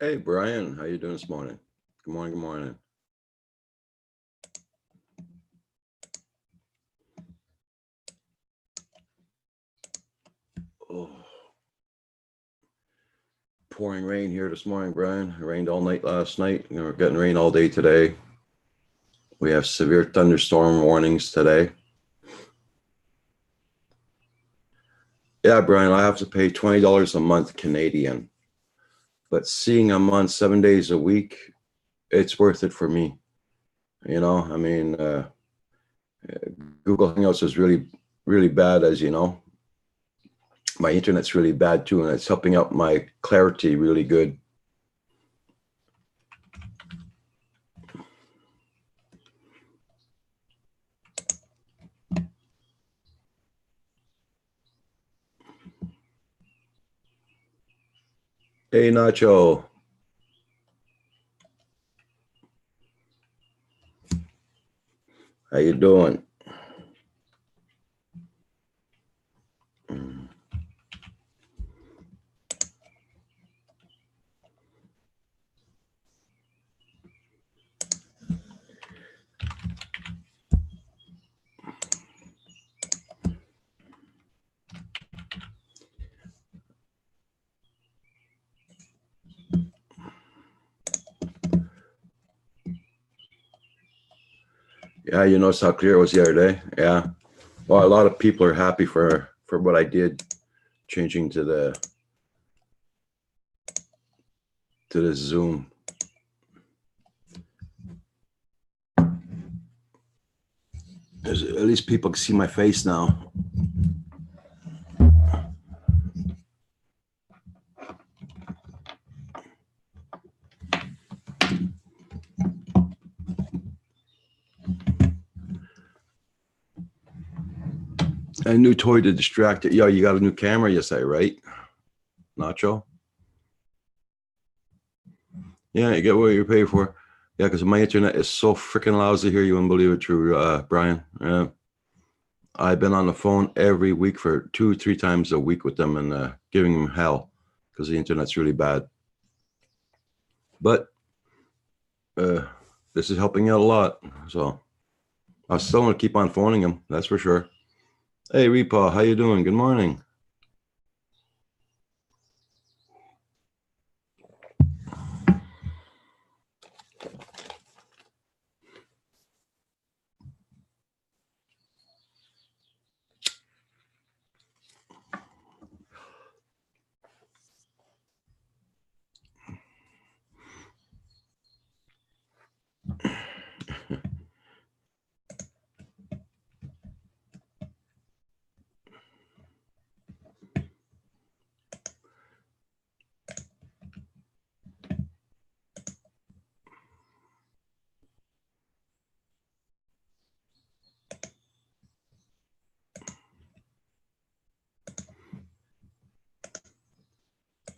Hey, Brian, how you doing this morning? Good morning, good morning. Oh, pouring rain here this morning, Brian. It rained all night last night. We're getting rain all day today. We have severe thunderstorm warnings today. Yeah, Brian, I have to pay $20 a month Canadian. But seeing them on 7 days a week, it's worth it for me. You know, I mean, Google Hangouts is really, really bad, as you know. My internet's really bad too, and it's helping out my clarity really good. Hey, Nacho. How you doing? Yeah, you notice how clear it was the other day? Yeah. Well, a lot of people are happy for what I did, changing to the Zoom. At least people can see my face now. A new toy to distract it. Yeah, you got a new camera, you say, right? Nacho? Yeah, you get what you pay for. Yeah, because my internet is so freaking lousy here, you wouldn't believe it, true, Brian. Yeah. I've been on the phone every week for 2 or 3 times a week with them and giving them hell because the internet's really bad. But this is helping out a lot. So I still want to keep on phoning them, that's for sure. Hey, Repa, how you doing? Good morning.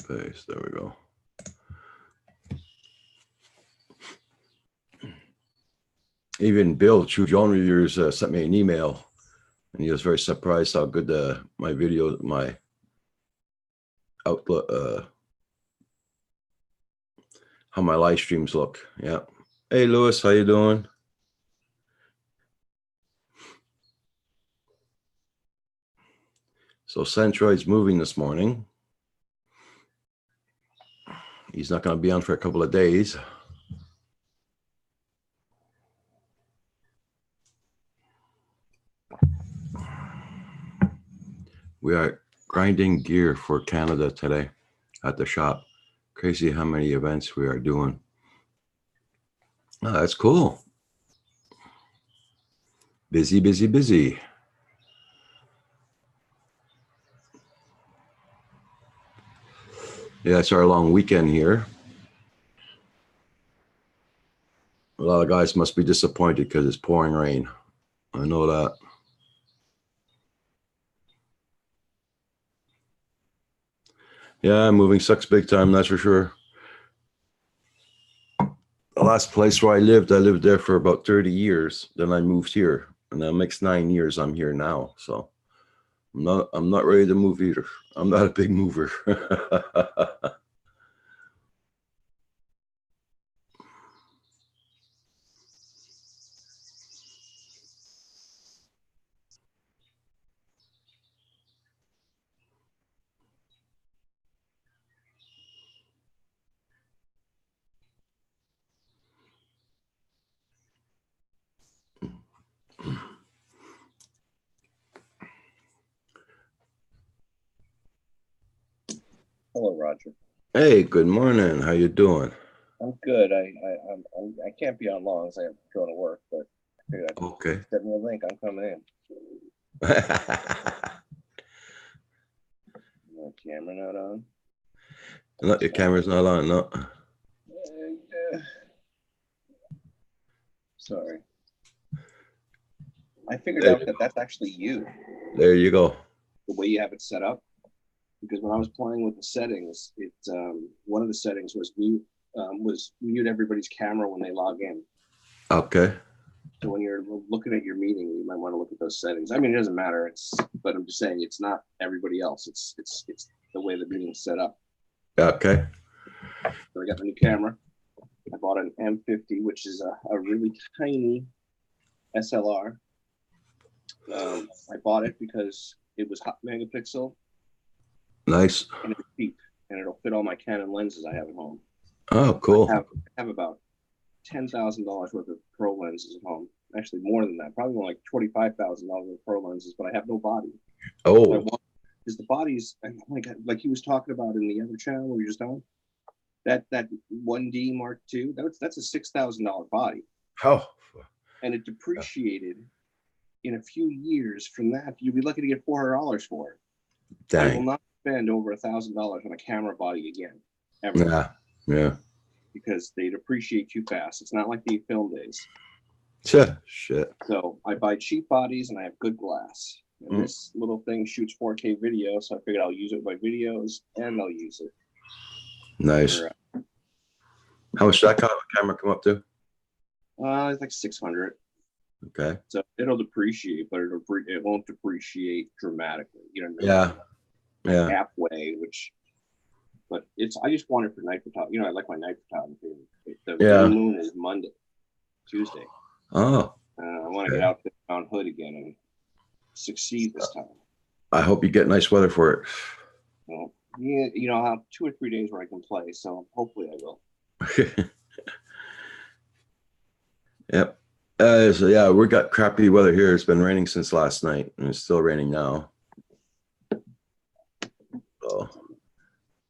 Paste, there we go. Even Bill, True John Reviewers, sent me an email, and he was very surprised how good my video, my outlook, how my live streams look. Yeah. Hey, Lewis, how you doing? So Centroid's moving this morning. He's not going to be on for a couple of days. We are grinding gear for Canada today at the shop. Crazy how many events we are doing. Oh, that's cool. Busy, busy, busy. Yeah, it's our long weekend here. A lot of guys must be disappointed because it's pouring rain. I know that. Yeah, moving sucks big time, that's for sure. The last place where I lived there for about 30 years. Then I moved here. And that makes 9 years I'm here now. So I'm not ready to move either. I'm not a big mover. Hello, Roger. Hey, good morning. How you doing? I'm good. I can't be on long as I have to go to work, but I figured Okay. send me a link. I'm coming in. My camera not on. No, your camera's not on, no. Sorry. I figured out that that's actually you. There you go. The way you have it set up. Because when I was playing with the settings, one of the settings was mute everybody's camera when they log in. Okay. So when you're looking at your meeting, you might want to look at those settings. I mean, it doesn't matter. But I'm just saying it's not everybody else. It's the way the meeting's set up. Okay. So I got the new camera. I bought an M50, which is a really tiny SLR. I bought it because it was hot megapixel. Nice. And it's cheap, and it'll fit all my Canon lenses I have at home. Oh, cool. I have about $10,000 worth of pro lenses at home. Actually, more than that. Probably more like $25,000 of pro lenses, but I have no body. Oh. Because the bodies, like he was talking about in the other channel we were just on, that 1D Mark II, that's a $6,000 body. Oh. And it depreciated in a few years from that. You'd be lucky to get $400 for it. Dang. I will not spend over $1,000 on a camera body again, ever. Yeah. Because they depreciate too fast. It's not like the film days. Shit. So I buy cheap bodies and I have good glass. And this little thing shoots 4K video, so I figured I'll use it with my videos and I'll use it. Nice. How much did that camera come up to? It's like 600. Okay. So it'll depreciate, but it won't depreciate dramatically. You know what I mean? Yeah. Halfway, but I just want it for night photography. I like my night photography. The moon is Tuesday. Oh. I want to get out there on Hood again and succeed this time. I hope you get nice weather for it. Well, yeah, I'll have 2 or 3 days where I can play, so hopefully I will. Yep. So yeah, we got crappy weather here. It's been raining since last night, and it's still raining now. So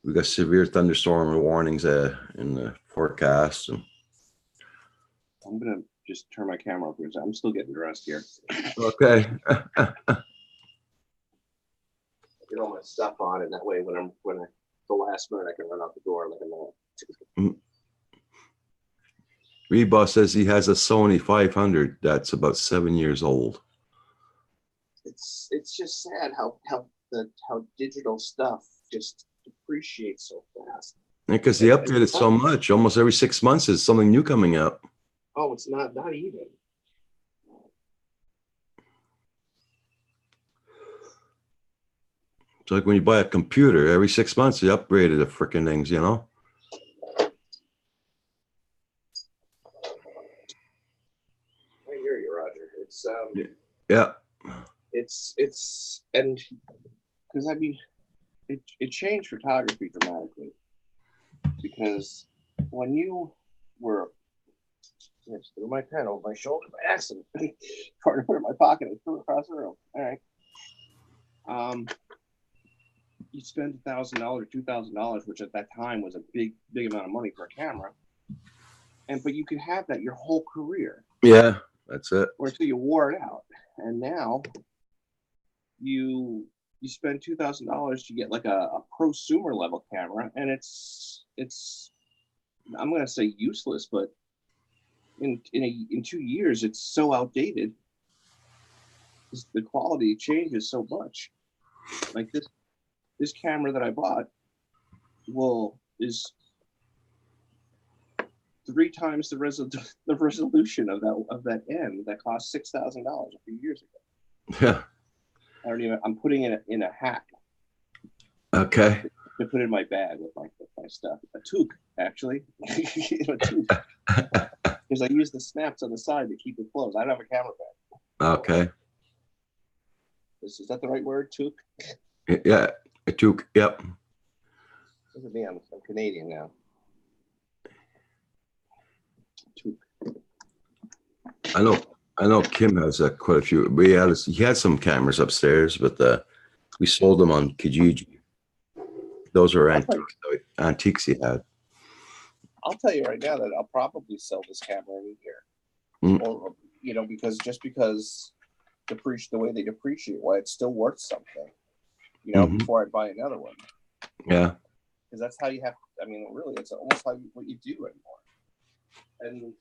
we got severe thunderstorm warnings in the forecast. And I'm gonna just turn my camera off because I'm still getting dressed here. Okay. Get all my stuff on, and that way when the last minute I can run out the door like a man. Reba says he has a Sony 500 that's about 7 years old. It's just sad how digital stuff just depreciates so fast. Because they upgrade it so much. Almost every 6 months is something new coming out. Oh, it's not even. It's like when you buy a computer, every 6 months they upgraded the freaking things, Yeah. It's and because I mean it changed photography dramatically because when you were threw my pen over my shoulder by accident, trying to put it in my pocket and threw it across the room. All right. You spend $1,000, $2,000, which at that time was a big amount of money for a camera, but you could have that your whole career. Yeah, that's it. Or until you wore it out, and now you spend $2,000 to get like a prosumer level camera, and it's I'm gonna say useless, but in 2 years it's so outdated. The quality changes so much. Like this camera that I bought is 3 times the resolution of that end that cost $6,000 a few years ago. Yeah. I'm putting it in a hat. Okay. To put in my bag with my stuff. A toque, actually. A toque. Because I use the snaps on the side to keep it closed. I don't have a camera bag. Okay. Is that the right word? Toque? Yeah. A toque. Yep. Look at me. I'm Canadian now. Toque. I know Kim has quite a few. He had some cameras upstairs, but we sold them on Kijiji. Those are antiques he had. I'll tell you right now that I'll probably sell this camera in a year. Or because the way they depreciate, why it's still worth something. Before I buy another one. Yeah. Because that's how you have. I mean, really, it's almost what you do anymore. And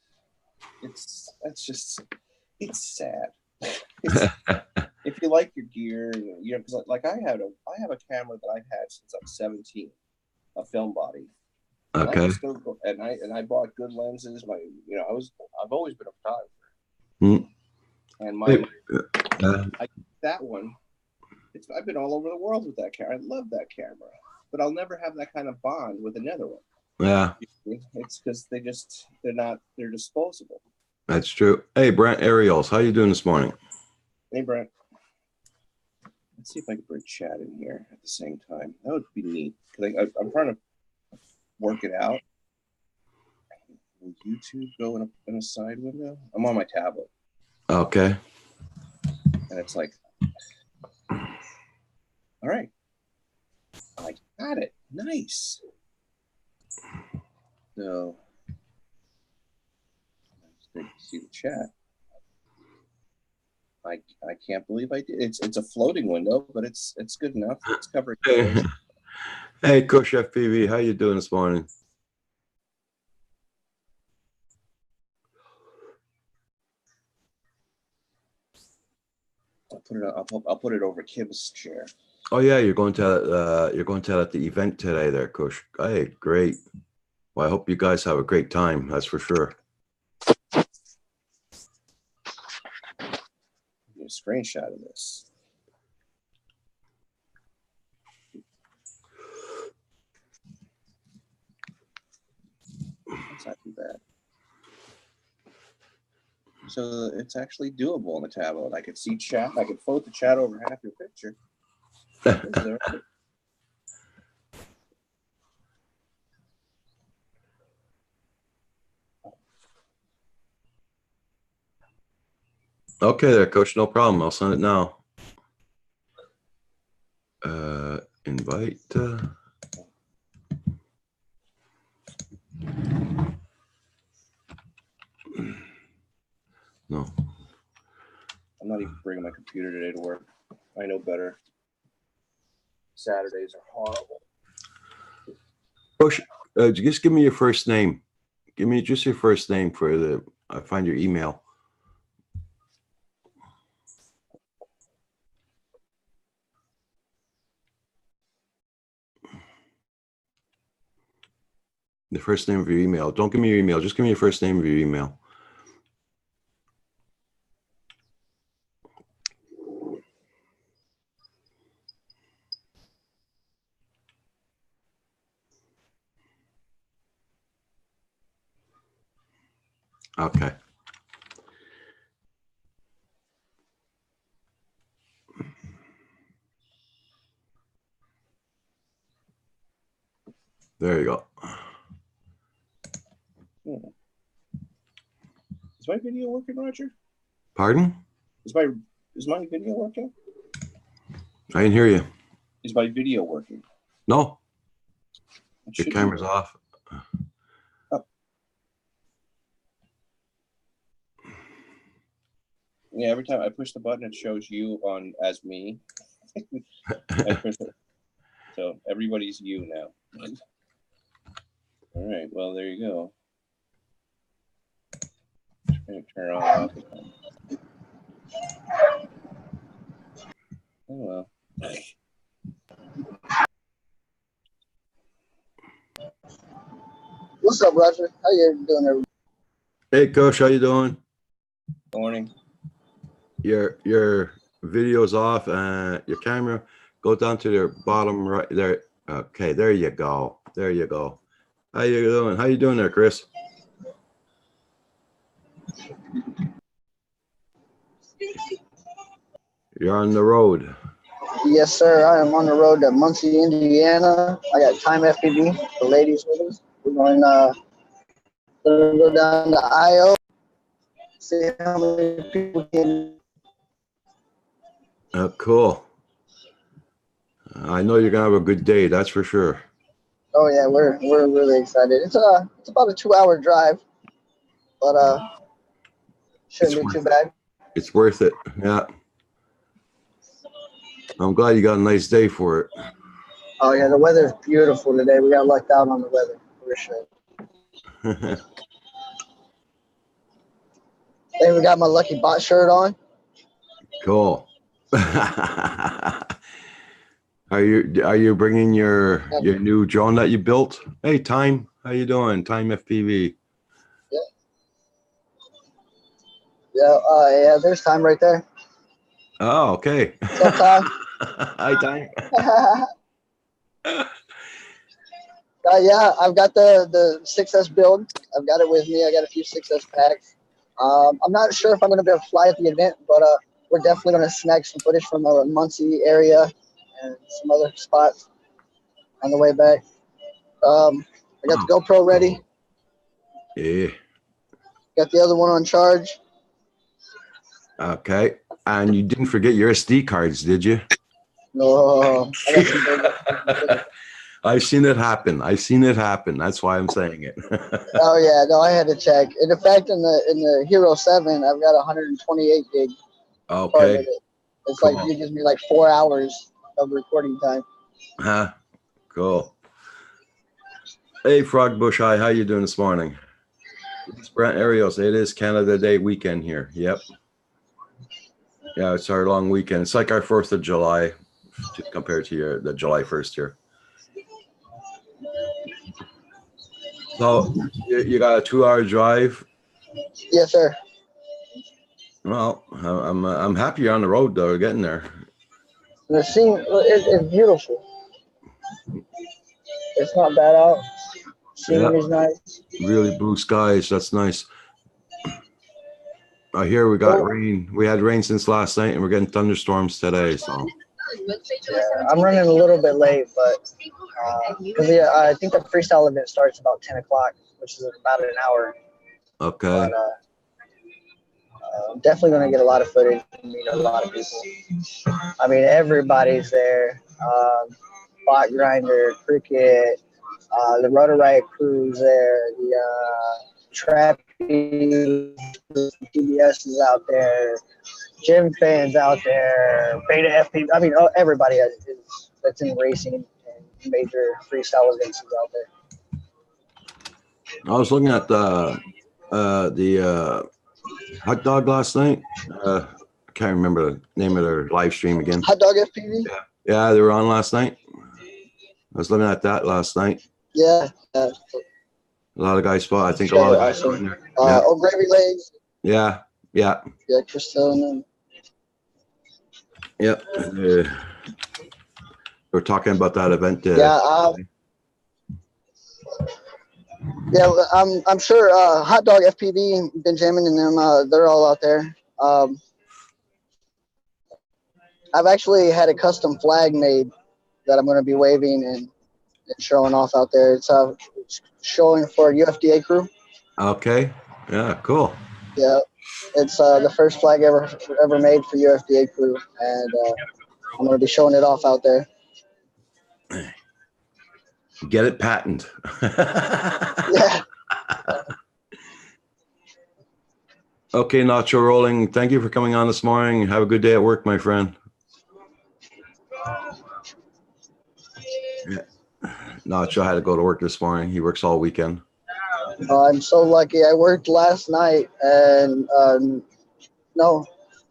it's sad. If you like your gear, because like I have a camera that I've had since I'm 17, a film body. Okay. And I bought good lenses. I've always been a photographer. And that one, I've been all over the world with that camera. I love that camera, but I'll never have that kind of bond with another one. Yeah. It's because they're disposable. That's true. Hey, Brent Ariels, how you doing this morning? Hey, Brent. Let's see if I can bring chat in here at the same time. That would be neat. Because I'm trying to work it out. Will YouTube go in a side window? I'm on my tablet. Okay. And it's like, all right. I got it. Nice. So, it's great to see the chat. I can't believe I did. It's a floating window, but it's good enough. It's covering. Hey, Kush FPV, how you doing this morning? I'll put it over Kim's chair. Oh yeah, you're going to at the event today, there, Kush. Hey, great. Well, I hope you guys have a great time. That's for sure. Get a screenshot of this. That's not too bad. So it's actually doable on the tablet. I could see chat. I could float the chat over half your picture. Okay, there, Coach. No problem. I'll send it now. Invite. No. I'm not even bringing my computer today to work. I know better. Saturdays are horrible. Coach, just give me your first name. Give me just your first name I find your email. The first name of your email. Don't give me your email. Just give me your first name of your email. Okay. There you go. Is my video working, Roger? Pardon? Is my video working? I didn't hear you. Is my video working? No. It Your should camera's be. off. Oh. Yeah, every time I push the button, it shows you on as me. I push it. So everybody's you now. All right. Well, there you go. Turn off. Oh well. What's up, Roger? How you doing, everybody? Hey, Coach, how you doing? Morning. Your video's off. Your camera. Go down to the bottom right there. Okay, there you go. There you go. How you doing? How you doing there, Chris? You're on the road. Yes, sir. I am on the road to Muncie, Indiana. I got Time FPV, the ladies with us. We're going to go down to IO, see how many people can. Cool. I know you're gonna have a good day. That's for sure. Oh yeah, we're really excited. It's about a 2-hour drive, but shouldn't be too bad. It's worth it. Yeah. I'm glad you got a nice day for it. Oh yeah, the weather's beautiful today. We got lucked out on the weather for sure. Then we got my Lucky Bot shirt on. Cool. Are you bringing your new drone that you built? Hey, Time, how you doing? Time FPV. Yeah, there's Time right there. Oh, okay. What's up, Time? Hi, Time. Yeah, I've got the 6S build. I've got it with me. I got a few 6S packs. I'm not sure if I'm going to be able to fly at the event, but we're definitely going to snag some footage from the Muncie area and some other spots on the way back. I got the GoPro ready. Yeah. Got the other one on charge. Okay. And you didn't forget your SD cards, did you? No, I got some big. I've seen it happen. That's why I'm saying it. Oh yeah, no, I had to check. And in fact, in the Hero 7, I've got 128 gig. Okay. It's cool. like it gives me like 4 hours of recording time. Huh. Cool. Hey, Frog Bush Eye, how you doing this morning? It's Brent Arios. It is Canada Day weekend here. Yep. Yeah, it's our long weekend. It's like our 4th of July compared to the July 1st here. So you got a 2-hour drive? Yes, sir. Well, I'm happy you're on the road though, getting there. The scene it's beautiful. It's not bad out. Scenery's nice. Really blue skies. That's nice. I hear we got rain. We had rain since last night, and we're getting thunderstorms today. So yeah, I'm running a little bit late, but because I think the freestyle event starts about 10 o'clock, which is about an hour. okay. But, definitely going to get a lot of footage and meet a lot of people. I mean, everybody's there. Bot Grinder, Cricket, the Rotor Riot crew's there, the Trappy, PBS is out there, Gym fans out there, Beta FP. I mean, everybody that's in racing and major freestyle events is out there. I was looking at the hot dog last night. I can't remember the name of their live stream again. Hot Dog FPV? Yeah, they were on last night. I was looking at that last night. Yeah. A lot of guys fought. I think a lot of guys fought in there. Oh, Gravy Legs. Yeah. Yeah, Crystal and them. Yep. We're talking about that event. Yeah, I'm sure Hot Dog FPV, Benjamin and them, they're all out there. I've actually had a custom flag made that I'm going to be waving showing off out there. It's showing for UFDA crew. Okay. Yeah, cool. Yeah, it's the first flag ever made for UFDA crew, and I'm going to be showing it off out there. Get it patent. Yeah. Okay, Nacho Rolling. Thank you for coming on this morning. Have a good day at work, my friend. Yeah. Nacho had to go to work this morning. He works all weekend. I'm so lucky. I worked last night, and no,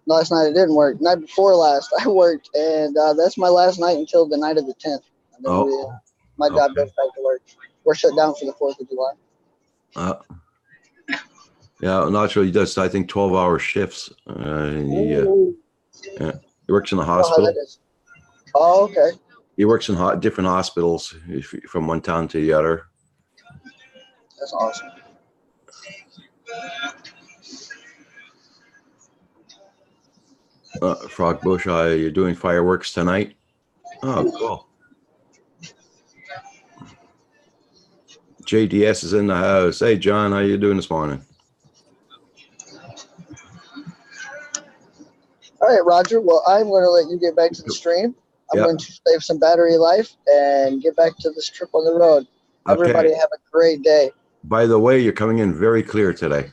last night I didn't work. Night before last, I worked, and that's my last night until the night of the 10th. And then my job goes back to work. We're shut down for the 4th of July. Yeah, Nacho, he does, I think, 12-hour shifts. He works in the hospital. Oh, okay. He works in different hospitals from one town to the other. That's awesome. Frog Bush, you're doing fireworks tonight? Oh, cool. JDS is in the house. Hey, John, how you doing this morning? All right, Roger. Well, I'm going to let you get back to the stream. I'm going to save some battery life and get back to this trip on the road. Everybody have a great day. By the way, you're coming in very clear today.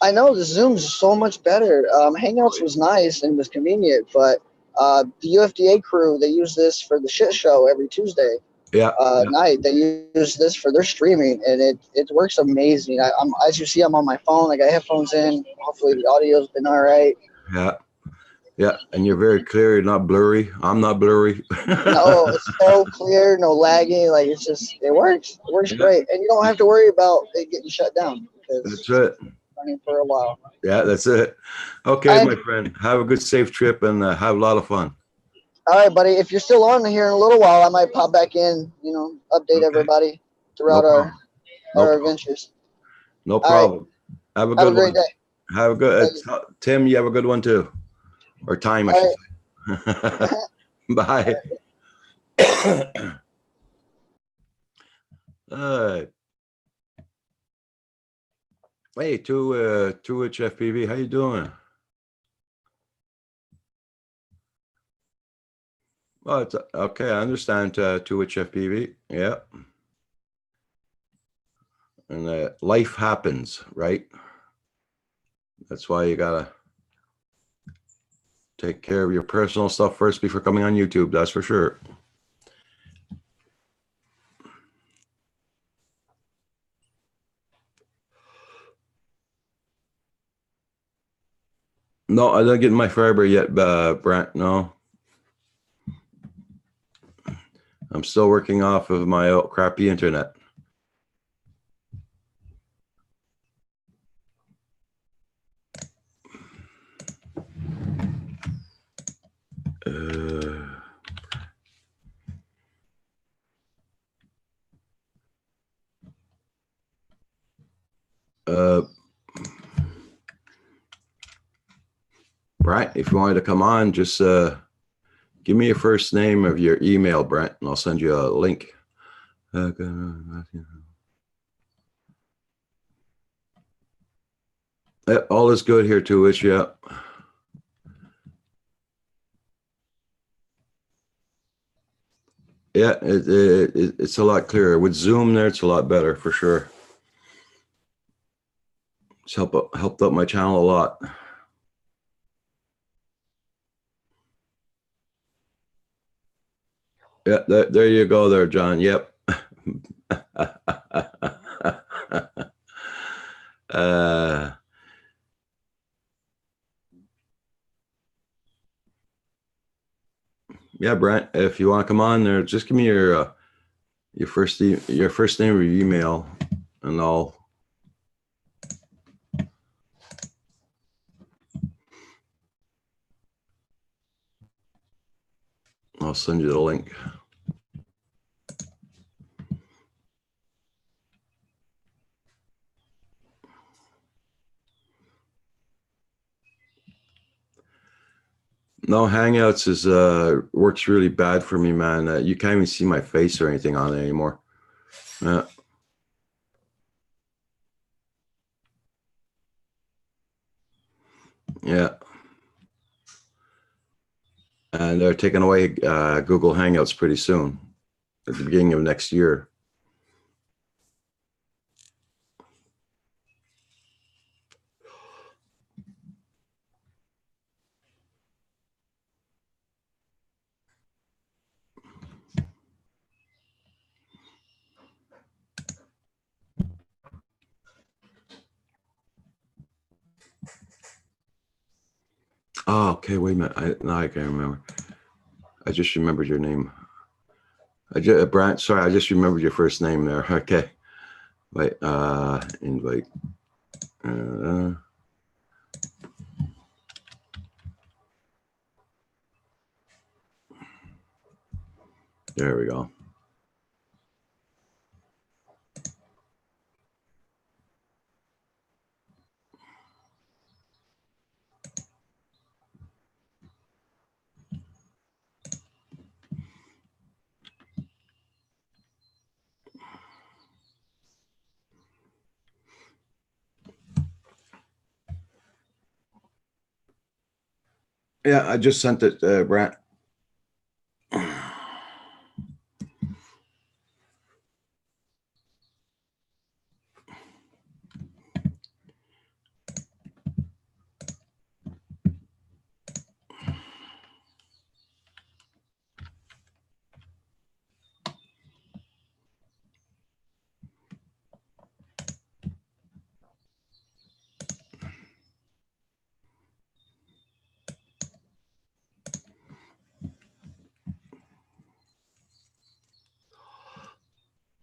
I know the Zoom's so much better. Hangouts was nice and was convenient, but the UFDA crew, they use this for the shit show every Tuesday night. They use this for their streaming, and it works amazing. I'm as you see, I'm on my phone. I got headphones in. Hopefully the audio's been all right. Yeah, and you're very clear. You're not blurry. I'm not blurry. No, it's so clear, no lagging. Like it works. It works great, and you don't have to worry about it getting shut down. That's it. Running for a while. Yeah, that's it. Okay, my friend. Have a good, safe trip, and have a lot of fun. All right, buddy. If you're still on here in a little while, I might pop back in. Update everybody throughout our adventures. No problem. Right. Have a good great day. Have a good Tim. You have a good one too, or time, I should say. Bye. Hey, 2HFPV, how you doing? Well, it's okay. I understand 2HFPV. Yeah. And life happens, right? That's why you gotta take care of your personal stuff first before coming on YouTube. That's for sure. No, I didn't get my fiber yet, Brent. No. I'm still working off of my crappy internet. Brent, if you wanted to come on, just give me your first name of your email, Brent, and I'll send you a link. All is good here too, Ish. Yeah. Yeah, it's a lot clearer. With Zoom there, it's a lot better for sure. It's helped up my channel a lot. Yeah, there you go there, John. Yep. Yeah, Brent, if you want to come on there, just give me your first name or your email, and I'll send you the link. No, Hangouts is works really bad for me, man. You can't even see my face or anything on it anymore. Yeah. And they're taking away Google Hangouts pretty soon, at the beginning of next year. Oh, okay. Wait a minute. Now I can't remember. I just remembered your name. Brant, sorry, I just remembered your first name there. Okay. Wait, invite. There we go. Yeah, I just sent it, Brant.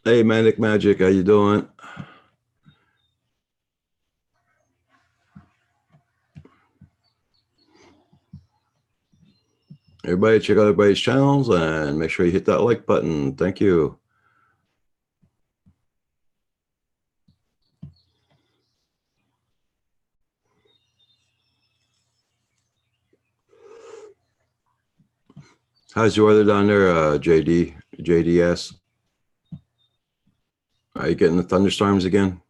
Hey, Manic Magic, how you doing? Everybody check out everybody's channels and make sure you hit that like button. Thank you. How's your weather down there, JDS? Are you getting the thunderstorms again?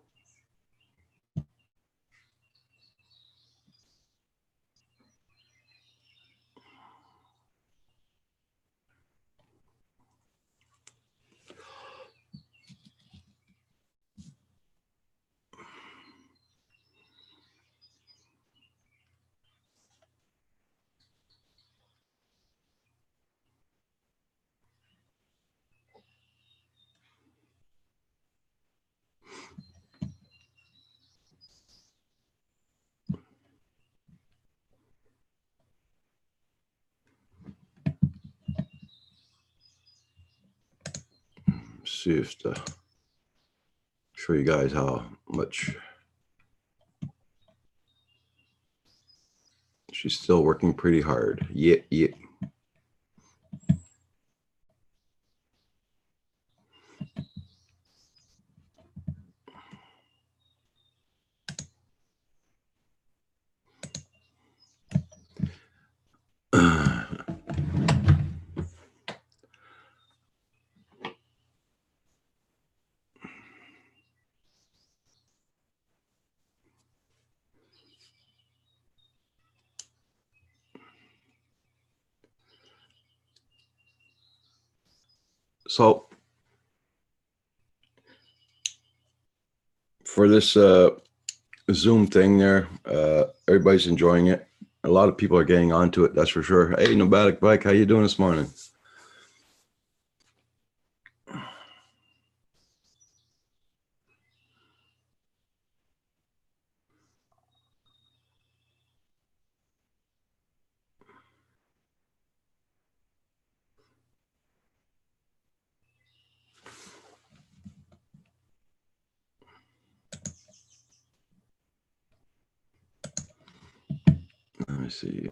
See if to show you guys how much she's still working pretty hard. Yeah, yeah. So for this Zoom thing there, everybody's enjoying it. A lot of people are getting onto it, that's for sure. Hey, Nomadic Bike, how you doing this morning? Let me see.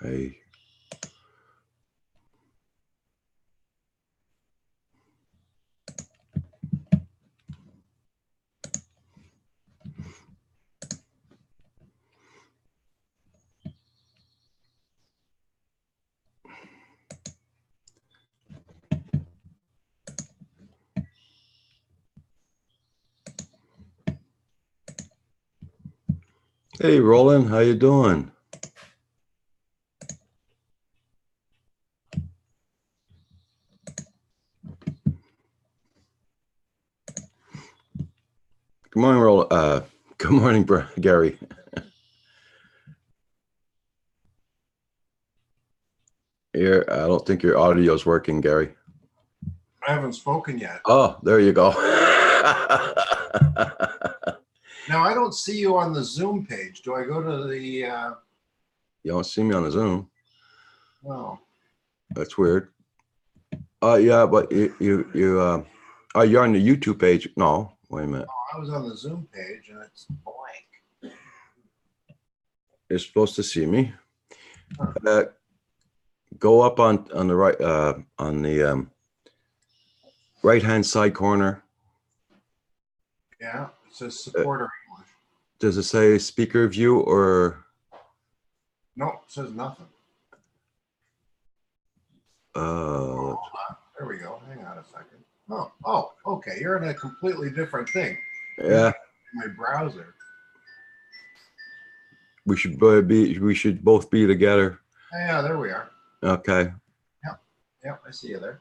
Hey. Hey, Roland, how you doing? Good morning, Roland. Good morning, Gary. Here, I don't think your audio is working, Gary. I haven't spoken yet. Oh, there you go. Now, I don't see you on the Zoom page. Do I go to the, You don't see me on the Zoom. no. That's weird. Yeah, but oh, you're on the YouTube page. No, wait a minute. I was on the Zoom page and it's blank. You're supposed to see me. Go up on the right on the right hand side corner. Yeah, it says supporter English. Does it say speaker view or? No, it says nothing. Uh, There we go. Hang on a second. Oh, okay. You're in a completely different thing. yeah, My browser. we should both be together. Yeah, there we are. Okay. Yep, I see you there.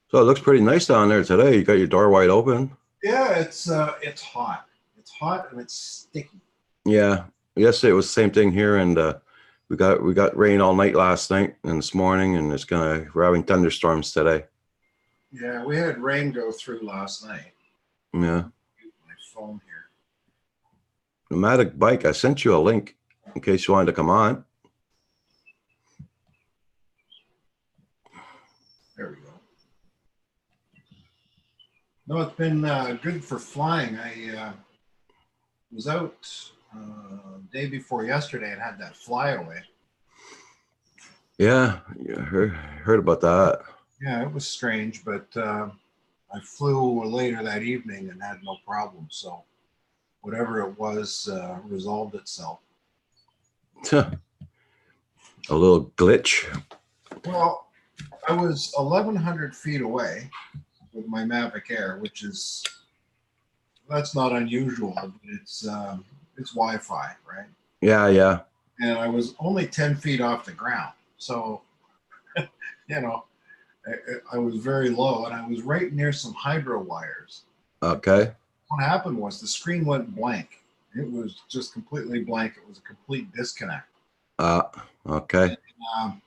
So it looks pretty nice down there today. You got your door wide open. Yeah, it's hot. It's hot and it's sticky. Yeah. Yesterday it was the same thing here, and we got rain all night last night and this morning, and we're having thunderstorms today. Yeah, we had rain go through last night. Yeah. My phone here. Nomadic bike. I sent you a link in case you wanted to come on. There we go. No, it's been good for flying. I was out day before yesterday and had that flyaway. Yeah, heard about that. Yeah, it was strange, but I flew later that evening and had no problem. So whatever it was resolved itself. A little glitch. Well, I was 1,100 feet away with my Mavic Air, which is, that's not unusual, but it's Wi-Fi, right? Yeah. And I was only 10 feet off the ground. So, you know, I was very low and I was right near some hydro wires. Okay. What happened was the screen went blank. It was just completely blank. It was a complete disconnect. Okay. And,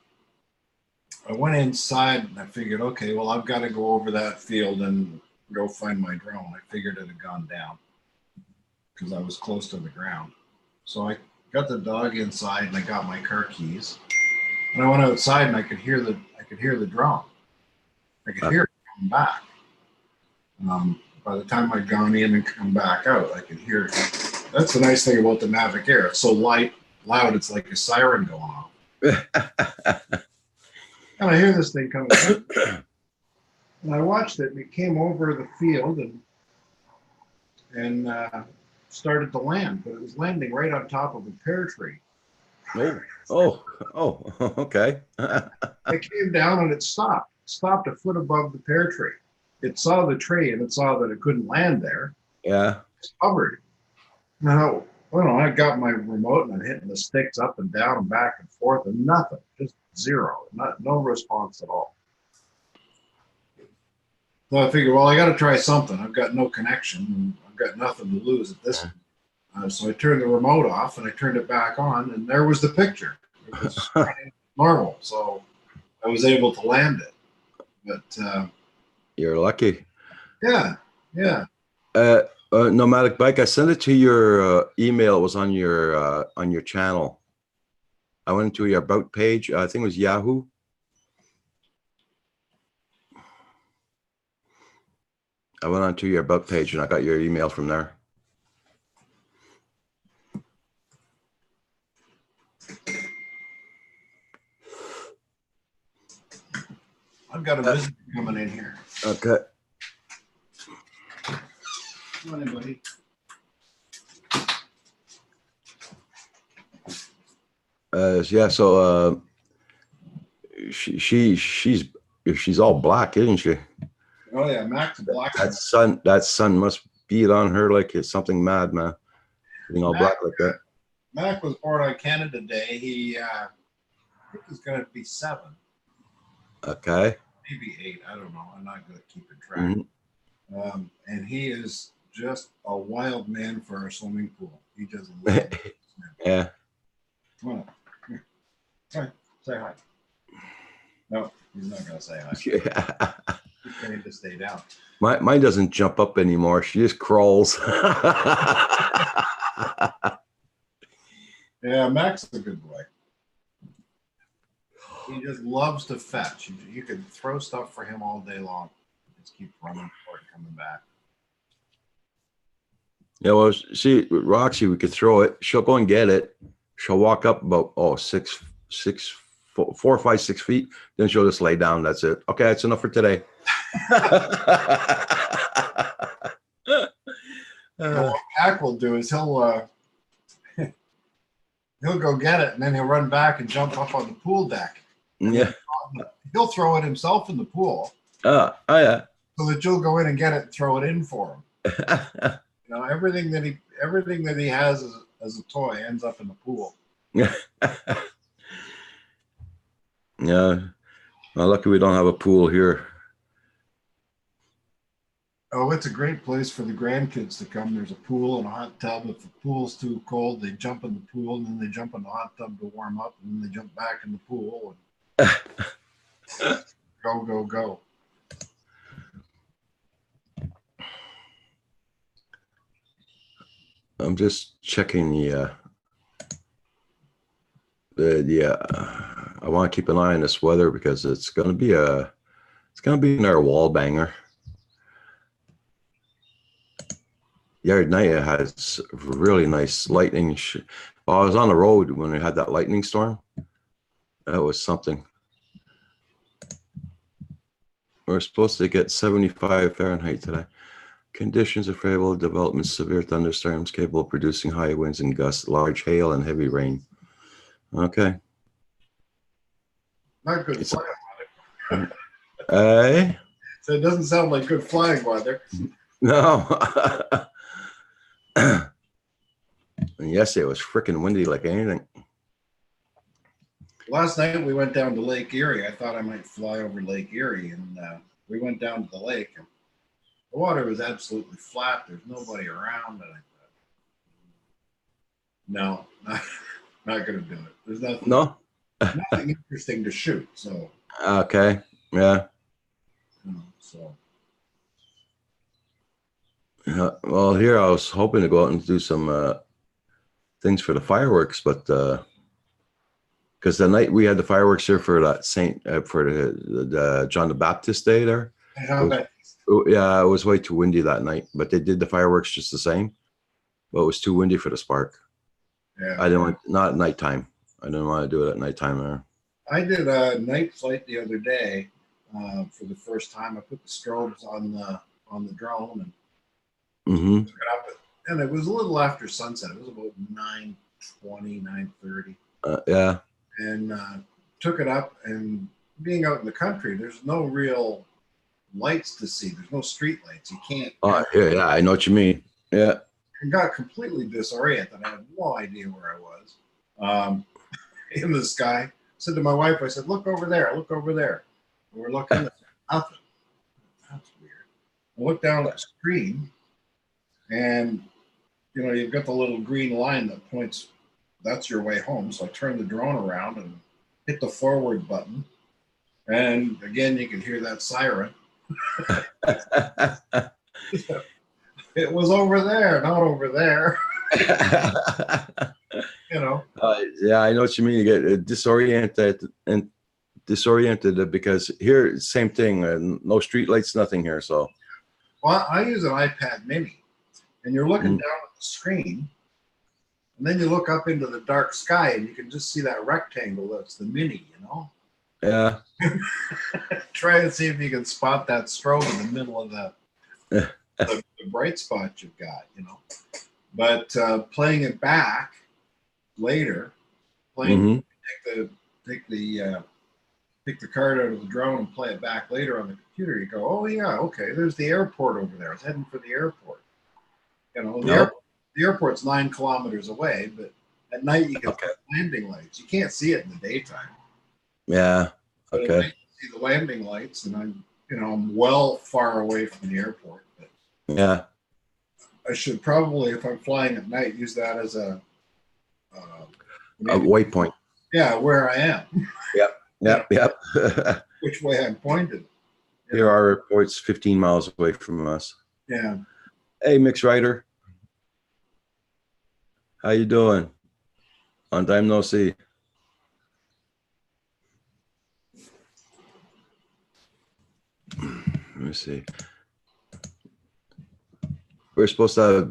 I went inside and I figured, okay, well, I've got to go over that field and go find my drone. I figured it had gone down because I was close to the ground. So I got the dog inside and I got my car keys. And I went outside and I could hear the drone. I could hear it coming back. By the time I'd gone in and come back out, I could hear it. That's the nice thing about the Mavic Air. It's so loud, it's like a siren going off. And I hear this thing coming back. And I watched it and it came over the field and started to land, but it was landing right on top of a pear tree. Oh, okay. It came down and it stopped a foot above the pear tree. It saw the tree and it saw that it couldn't land there. Yeah. It's covered. Now, I got my remote and I'm hitting the sticks up and down and back and forth and nothing, just zero, no response at all. So I figured, well, I got to try something. I've got no connection and I've got nothing to lose at this point. So I turned the remote off and I turned it back on and there was the picture. It was normal. So I was able to land it. But You're lucky. yeah. Nomadic bike. I sent it to your email. It was on your channel. I went into your about page. I think it was Yahoo. I went onto your about page and I got your email from there. got a visitor coming in here. Okay. Come on in, buddy. Yeah. So she's all black, isn't she? Oh yeah, Mac's black. That sun must beat on her like it's something mad, man. Being all black like that. Mac was born on Canada Day. He I think he's gonna be 7. Okay. Maybe 8. I don't know. I'm not good at keeping track. Mm-hmm. And he is just a wild man for our swimming pool. He just loves to swim. Yeah. Come on. Here. Hi. Say hi. No, he's not gonna say hi. Yeah. He's trying to stay down. Mine doesn't jump up anymore. She just crawls. Yeah, Mac's a good boy. He just loves to fetch. You can throw stuff for him all day long. Just keep running for it, coming back. Yeah, well, see, with Roxy, we could throw it. She'll go and get it. She'll walk up about 4, 5, 6 feet. Then she'll just lay down. That's it. Okay, that's enough for today. What Mac will do is he'll go get it, and then he'll run back and jump up on the pool deck. Yeah. He'll throw it himself in the pool. Oh yeah. So that you'll go in and get it and throw it in for him. Everything that he has as a toy ends up in the pool. Yeah. Yeah. Well, lucky we don't have a pool here. Oh, it's a great place for the grandkids to come. There's a pool and a hot tub. If the pool's too cold, they jump in the pool, and then they jump in the hot tub to warm up, and then they jump back in the pool and go. I'm just checking I want to keep an eye on this weather because it's gonna be another wall banger. The other night it has really nice lightning. Well, I was on the road when we had that lightning storm. That was something. We're supposed to get 75 Fahrenheit today. Conditions are favorable. Development severe thunderstorms capable of producing high winds and gusts, large hail, and heavy rain. Okay. Not good flying weather. So it doesn't sound like good flying weather. No. And yesterday it was freaking windy like anything. Last night we went down to Lake Erie. I thought I might fly over Lake Erie, and we went down to the lake, and the water was absolutely flat. There's nobody around, and I thought, no, not going to do it. There's nothing. No. Nothing interesting to shoot. So. Okay. Yeah. So. Yeah. Well, here I was hoping to go out and do some things for the fireworks, but because the night we had the fireworks here for that for the John the Baptist Day there. Yeah, it was way too windy that night, but they did the fireworks just the same. But it was too windy for the spark. Yeah. I didn't want, not at nighttime. I didn't want to do it at nighttime there. I did a night flight the other day for the first time. I put the strobes on the drone and took it up, and it was a little after sunset. It was about 9:20, 9:30. Yeah. And took it up, and being out in the country, there's no real lights to see. There's no street lights. You can't. Oh, yeah, I know what you mean. Yeah. I got completely disoriented. I had no idea where I was in the sky. I said to my wife, I said, look over there, look over there. And we're looking at nothing. That's weird. I looked down at the screen, and you've got the little green line that points, that's your way home. So I turned the drone around and hit the forward button. And again, you can hear that siren. It was over there, not over there. Yeah, I know what you mean. You get disoriented because here, same thing. No street lights, nothing here. So, well, I use an iPad Mini, and you're looking down at the screen, and then you look up into the dark sky, and you can just see that rectangle. That's the Mini, Yeah. Try and see if you can spot that strobe in the middle of the bright spot you've got, you know. But playing it back later, Mm-hmm. take the card out of the drone and play it back later on the computer, you go, oh yeah, okay, there's the airport over there. I was heading for the airport. You know, the airport's 9 kilometers away, but at night you can see landing lights. You can't see it in the daytime. Yeah. But Okay. at night you see the landing lights, and I'm well far away from the airport. But Yeah. I should probably, if I'm flying at night, use that as a waypoint. Yeah, where I am. Yep. Which way I'm pointed. Here our airport's 15 miles away from us. Yeah. Hey, Mix Rider. How you doing? Long time no see. Let me see. We're supposed to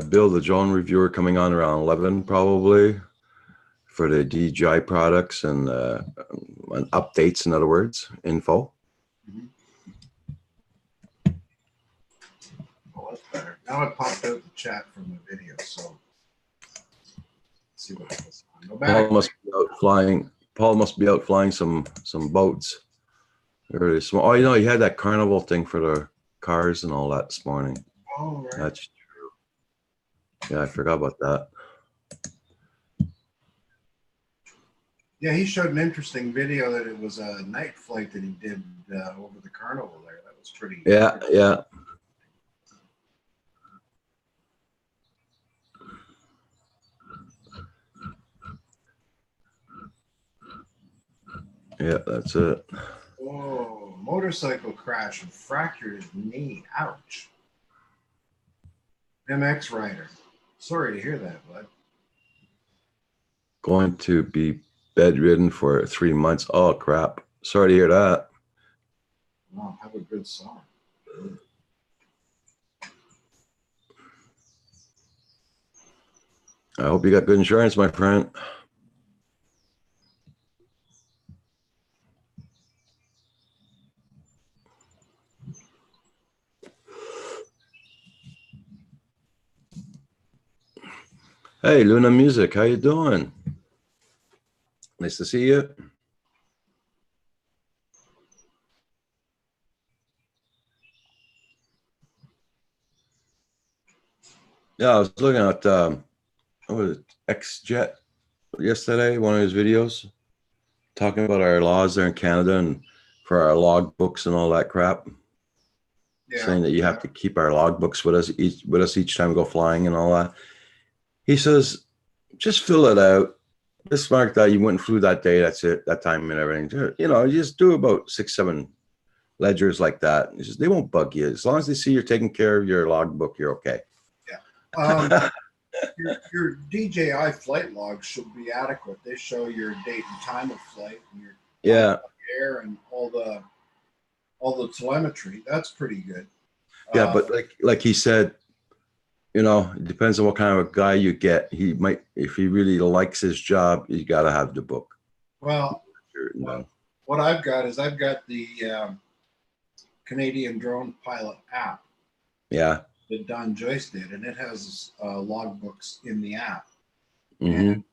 Bill, the drone reviewer, coming on around 11 probably for the DJI products and updates, in other words, info. Mm-hmm. Oh, that's better. Now I popped out the chat from the video, so let's see what happens. Go back. Paul must be out flying. Paul must be out flying some boats. Really small. Oh, he had that carnival thing for the cars and all that this morning. Oh, right. That's true. Yeah, I forgot about that. Yeah, he showed an interesting video that it was a night flight that he did over the carnival there. That was pretty. Yeah. Yeah, that's it. Oh, motorcycle crash and fractured his knee. Ouch. MX rider. Sorry to hear that, bud. Going to be bedridden for 3 months. Oh, crap. Sorry to hear that. Wow, have a good song. I hope you got good insurance, my friend. Hey, Luna Music, how you doing? Nice to see you. Yeah, I was looking at what was it, X-Jet yesterday, one of his videos, talking about our laws there in Canada and for our log books and all that crap. Yeah, saying that you have to keep our log books with us each time we go flying and all that. He says, just fill it out. Just mark that you went and flew that day. That's it. That time and everything. You know, you just do about 6-7 ledgers like that. He says, they won't bug you. As long as they see you're taking care of your logbook, you're okay. Yeah. Your DJI flight logs should be adequate. They show your date and time of flight and your air and all the telemetry. That's pretty good. Yeah, but like he said, you know, it depends on what kind of a guy you get. He might, if he really likes his job, you got to have the book. Well, what I've got is I've got the Canadian Drone Pilot app. Yeah. That Don Joyce did, and it has logbooks in the app. Mm-hmm. And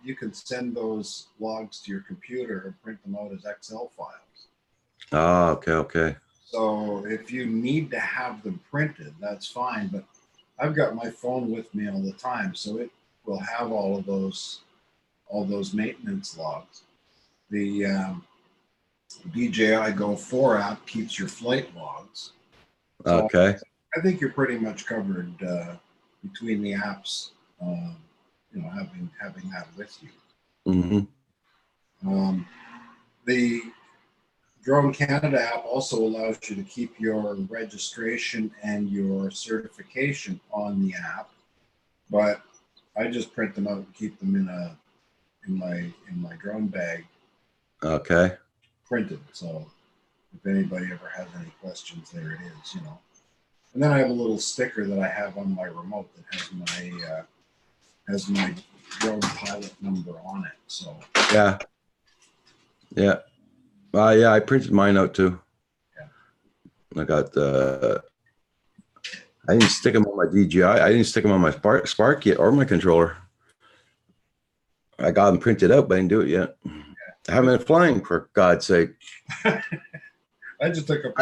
you can send those logs to your computer and print them out as Excel files. Oh, okay. So if you need to have them printed, that's fine. But I've got my phone with me all the time, so it will have all those maintenance logs. The DJI Go 4 app keeps your flight logs. So okay. I think you're pretty much covered between the apps. You know, having that with you. Mm-hmm. The Drone Canada app also allows you to keep your registration and your certification on the app, but I just print them out and keep them in my drone bag. Okay. Printed. So if anybody ever has any questions, there it is. You know. And then I have a little sticker that I have on my remote that has my drone pilot number on it. So yeah. Yeah, I printed mine out too. Yeah. I got I didn't stick them on my DJI. I didn't stick them on my Spark yet or my controller. I got them printed out, but I didn't do it yet. I haven't been flying, for God's sake. I just took a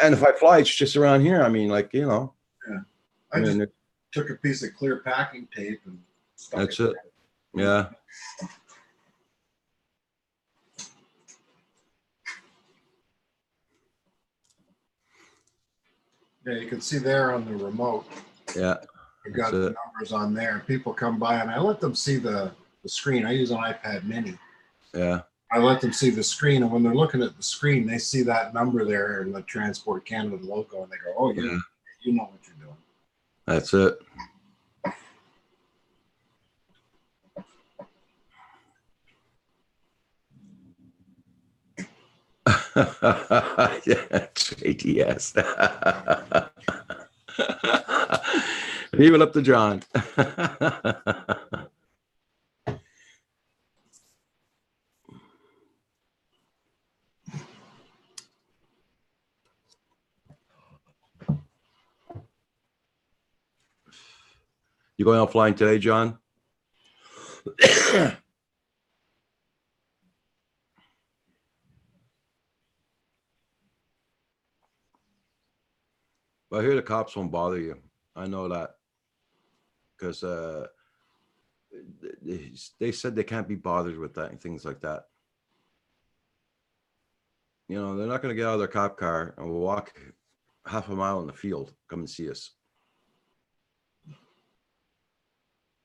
And if I fly, it's just around here. I mean, like, you know. Yeah. I mean, just took a piece of clear packing tape and stuck that's it. Yeah. Yeah, you can see there on the remote. Yeah. I've got the numbers on there. People come by and I let them see the screen. I use an iPad mini. Yeah. I let them see the screen, and when they're looking at the screen, they see that number there and the Transport Canada logo, and they go, "Oh, yeah, you know what you're doing." That's it. Yeah, JTS. Leave it up to John. You going offline today, John? Well, here the cops won't bother you. I know that because they said they can't be bothered with that and things like that. You know, they're not going to get out of their cop car and walk half a mile in the field, come and see us.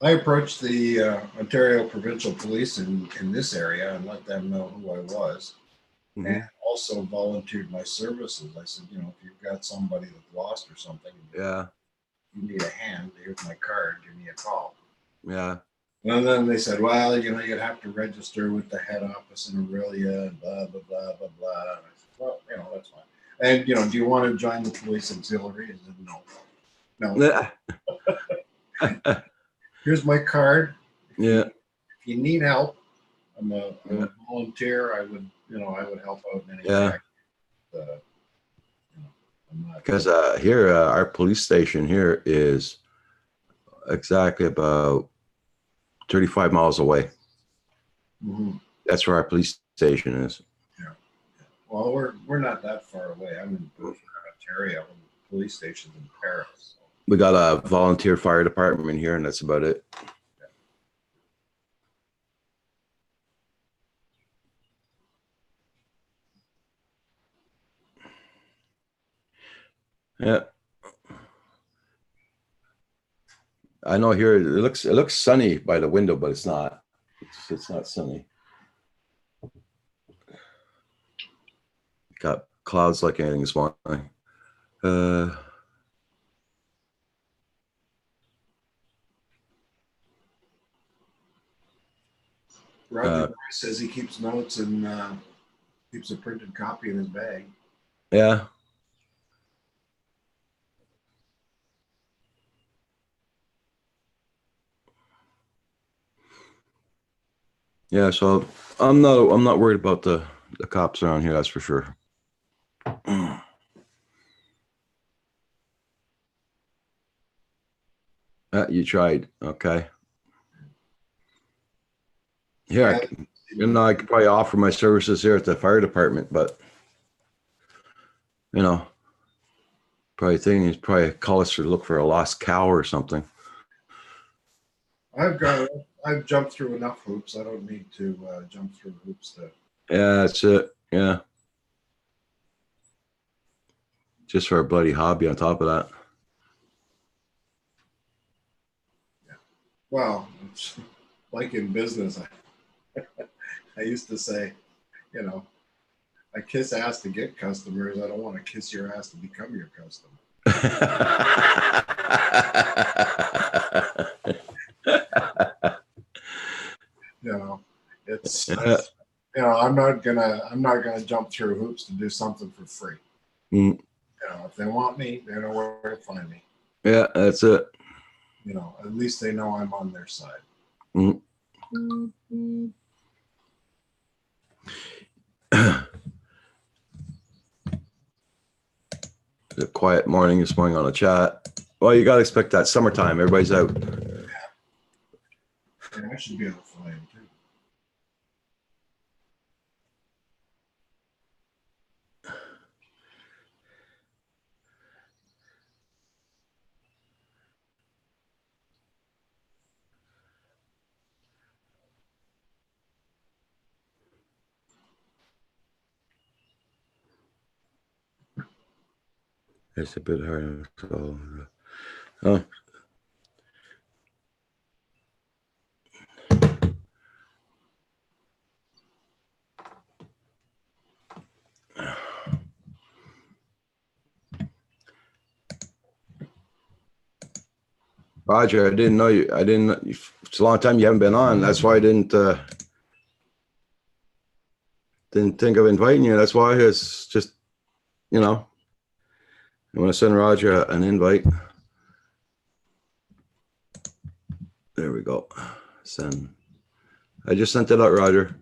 I approached the Ontario Provincial Police in this area and let them know who I was, and also volunteered my services. I said, you know, if you've got somebody that's lost or something, Yeah. you need a hand, here's my card, give me a call. Yeah. And then they said, well, you know, you'd have to register with the head office in Aurelia and blah, blah, blah, blah, blah. And I said, well, you know, that's fine. And, you know, do you want to join the police auxiliary? I said, no. Here's my card. Yeah. If you need help, I'm a volunteer. I would help out in any way. Because here, our police station here is exactly about 35 miles away. Mm-hmm. That's where our police station is. Yeah. Well, we're not that far away. I'm in Ontario. The police station's in Paris. So. We got a volunteer fire department here, and that's about it. Yeah. I know here it looks sunny by the window, but it's not. It's not sunny. Got clouds like anything this morning. Roger says he keeps notes and keeps a printed copy in his bag. Yeah. Yeah, so I'm not worried about the cops around here, that's for sure. You tried, okay. Yeah, I could probably offer my services here at the fire department, but you know, probably thinking he's probably call us to look for a lost cow or something. I've jumped through enough hoops. I don't need to jump through hoops to. Yeah, that's it. Yeah. Just for a bloody hobby on top of that. Yeah. Well, it's like in business, I used to say, you know, I kiss ass to get customers. I don't want to kiss your ass to become your customer. You know, it's you know, I'm not gonna jump through hoops to do something for free. You know, if they want me, they know where to find me. Yeah, that's it. You know, at least they know I'm on their side. a quiet morning this morning on the chat. Well, you got to expect that summertime. Everybody's out. Yeah, I should be able to fly in too. It's a bit hard. So, oh. Roger, I didn't know you. I didn't. It's a long time you haven't been on. That's why I didn't think of inviting you. That's why it's just, you know, I want to send Roger an invite. There we go. Send. I just sent it out, Roger.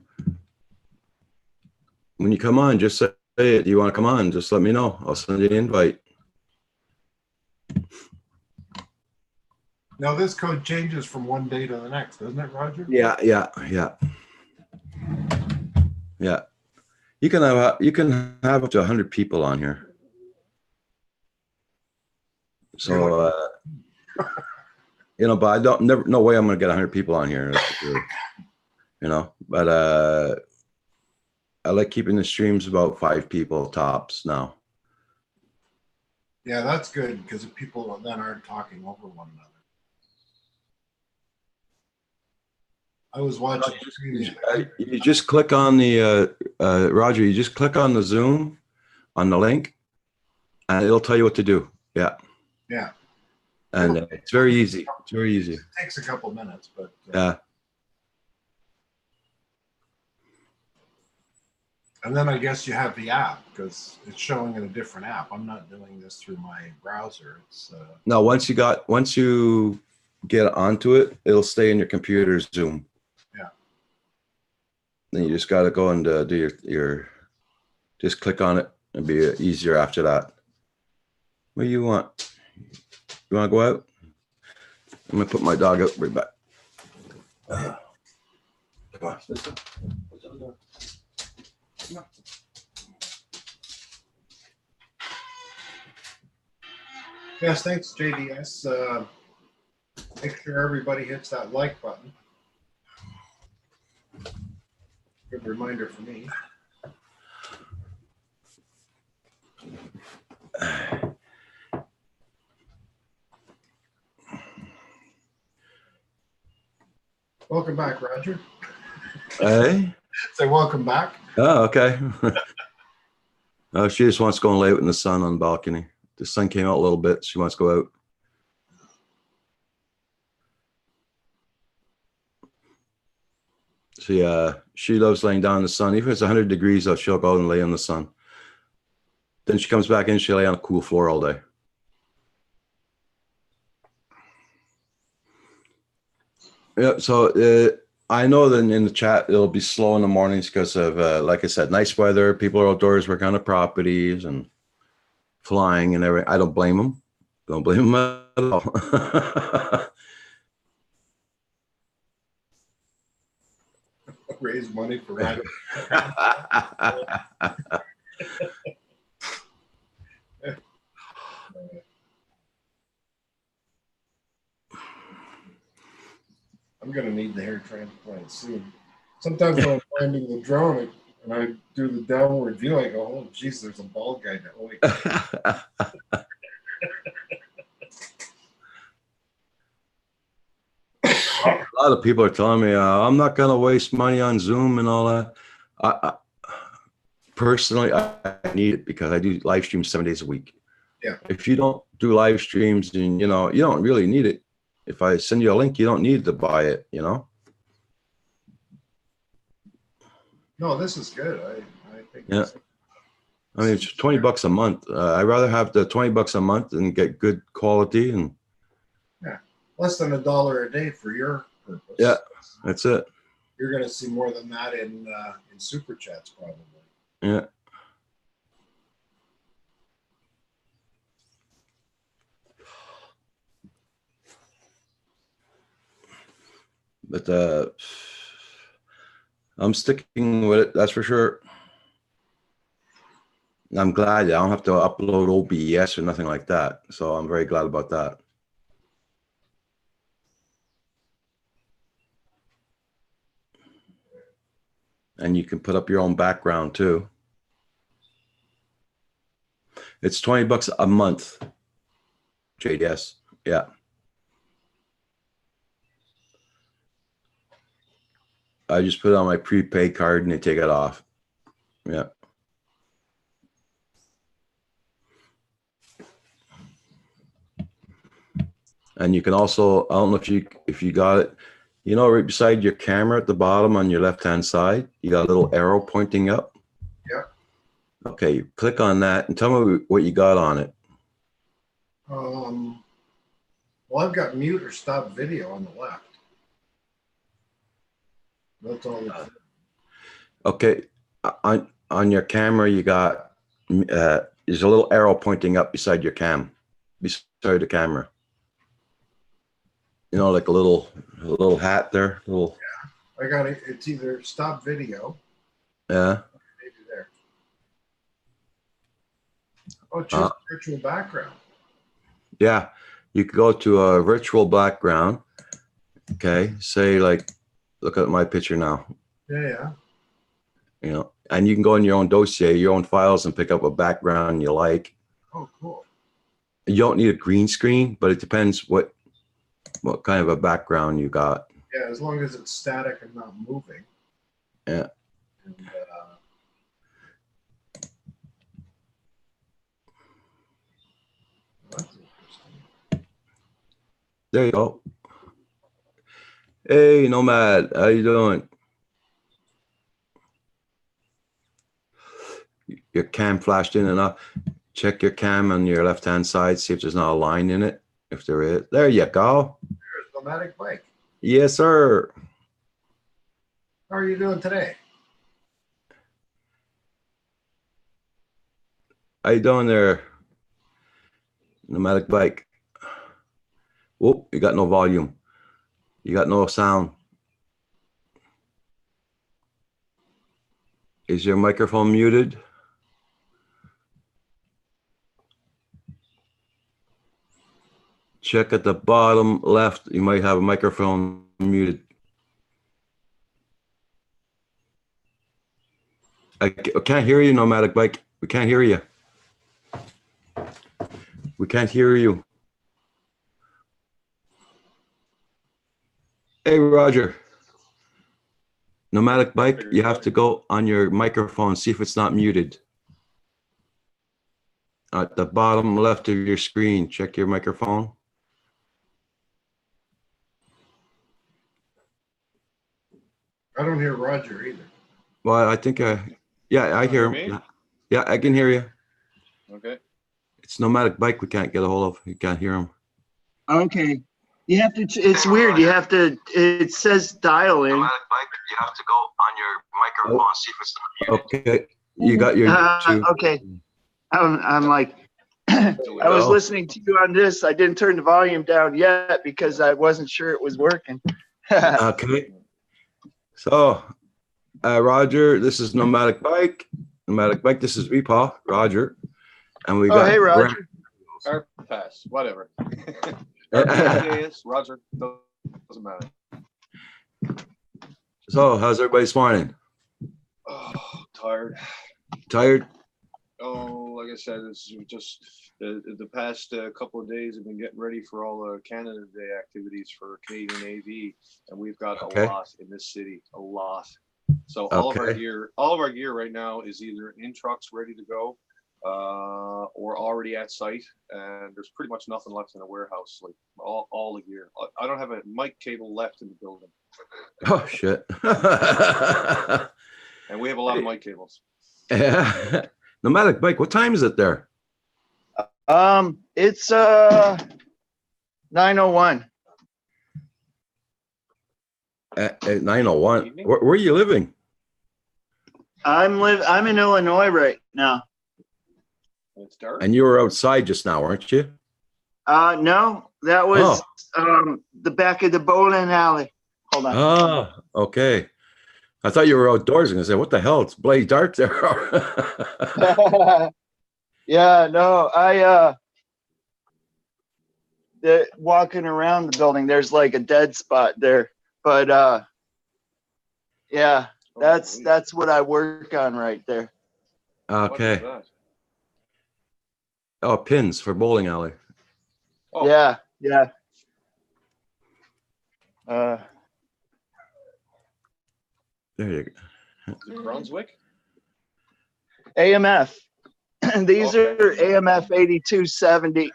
When you come on, just say it. Do you want to come on? Just let me know. I'll send you an invite. Now this code changes from one day to the next, doesn't it, Roger? Yeah. You can have up to 100 people on here. So you know, but I don't no way I'm gonna get 100 people on here. You know, but I like keeping the streams about 5 people tops now. Yeah, that's good because people then aren't talking over one another. I was watching. You just click on the Roger. You just click on the Zoom, on the link, and it'll tell you what to do. Yeah. Yeah. And it's very easy. It's very easy. It takes a couple minutes, but yeah. And then I guess you have the app because it's showing in a different app. I'm not doing this through my browser. It's no. Once you get onto it, it'll stay in your computer's Zoom. Yeah. Then you just got to go and do your just click on it and be easier after that. What do you want? You want to go out? I'm gonna put my dog out. Right back. Come on. Yes, thanks, JDS. Make sure everybody hits that like button. Good reminder for me. Welcome back, Roger. Hey. Say welcome back. Oh, okay. Oh, she just wants to go and lay out in the sun on the balcony. The sun came out a little bit. She wants to go out. She loves laying down in the sun. Even if it's 100 degrees, though, she'll go out and lay in the sun. Then she comes back in, she'll lay on a cool floor all day. Yeah, so I know that in the chat, it'll be slow in the mornings because of, like I said, nice weather. People are outdoors working on the properties and flying and everything. I don't blame them. Don't blame them at all. Raise money for Roger. I'm going to need the hair transplant soon. Sometimes when I'm landing the drone and I do the downward view, I go, oh, geez, there's a bald guy now. Wait. A lot of people are telling me, I'm not going to waste money on Zoom and all that. Personally, I need it because I do live streams 7 days a week. Yeah. If you don't do live streams, then, you know, you don't really need it. If I send you a link, you don't need to buy it, you know? No, this is good. I think. Yeah. I mean, it's $20 a month. I'd rather have the $20 a month and get good quality and. Yeah. Less than $1 a day for your purpose. Yeah, that's it. You're going to see more than that in super chats, probably. Yeah. But I'm sticking with it. That's for sure. I'm glad I don't have to upload OBS or nothing like that. So I'm very glad about that. And you can put up your own background too. It's $20 a month. JDS. Yeah. I just put it on my prepaid card and they take it off. Yeah. And you can also, I don't know if you got it, you know, right beside your camera at the bottom on your left-hand side, you got a little arrow pointing up. Yeah. Okay, click on that and tell me what you got on it. Well, I've got mute or stop video on the left. That's all. Okay, on your camera, you got there's a little arrow pointing up beside your beside the camera. You know, like a little hat there. Little. Yeah, I got it. It's either stop video. Yeah. Maybe there. Oh, choose virtual background. Yeah, you could go to a virtual background. Okay, say like, look at my picture now. Yeah. You know, and you can go in your own dossier, your own files, and pick up a background you like. Oh, cool. You don't need a green screen, but it depends what kind of a background you got. Yeah, as long as it's static and not moving. Yeah. And, that's interesting. There you go. Hey, Nomad, how you doing? Your cam flashed in enough. Check your cam on your left-hand side, see if there's not a line in it. If there is, there you go. There's Nomadic Bike. Yes, sir. How are you doing today? How you doing there? Nomadic Bike. Whoop, you got no volume. You got no sound. Is your microphone muted? Check at the bottom left. You might have a microphone muted. I can't hear you, Nomadic Bike. We can't hear you. We can't hear you. Hey, Roger. Nomadic Bike, you have to go on your microphone, see if it's not muted. At the bottom left of your screen, check your microphone. I don't hear Roger either. Well, I think yeah, I hear him. Yeah, I can hear you. Okay. It's Nomadic Bike we can't get a hold of. You can't hear him. Okay. You have to, it's weird. You have to, it says dial in. Nomadic Bike, you have to go on your microphone, see if it's not muted. Okay, you got your YouTube. Okay. I'm like, I was listening to you on this. I didn't turn the volume down yet because I wasn't sure it was working. Okay. So, Roger, this is Nomadic Bike. Nomadic Bike, this is Repaw, Roger. And we got hey, Roger. Or pass, whatever. Roger, doesn't matter. So, how's everybody this morning? Oh, tired. Tired? Oh, like I said, it's just the past couple of days have been getting ready for all the Canada Day activities for Canadian AV, and we've got a lot in this city, a lot. So all of our gear right now is either in trucks ready to go, or already at site, and there's pretty much nothing left in the warehouse. Like all the gear. I don't have a mic cable left in the building. Oh shit! And we have a lot of mic cables. Yeah. Nomadic Bike, what time is it there? It's 9:01. At 9:01. Where are you living? I'm in Illinois right now. It's dark. And you were outside just now, weren't you? No, that was the back of the bowling alley. Hold on. Ah, okay. I thought you were outdoors and I said, what the hell? It's Blade Dark there. Yeah, no, walking around the building, there's like a dead spot there. But yeah, that's what I work on right there. Okay. Oh, pins for bowling alley. Oh. Yeah. There you go. Is it Brunswick? AMF. These Okay. are AMF 8270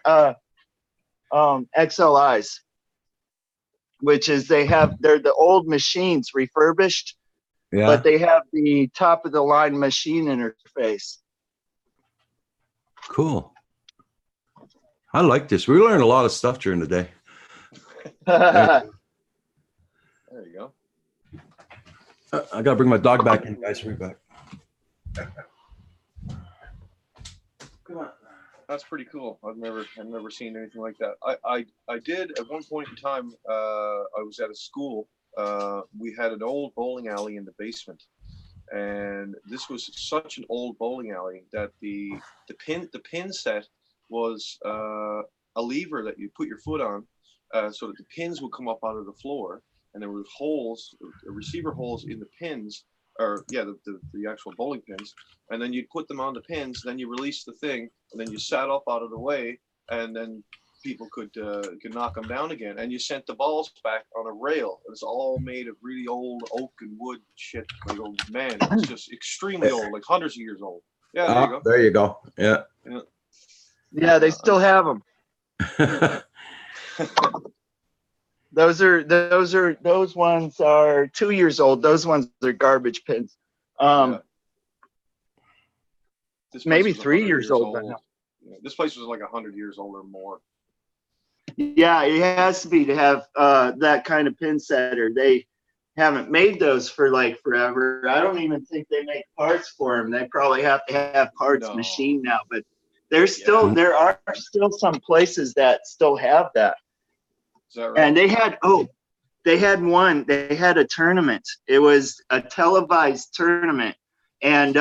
XLIs, which is they're the old machines refurbished, Yeah. but they have the top of the line machine interface. Cool. I like this. We learned a lot of stuff during the day. There you go. I gotta bring my dog back in, guys. We'll be back. Come on. That's pretty cool. I've never seen anything like that. I did at one point in time. I was at a school. We had an old bowling alley in the basement, and this was such an old bowling alley that the pin set was a lever that you put your foot on, so that the pins would come up out of the floor, and there were holes, receiver holes in the pins, or yeah, the actual bowling pins, and then you'd put them on the pins, then you release the thing, and then you sat up out of the way, and then people could knock them down again, and you sent the balls back on a rail. It was all made of really old oak and wood shit. Like, oh, man, it's just extremely old, like hundreds of years old. Yeah, there you go. There you go. Yeah. Yeah, they still have them. Those ones are 2 years old. Those ones are garbage pins. Maybe 3 years old by now. Yeah, this place was like 100 years old or more. Yeah, it has to be to have that kind of pin setter. They haven't made those for like forever. I don't even think they make parts for them. They probably have to have parts machined now, but there's still there are still some places that still have that. Is that right? And they had a tournament. It was a televised tournament, and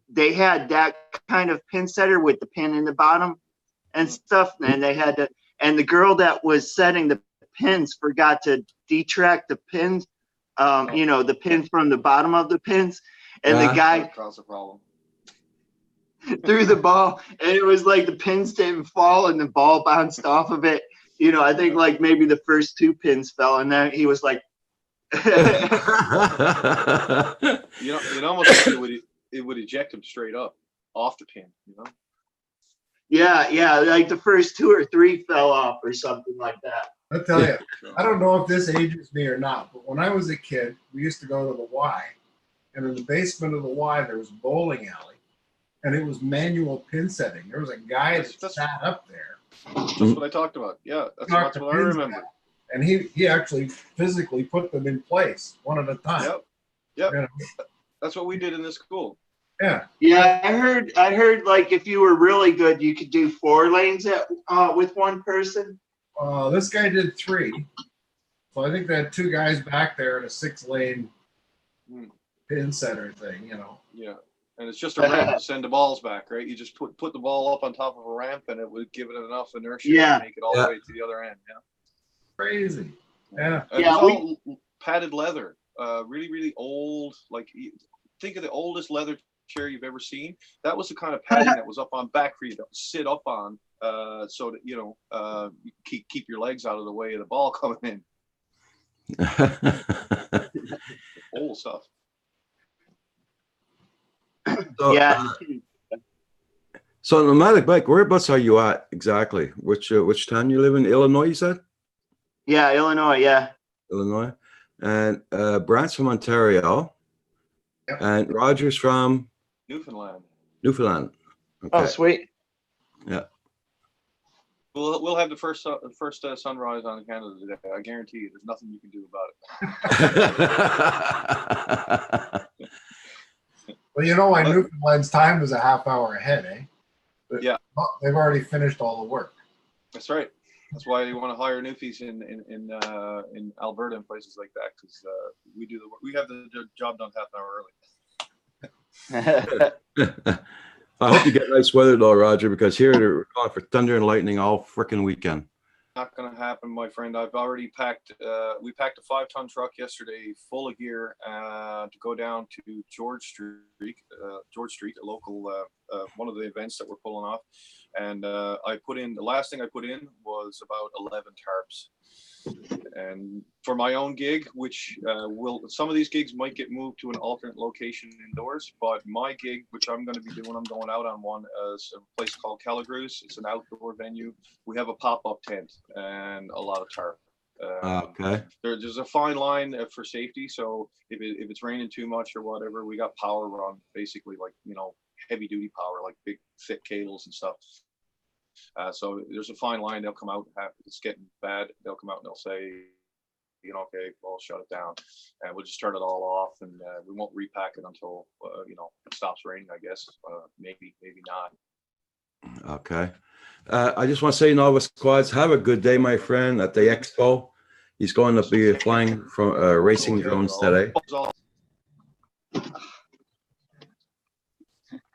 they had that kind of pin setter with the pin in the bottom and stuff. And they had to, and the girl that was setting the pins forgot to detract the pins, the pins from the bottom of the pins, and the guy caused a problem. threw the ball, and it was like the pins didn't fall, and the ball bounced off of it. I think like maybe the first two pins fell, and then he was like, You'd almost think it would eject him straight up off the pin, Yeah, like the first 2 or 3 fell off or something like that. I'll tell you, I don't know if this ages me or not, but when I was a kid, we used to go to the Y, and in the basement of the Y, there was a bowling alley, and it was manual pin setting. There was a guy that sat up there. That's what I talked about. Yeah, that's what I remember. And he actually physically put them in place one at a time. Yep. That's what we did in this school. Yeah. Yeah, I heard like if you were really good, you could do 4 lanes with one person. This guy did 3. So I think they had 2 guys back there and a 6-lane pin setter thing, Yeah. And it's just a ramp to send the balls back, right? You just put the ball up on top of a ramp, and it would give it enough inertia to make it all the way to the other end. Yeah. Crazy. Yeah. And it was all padded leather. Really, really old. Like, think of the oldest leather chair you've ever seen. That was the kind of padding that was up on back for you to sit up on, so that you keep your legs out of the way of the ball coming in. Old stuff. So, yeah. So nomadic bike, whereabouts are you at exactly? Which town you live in? Illinois, you said? Yeah, Illinois. Yeah. Illinois, and Brant's from Ontario, and Roger's from Newfoundland. Okay. Oh, sweet. Yeah. We'll have the first sunrise on Canada today. I guarantee you. There's nothing you can do about it. Well, why Newfoundland's time is a half hour ahead, eh? Yeah. They've already finished all the work. That's right. That's why you want to hire newfies in Alberta and places like that, because we have the job done half an hour early. I hope you get nice weather though, Roger, because here they're calling for thunder and lightning all freaking weekend. Not going to happen, my friend. I've already packed. We packed a 5-ton truck yesterday, full of gear, to go down to George Street, a local one of the events that we're pulling off. And I put in, the last thing I put in was about 11 tarps. And for my own gig, which some of these gigs might get moved to an alternate location indoors, but my gig, which I'm going to be doing, I'm going out on one, a place called Calagru's. It's an outdoor venue. We have a pop-up tent and a lot of tarp. Okay. There's a fine line for safety. So if it's raining too much or whatever, we got power run, basically, like, heavy duty power, like big thick cables and stuff. So there's a fine line. They'll come out if it's getting bad. They'll come out and they'll say, okay, well, shut it down, and we'll just turn it all off, and we won't repack it until it stops raining, I guess. Maybe not. Okay. I just want to say, Nova Squads, have a good day, my friend, at the expo. He's going to be flying from racing drones today.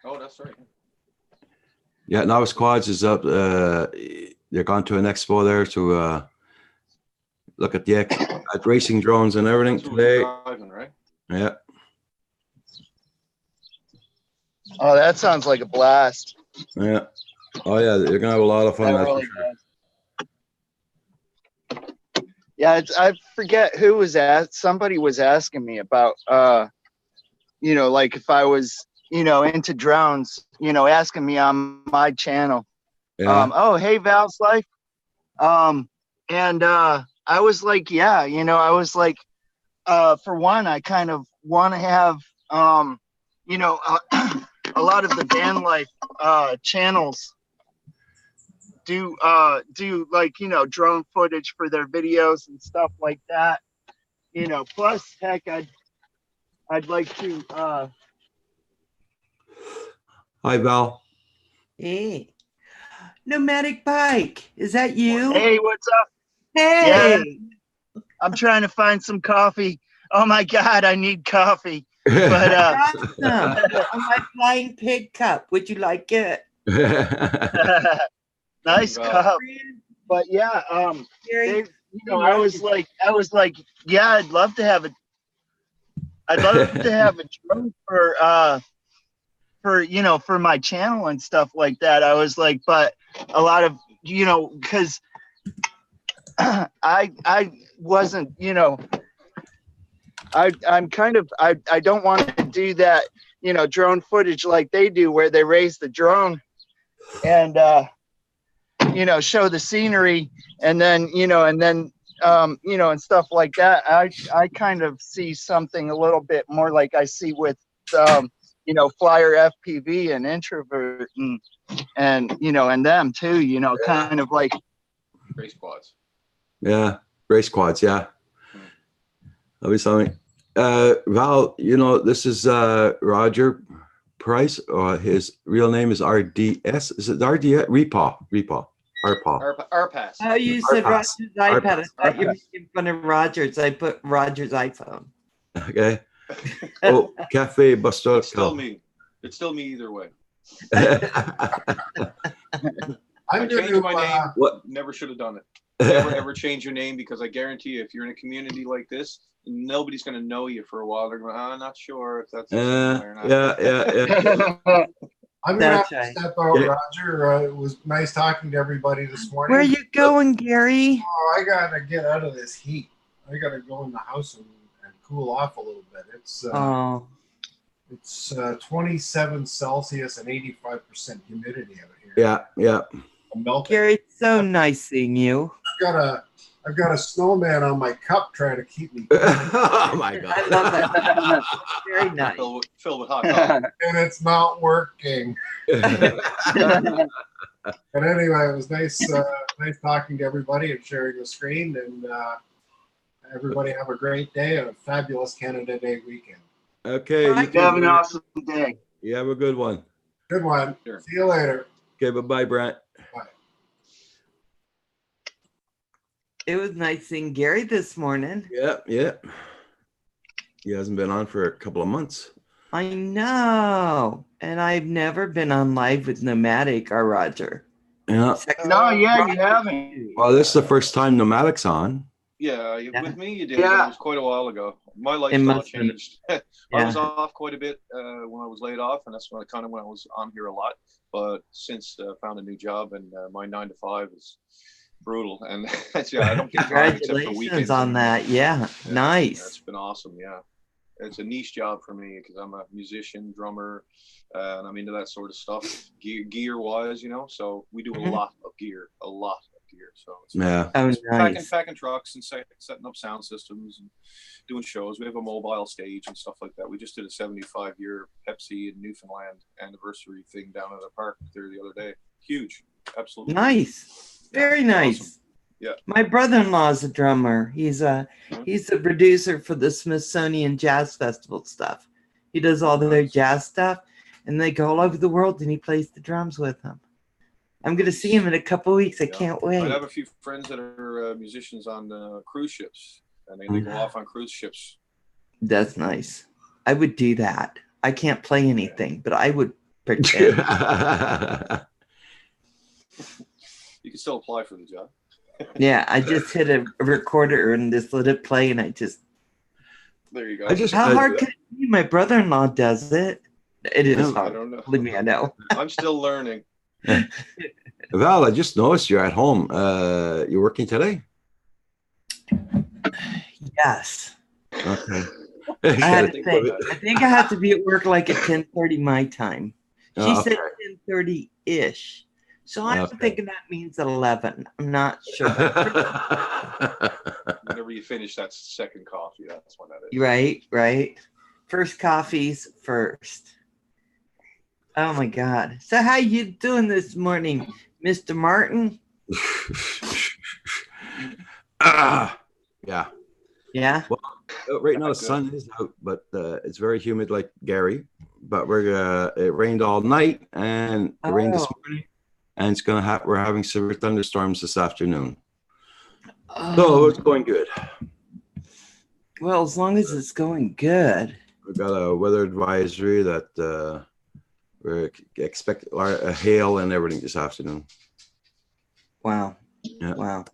Oh, that's right. Yeah, Nova Squads is up. They're going to an expo there to look at at racing drones and everything today. Driving, right? Yeah. Oh, that sounds like a blast. Yeah. Oh yeah, they're gonna have a lot of fun. That really does. Yeah, I forget who was somebody was asking me about like if I was into drones, asking me on my channel. Yeah. Oh, hey, Val's Life. And I was like, yeah, I was like, for one, I kind of want to have, a lot of the van life channels do like, drone footage for their videos and stuff like that. Plus, heck, I'd like to. Hi, Val. Hey, Nomadic Bike, is that you? Hey, what's up? Hey, Yeah. I'm trying to find some coffee. Oh my God, I need coffee. But awesome. On my flying pig cup. Would you like it? nice cup. But yeah, Gary, I was like, yeah, I'd love to have a drone for my channel and stuff like that. I was like, but a lot of, because I wasn't, I'm kind of, I don't want to do that, drone footage like they do, where they raise the drone and, show the scenery and then, and stuff like that. I kind of see something a little bit more like I see with, Flyer FPV and Introvert and them too, kind of like race quads. Yeah, race quads. Yeah. That'll be something. Val, this is Roger Price. His real name is RDS. Is it RDS? RPaw. RPass. Oh, you said Roger's iPad. I thought you were making fun of Roger's. I put Roger's iPhone. Okay. Oh, Cafe Buster. It's still me. It's still me either way. I'm I changed my name. What? Never should have done it. Never ever change your name, because I guarantee you, if you're in a community like this, nobody's going to know you for a while. They're going, I'm not sure if that's or not. Yeah. I'm going to have to step out, Roger. It was nice talking to everybody this morning. Where are you going, Gary? Oh, I got to get out of this heat. I got to go in the house and cool off a little bit. It's 27 Celsius and 85% humidity out here. Yeah. I'm melting. Gary, it's so nice seeing you. I've got a snowman on my cup trying to keep me. Oh my God. I love that. Very nice. Filled with hot coffee. And it's not working. But anyway, it was nice talking to everybody and sharing the screen. And everybody have a great day and a fabulous Canada Day weekend. Okay. You have an awesome day. You have a good one. Good one. Sure. See you later. Okay. Bye-bye, Brent. Bye. It was nice seeing Gary this morning. Yeah, yeah. He hasn't been on for a couple of months. I know. And I've never been on live with Nomadic or Roger. Yeah. No, yeah, you haven't. Well, this is the first time Nomadic's on. Yeah, Yeah. with me you did. Yeah. But it was quite a while ago. My It lifestyle must have been- changed. I was off quite a bit when I was laid off, and that's when I was on here a lot. But since found a new job, and my 9 to 5 is brutal, and yeah, I don't get time except for Congratulations weekends. on that. Yeah, Yeah, nice. it's been awesome. Yeah, it's a niche job for me because I'm a musician, drummer, and I'm into that sort of stuff, gear wise, So we do a Mhm. lot of gear, So it's Yeah. Oh, nice. packing trucks and setting up sound systems and doing shows. We have a mobile stage and stuff like that. We just did a 75-year Pepsi in Newfoundland anniversary thing down at the park there the other day. Huge, absolutely Nice. Very nice. Awesome. Yeah. My brother-in-law is a drummer. He's the producer for the Smithsonian Jazz Festival stuff. He does all their jazz stuff, and they go all over the world, and he plays the drums with them. I'm going to see him in a couple weeks. I can't wait. I have a few friends that are musicians on cruise ships, and they go off on cruise ships. That's nice. I would do that. I can't play anything, but I would pretend. You can still apply for the job. Yeah, I just hit a recorder and just let it play, and There you go. How hard could it be? My brother-in-law does it. It is I hard. don't know. Believe me, I know. I'm still learning. Val, I just noticed you're at home. You're working today? Yes. Okay. I think I have to be at work like at 10:30 my time. She said 10:30-ish. So I'm thinking that means 11. I'm not sure. Whenever you finish that second coffee, that's when that is. Right. First coffees first. Oh my God. So how you doing this morning, Mr. Martin? Yeah. Yeah. Well, right now the sun is out, but it's very humid, like Gary. But it rained all night, and it rained this morning, and we're having severe thunderstorms this afternoon. So it's going good. Well, as long as it's going good. We've got a weather advisory that we expect a hail and everything this afternoon. Wow. Yeah. Wow.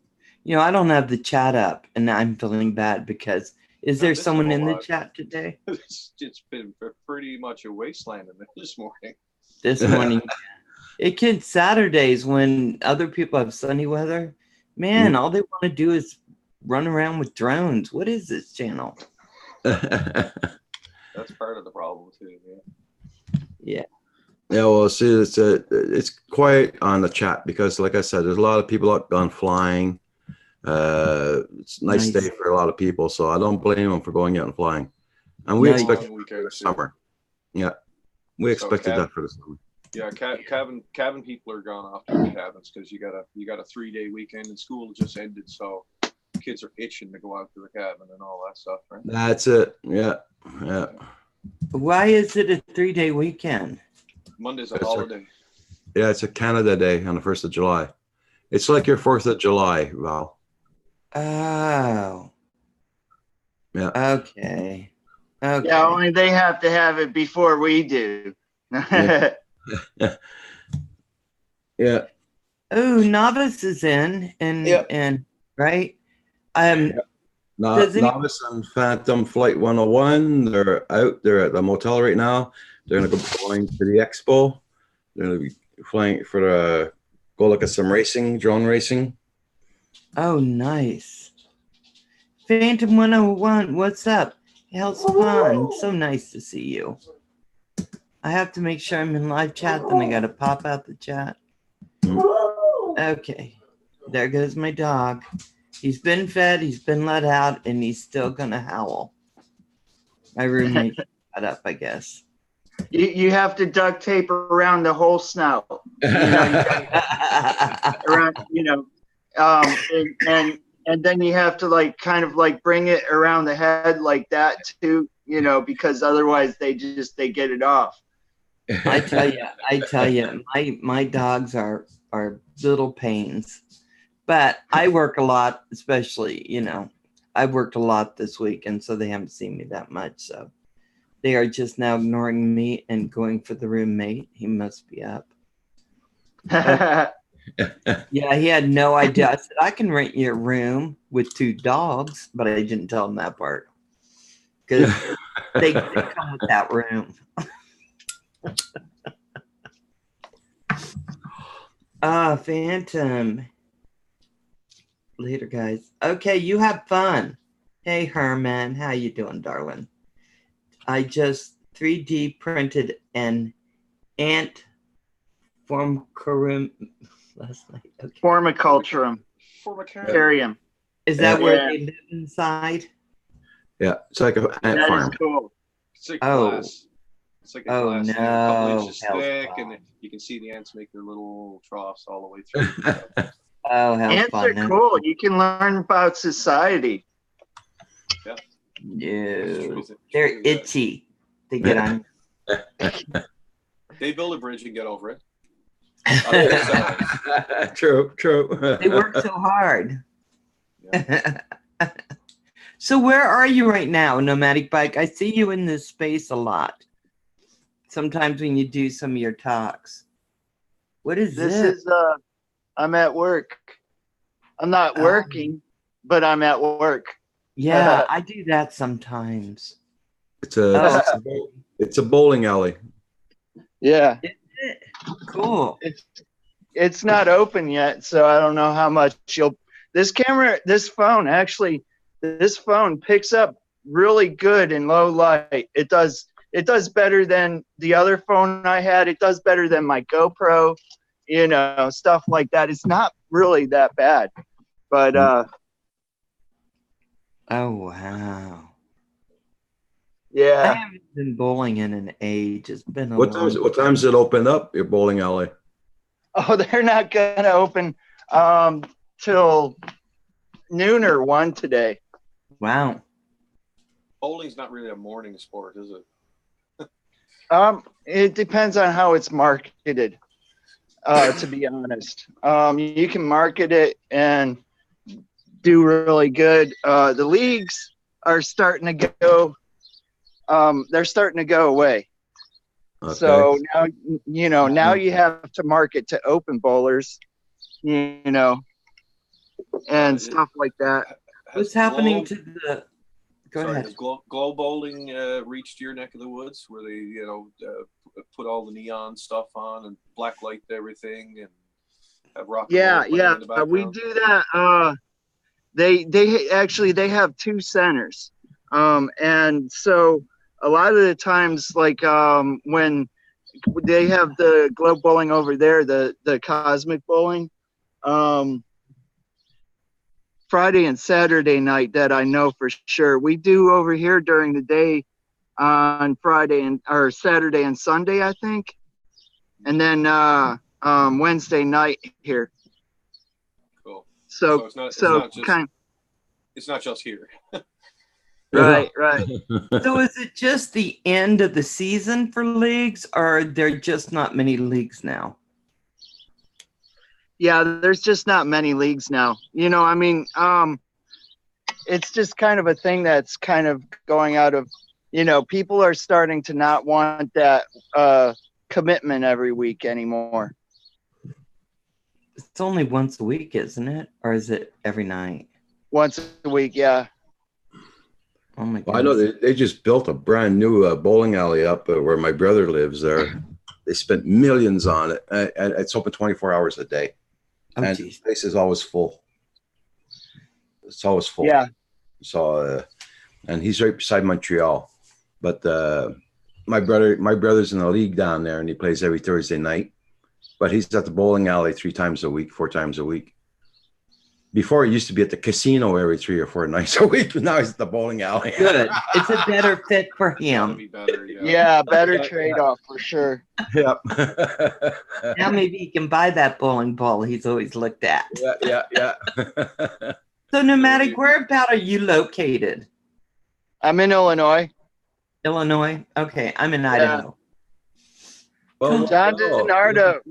I don't have the chat up, and I'm feeling bad because is there someone in the chat today? It's been pretty much a wasteland this morning. This morning. It can Saturdays when other people have sunny weather. Man, all they want to do is run around with drones. What is this channel? That's part of the problem too. Yeah. Yeah, well, see, it's quiet on the chat because, like I said, there's a lot of people out gone flying. It's a nice day for a lot of people, so I don't blame them for going out and flying. And we expect summer. Yeah, we expected that for the summer. Yeah, cabin people are gone off to the cabins because you got a 3-day weekend and school just ended, so kids are itching to go out to the cabin and all that stuff, right? That's it. Yeah. Why is it a 3-day weekend? Monday's a holiday. It's a Canada Day on the 1st of July. It's like your 4th of July, Val. Oh. Yeah. Okay. Yeah, only they have to have it before we do. Yeah. Oh, Novice is in, and right. Novice and Phantom Flight 101. They're out. They're at the motel right now. They're gonna going to the expo. They're gonna be flying go look at some drone racing. Oh, nice. Phantom 101, what's up? How's fun? So nice to see you. I have to make sure I'm in live chat, then I gotta pop out the chat. Okay, there goes my dog. He's been fed, he's been let out, and he's still gonna howl. My roommate got up, I guess. You have to duct tape around the whole snout. And then you have to kind of bring it around the head like that too, because otherwise they get it off. I tell you, my dogs are little pains. But I work a lot, especially, I've worked a lot this week, and so they haven't seen me that much. So they are just now ignoring me and going for the roommate. He must be up. Yeah, he had no idea. I said, I can rent you a room with 2 dogs, but I didn't tell him that part. Because they come with that room. Phantom. Later, guys. Okay, you have fun. Hey, Herman. How you doing, darling? I just 3D printed an ant formicarium last night. Okay. Formiculturum. Formicarium. Is that where they live inside? Yeah, it's like an ant That farm. is cool. It's like glass. It's like a glass thing, a couple no. inches thick, and you can see the ants make their little troughs all the way through. Oh, how Ants fun. are cool. You can learn about society. No. They're itchy. They get on. They build a bridge and get over it. True, true. They work so hard. So where are you right now, Nomadic Bike? I see you in this space a lot. Sometimes when you do some of your talks. What is this? I'm at work. I'm not working, but I'm at work. Yeah, I do that sometimes. It's a bowling alley. Yeah. Cool. It's not open yet, so I don't know how much this phone picks up really good in low light. It does better than the other phone I had. It does better than my GoPro, stuff like that. It's not really that bad. But oh wow. Yeah. I haven't been bowling in an age. It's been a What time does it open up, your bowling alley? Oh, they're not gonna open till noon or 1 today. Wow. Bowling's not really a morning sport, is it? It depends on how it's marketed, to be honest. You can market it and do really good. The leagues are starting to go, they're starting to go away. Okay. So now, now you have to market to open bowlers, and stuff like that. What's happening to the? Go ahead. Has Glow Bowling reached your neck of the woods where they, put all the neon stuff on and black light everything and have rock? Yeah, we do that. They have 2 centers, and so a lot of the times, like when they have the Globe Bowling over there, the Cosmic Bowling, Friday and Saturday night, that I know for sure. We do over here during the day on Friday or Saturday and Sunday, I think, and then Wednesday night here. Cool. So it's not just here. Right. So is it just the end of the season for leagues, or are there just not many leagues now? Yeah, there's just not many leagues now. It's just kind of a thing that's kind of going out of, people are starting to not want that commitment every week anymore. It's only once a week, isn't it? Or is it every night? Once a week, yeah. Oh my God. Well, I know they just built a brand new bowling alley up where my brother lives there. They spent millions on it. And it's open 24 hours a day. Oh, and geez. the place is always full. It's always full. Yeah. So, and he's right beside Montreal. But my brother's in the league down there, and he plays every Thursday night. But he's at the bowling alley 3 times a week, 4 times a week. Before, it used to be at the casino every 3 or 4 nights a week, but now he's at the bowling alley. Good. It's a better fit for him. Be better, Yeah, better trade-off for sure. Yep. Now maybe he can buy that bowling ball he's always looked at. Yeah. So, Nomadic, where about are you located? I'm in Illinois. Illinois? Okay, I'm in Idaho. Well, John DiNardo.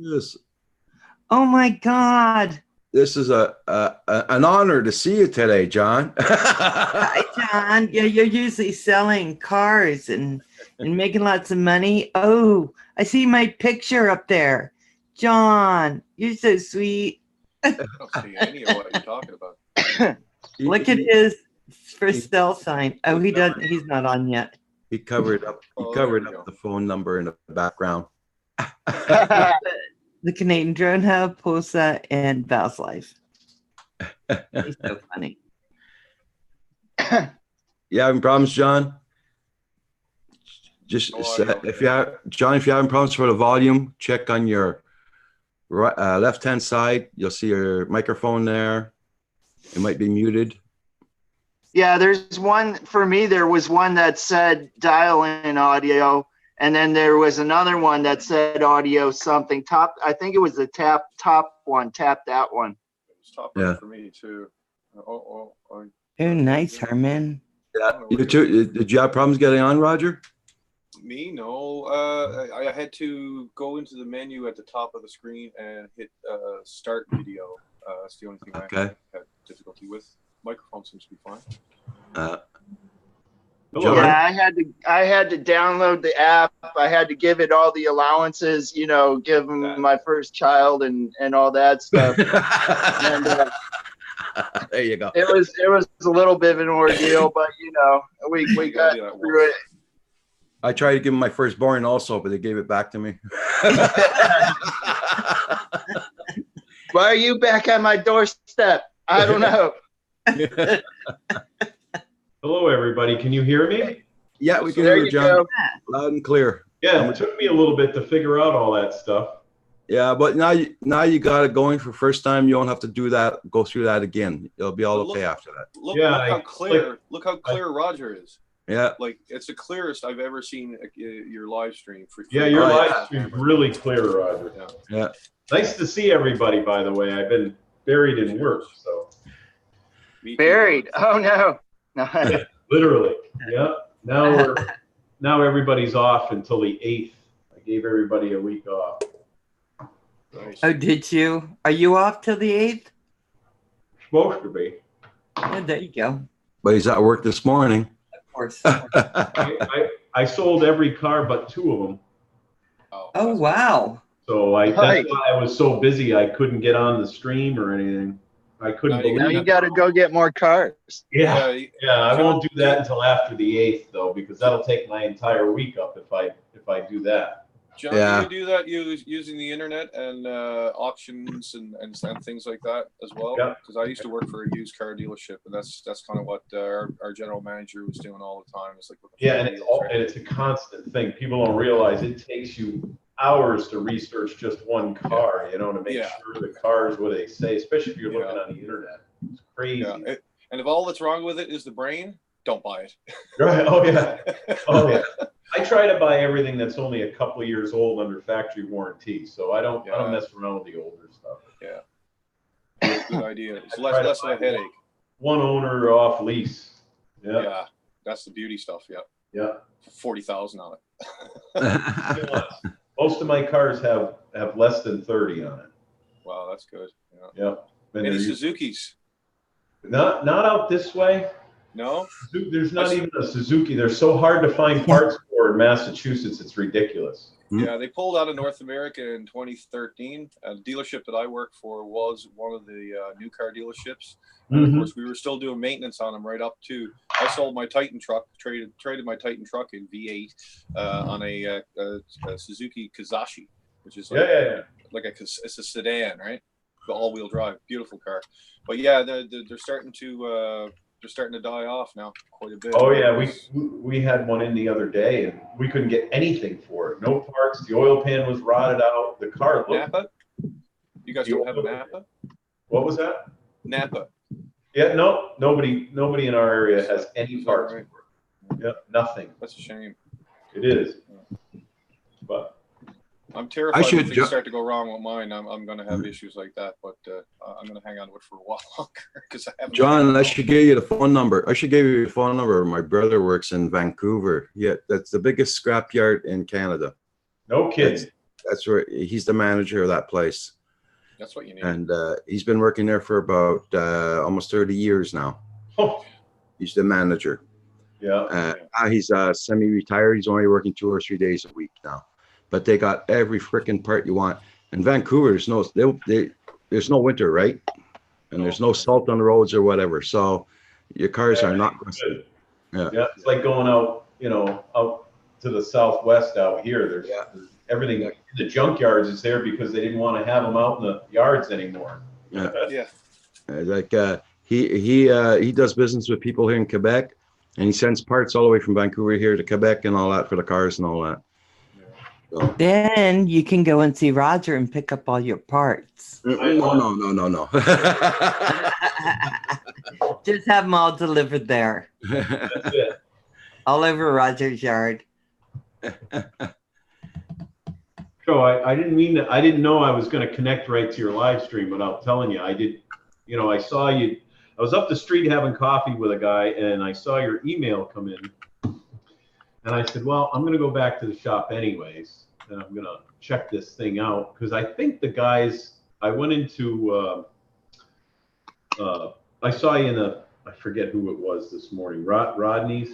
Oh my God. this is an honor to see you today, John. Hi, John. Yeah, you're usually selling cars and making lots of money. Oh, I see my picture up there. John, you're so sweet. I don't see any of what you're talking about. Look at his for sale sign. Oh, he doesn't. He's not on yet. He covered up. He Oh, covered there we up go. the phone number in the background. The Canadian Drone Hub, Posa, and Val's Life. He's so funny. You having problems, John? Just No audio. if you have, John, if you're having problems for the volume, check on your right, left-hand side. You'll see your microphone there. It might be muted. Yeah, there's one for me. There was one that said dial in audio, and then there was another one that said audio something. I think it was the top one. Tap that one. It was top Yeah. right for me too. Oh, Oh, nice, Herman. Yeah, you too. Did you have problems getting on, Roger? me? No. I had to go into the menu at the top of the screen and hit start video. That's the only thing I had difficulty with. Microphone seems to be fine. John? Yeah, I had to download the app. I had to give it all the allowances, give them my first child and all that stuff. And there you go. it was a little bit of an ordeal, but we got through it. I tried to give him my firstborn also, but they gave it back to me. Why are you back at my doorstep? I don't know. Hello, everybody. Can you hear me? Yeah, we can There hear you, you John. go. Loud and clear. Yeah, it took me a little bit to figure out all that stuff. Yeah, but now you got it going for first time. You don't have to go through that again. It'll be all okay after that. Look how clear Roger is. Yeah. Like it's the clearest I've ever seen your live stream. Yeah, your live stream's really clear, Roger. Yeah. Nice to see everybody, by the way. I've been buried in work, so. Buried? Oh, no. Literally. Yeah. Now everybody's off until the 8th. I gave everybody a week off. Nice. Oh, did you? Are you off till the 8th? Supposed to be. Yeah, there you go. But he's at work this morning. Of course. I sold every car but 2 of them. Oh, wow. So that's why I was so busy. I couldn't get on the stream or anything. I couldn't believe Now you got to go get more cars. Yeah. I won't do that until after the 8th, though, because that'll take my entire week up if I do that. John, do you do that using the internet and auctions and things like that as well? Because I used to work for a used car dealership, and that's kind of what our general manager was doing all the time. It's like and it's a constant thing. People don't realize it takes you hours to research just one car, to make sure the car is what they say, especially if you're looking on the internet. It's crazy. Yeah. And if all that's wrong with it is the brain, don't buy it. Right? Oh yeah. Oh yeah. I try to buy everything that's only a couple of years old under factory warranty, so I don't mess around with the older stuff. Yeah. Good idea. It's less of a headache. One owner off lease. Yeah. That's the beauty stuff. Yeah. Yeah. 40,000 on it. Most of my cars have less than 30 on it. Wow, that's good. Yeah. Any Suzukis? Not out this way. No? There's not even a Suzuki. They're so hard to find parts for in Massachusetts. It's ridiculous. Yeah, they pulled out of North America in 2013. The dealership that I worked for was one of the new car dealerships. And of course, we were still doing maintenance on them right up to. I sold my Titan truck, traded my Titan truck in V8 on a Suzuki Kazashi, which is it's a sedan, right? The all-wheel drive, beautiful car. But yeah, they're starting to die off now quite a bit. Oh yeah, we had one in the other day and we couldn't get anything for it. No parts. The oil pan was rotted out. The car looked. Napa? You guys don't have a Napa? What was that? Napa. Yeah, no, nobody in our area has any parts for it. Yeah, nothing. That's a shame. It is. But I'm terrified if things start to go wrong with mine. I'm going to have issues like that, but I'm going to hang on to it for a while longer because I haven't. John, I should give you the phone number. I should give you the phone number. My brother works in Vancouver. Yeah, that's the biggest scrapyard in Canada. No kidding. That's where he's the manager of that place. That's what you need. And he's been working there for about almost 30 years now. Oh, He's the manager. yeah. Now he's semi-retired. He's only working 2 or 3 days a week now. But they got every freaking part you want. In Vancouver, there's no winter, right? And there's no salt on the roads or whatever. So your cars are not good. Yeah. Yeah, it's like going out, out to the southwest out here. There's everything. Yeah. The junkyards is there because they didn't want to have them out in the yards anymore. Yeah. Yeah. Like he does business with people here in Quebec, and he sends parts all the way from Vancouver here to Quebec and all that for the cars and all that. So, Then you can go and see Roger and pick up all your parts. no. Just have them all delivered there, That's it. all over Roger's yard. So I didn't know I was going to connect right to your live stream without telling you. I did, I saw you. I was up the street having coffee with a guy, and I saw your email come in. And I said, well, I'm going to go back to the shop anyways, and I'm going to check this thing out. Because I think the guys, I went into, I saw you in I forget who it was this morning, Rodney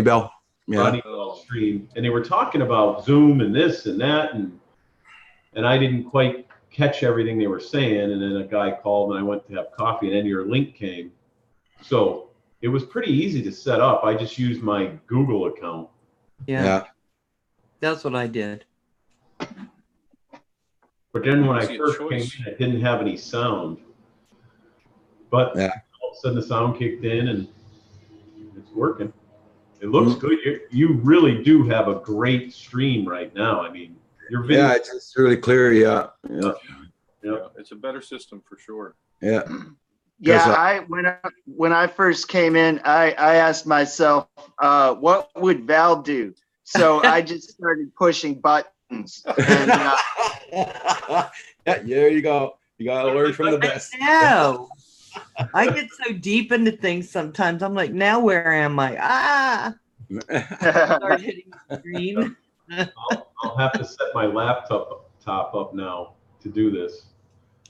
Bell. Yeah. Rodney Bell stream. And they were talking about Zoom and this and that. And I didn't quite catch everything they were saying. And then a guy called and I went to have coffee, and then your link came. So it was pretty easy to set up. I just used my Google account. Yeah. That's what I did. But then when I first came in, it didn't have any sound. But all of a sudden the sound kicked in and it's working. It looks good. You really do have a great stream right now. I mean, your video. Yeah, it's really clear. Yeah. It's a better system for sure. Yeah. Yeah, when I first came in, I asked myself, what would Val do? So I just started pushing buttons. And, there you go. You gotta learn from the best. No, I get so deep into things sometimes. I'm like, now where am I? Start hitting the screen. I'll have to set my laptop up now to do this.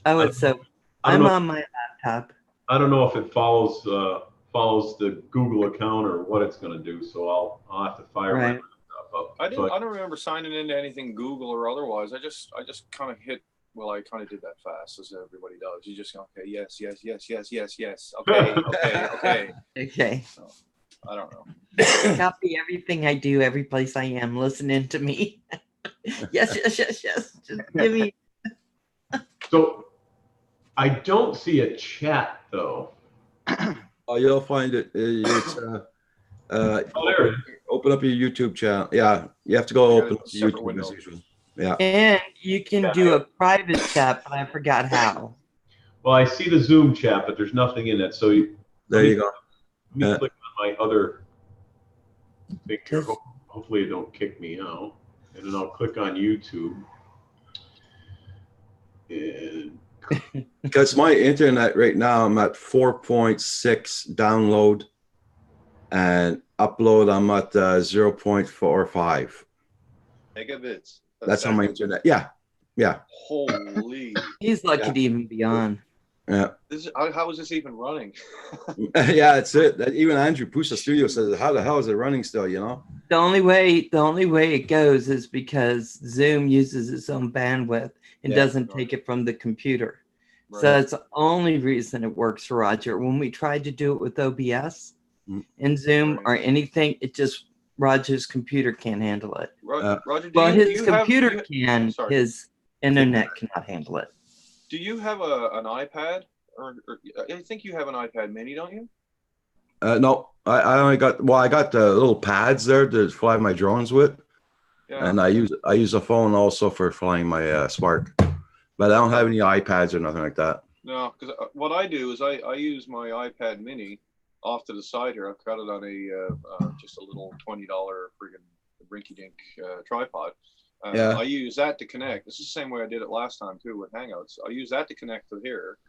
Oh, it's so. I'm on my laptop. I don't know if it follows the Google account or what it's going to do. So I'll have to fire my laptop up. I don't remember signing into anything Google or otherwise. I just kind of hit. Well, I kind of did that fast, as everybody does. You just go, okay, yes. Okay. Okay. So, I don't know. Copy everything I do, every place I am, listening to me. Yes. Just give me. So I don't see a chat though. Oh, you'll find it. It's there it is. Open up your YouTube channel. Yeah, you have to go open up the YouTube as usual. Yeah. And you can do a private chat, but I forgot how. Well, I see the Zoom chat, but there's nothing in it. So there you go. Let me click on my other thing here. Hopefully it don't kick me out. And then I'll click on YouTube. And because my internet right now, I'm at 4.6 download, and upload I'm at 0.45 megabits. That's on my internet. Yeah. Holy. He's lucky to even be on. Yeah. How is this even running? Yeah, that's it. Even Andrew Pusa Studio says, "How the hell is it running still?" The only way it goes is because Zoom uses its own bandwidth and doesn't take it from the computer. Right. So that's the only reason it works for Roger. When we tried to do it with OBS and Zoom or anything, it just Roger's computer can't handle it. Roger, well, his computer can. His internet cannot handle it. Do you have an iPad? Or I think you have an iPad Mini, don't you? No, I only got. Well, I got the little pads there to fly my drones with, and I use a phone also for flying my Spark, but I don't have any iPads or nothing like that. No, because what I do is I use my iPad Mini off to the side here. I've got it on a just a little $20 friggin' rinky-dink tripod. I use that to connect. This is the same way I did it last time too with Hangouts. I use that to connect to here,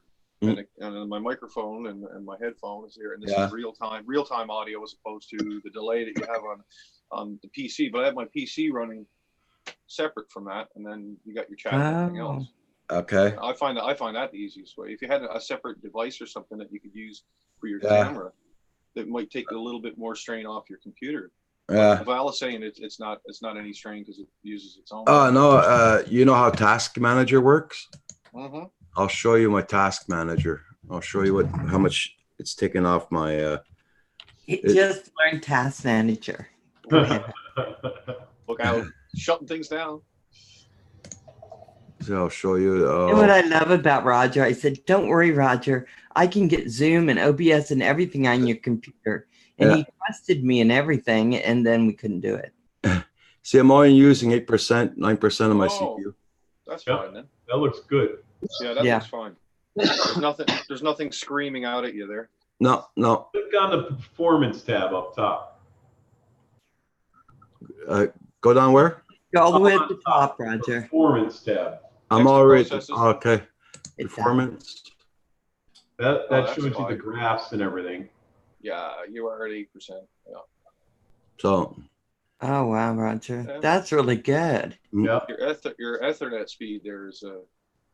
and my microphone and my headphone is here, and this is real time audio as opposed to the delay that you have on the PC. But I have my PC running separate from that, and then you got your chat and everything else. Okay. I find that the easiest way. If you had a separate device or something that you could use for your Yeah. camera, that might take a little bit more strain off your computer. Yeah. Val is saying it's not any strain because it uses its own. Oh no, you know how Task Manager works? Mm-hmm. I'll show you my Task Manager. I'll show you how much it's taken off my. Just learn Task Manager. Go ahead. Look out, shutting things down. So I'll show you. And what I love about Roger, I said, don't worry, Roger. I can get Zoom and OBS and everything on your computer. And he trusted me and everything, and then we couldn't do it. See, I'm only using 8%, 9% of my CPU. That's fine then. That looks good. Yeah, that looks fine. There's nothing screaming out at you there. No. Click on the performance tab up top. Go down where? Go all the way at the top, Roger. Performance tab. I'm already okay. Performance. That shows you the graphs and everything. Yeah, you are at 8%. Yeah. So. Oh wow, Roger, that's really good. Yeah. Your Ethernet speed there's a.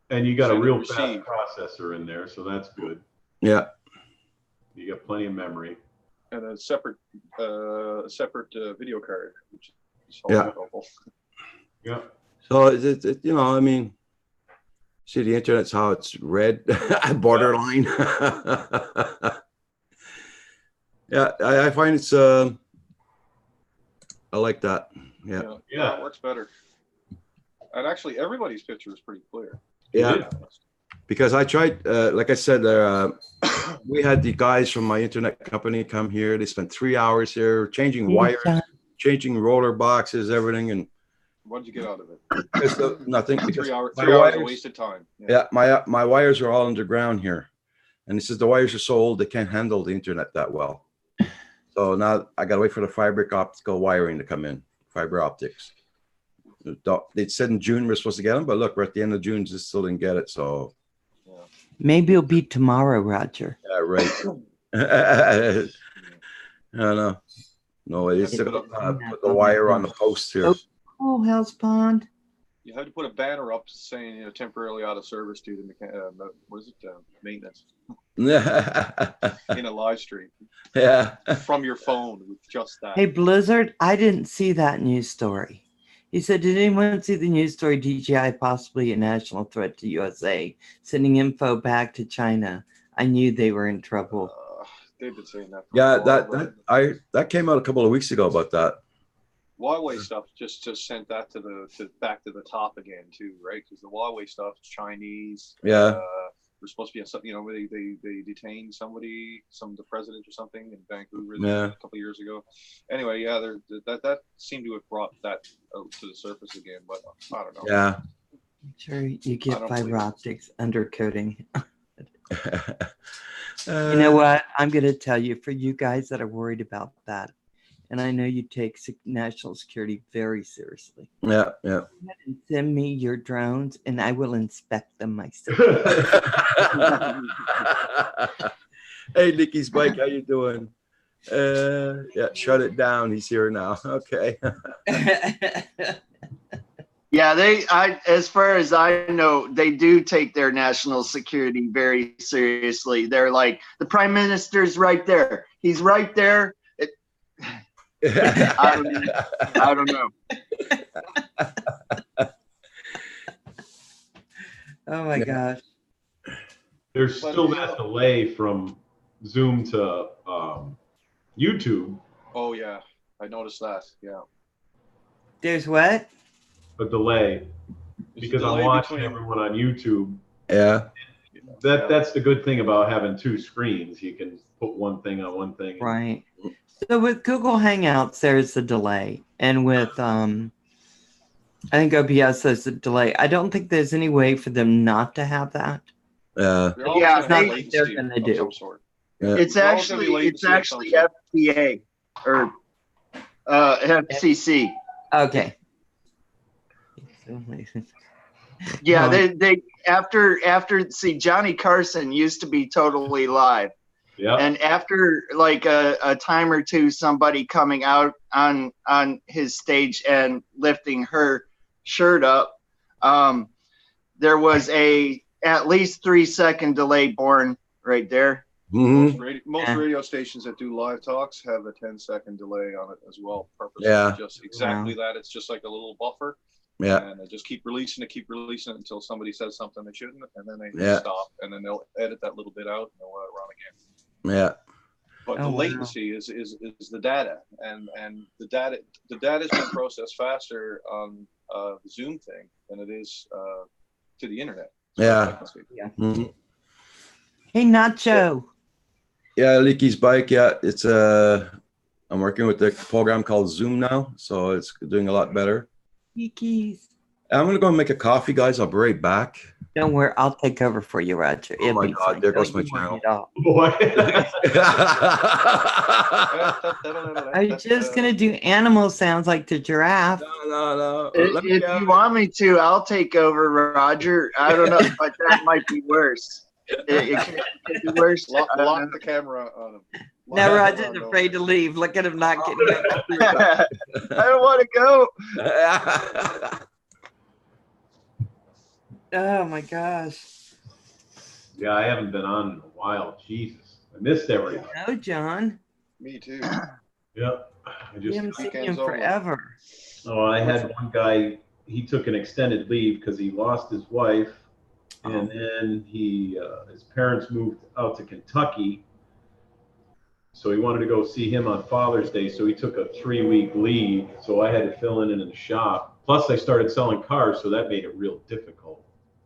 And you got a real fast processor in there, so that's good. Yeah. You got plenty of memory. And a separate video card, which is helpful. Yeah. So I mean, see, the internet's how it's red, borderline. Yeah, I find it's I like that. Yeah, it works better. And actually, everybody's picture is pretty clear. Yeah, because I tried, like I said, we had the guys from my internet company come here. They spent 3 hours here changing wires, changing roller boxes, everything. And what did you get out of it? Nothing. 3 hours of wasted time. Yeah, my wires are all underground here, and he says the wires are so old they can't handle the internet that well. So now I got to wait for the fiber optical wiring to come in, fiber optics. They said in June we're supposed to get them, but look, we're at the end of June, just still didn't get it. So maybe it'll be tomorrow, Roger. Yeah, right. I don't know. No, it's still put the wire on the post here. Oh, Hell's Pond. You had to put a banner up saying temporarily out of service due to maintenance. In a live stream. Yeah. From your phone with just that. Hey, Blizzard, I didn't see that news story. He said, did anyone see the news story? DJI possibly a national threat to USA, sending info back to China. I knew they were in trouble. They've been saying that. Yeah, that came out a couple of weeks ago about that. Huawei stuff just sent that back to the top again too, right? Because the Huawei stuff is Chinese. Yeah. We're supposed to be something, where they detained the president or something in Vancouver a couple of years ago. Anyway, that seemed to have brought that out to the surface again, but I don't know. Yeah. Sure, you get fiber optics undercoating. You know what? I'm going to tell you, for you guys that are worried about that, and I know you take national security very seriously. Yeah. Go ahead and send me your drones, and I will inspect them myself. Hey, Nikki's bike, how you doing? Yeah, shut it down. He's here now. Okay. Yeah, as far as I know, they do take their national security very seriously. They're like, the prime minister's right there. He's right there. I don't know. Oh my gosh. There's still that delay from Zoom to YouTube. Oh yeah, I noticed that. Yeah. There's what? A delay. Because I'm watching everyone on YouTube. Yeah. That's the good thing about having two screens. You can put one thing on one thing. Right. So with Google Hangouts, there's a delay. And with, I think OBS, there's a delay. I don't think there's any way for them not to have that. Yeah, it's not like they're going to do. Yeah. It's actually FTA or FCC. Okay. Yeah, they after see, Johnny Carson used to be totally live. Yeah. And after like a time or two, somebody coming out on his stage and lifting her shirt up, there was a at least 3-second delay born right there. Most radio stations that do live talks have a 10-second delay on it as well. Purposely, Yeah. just exactly that. It's just like a little buffer. Yeah. And they just keep releasing it until somebody says something they shouldn't, and then they Yeah. stop, and then they'll edit that little bit out and they'll run again. Yeah. But the latency is the data, and the data's been processed faster on the Zoom thing than it is to the internet. Yeah. Yeah. Mhm. Hey, Nacho. Yeah, Leaky's bike. Yeah, it's I'm working with the program called Zoom now, so it's doing a lot better. Leaky's. I'm gonna go and make a coffee, guys. I'll be right back. Don't worry, I'll take over for you, Roger. Oh my God, there goes my channel. Boy. I'm just gonna do animal sounds like the giraffe. No. If you want me to, I'll take over, Roger. I don't know, but that might be worse. It could be worse. Lock the camera on him. Now Roger's afraid to leave. Look at him not getting I don't want to go. Oh my gosh. Yeah, I haven't been on in a while. Jesus, I missed everything. No, John. Me too. Yep. I We haven't seen Weekend's him over. forever. Oh, I had one guy, he took an extended leave because he lost his wife, and then his parents moved out to Kentucky, so he wanted to go see him on Father's Day, so he took a 3-week leave, so I had to fill in the shop. Plus, I started selling cars, so that made it real difficult.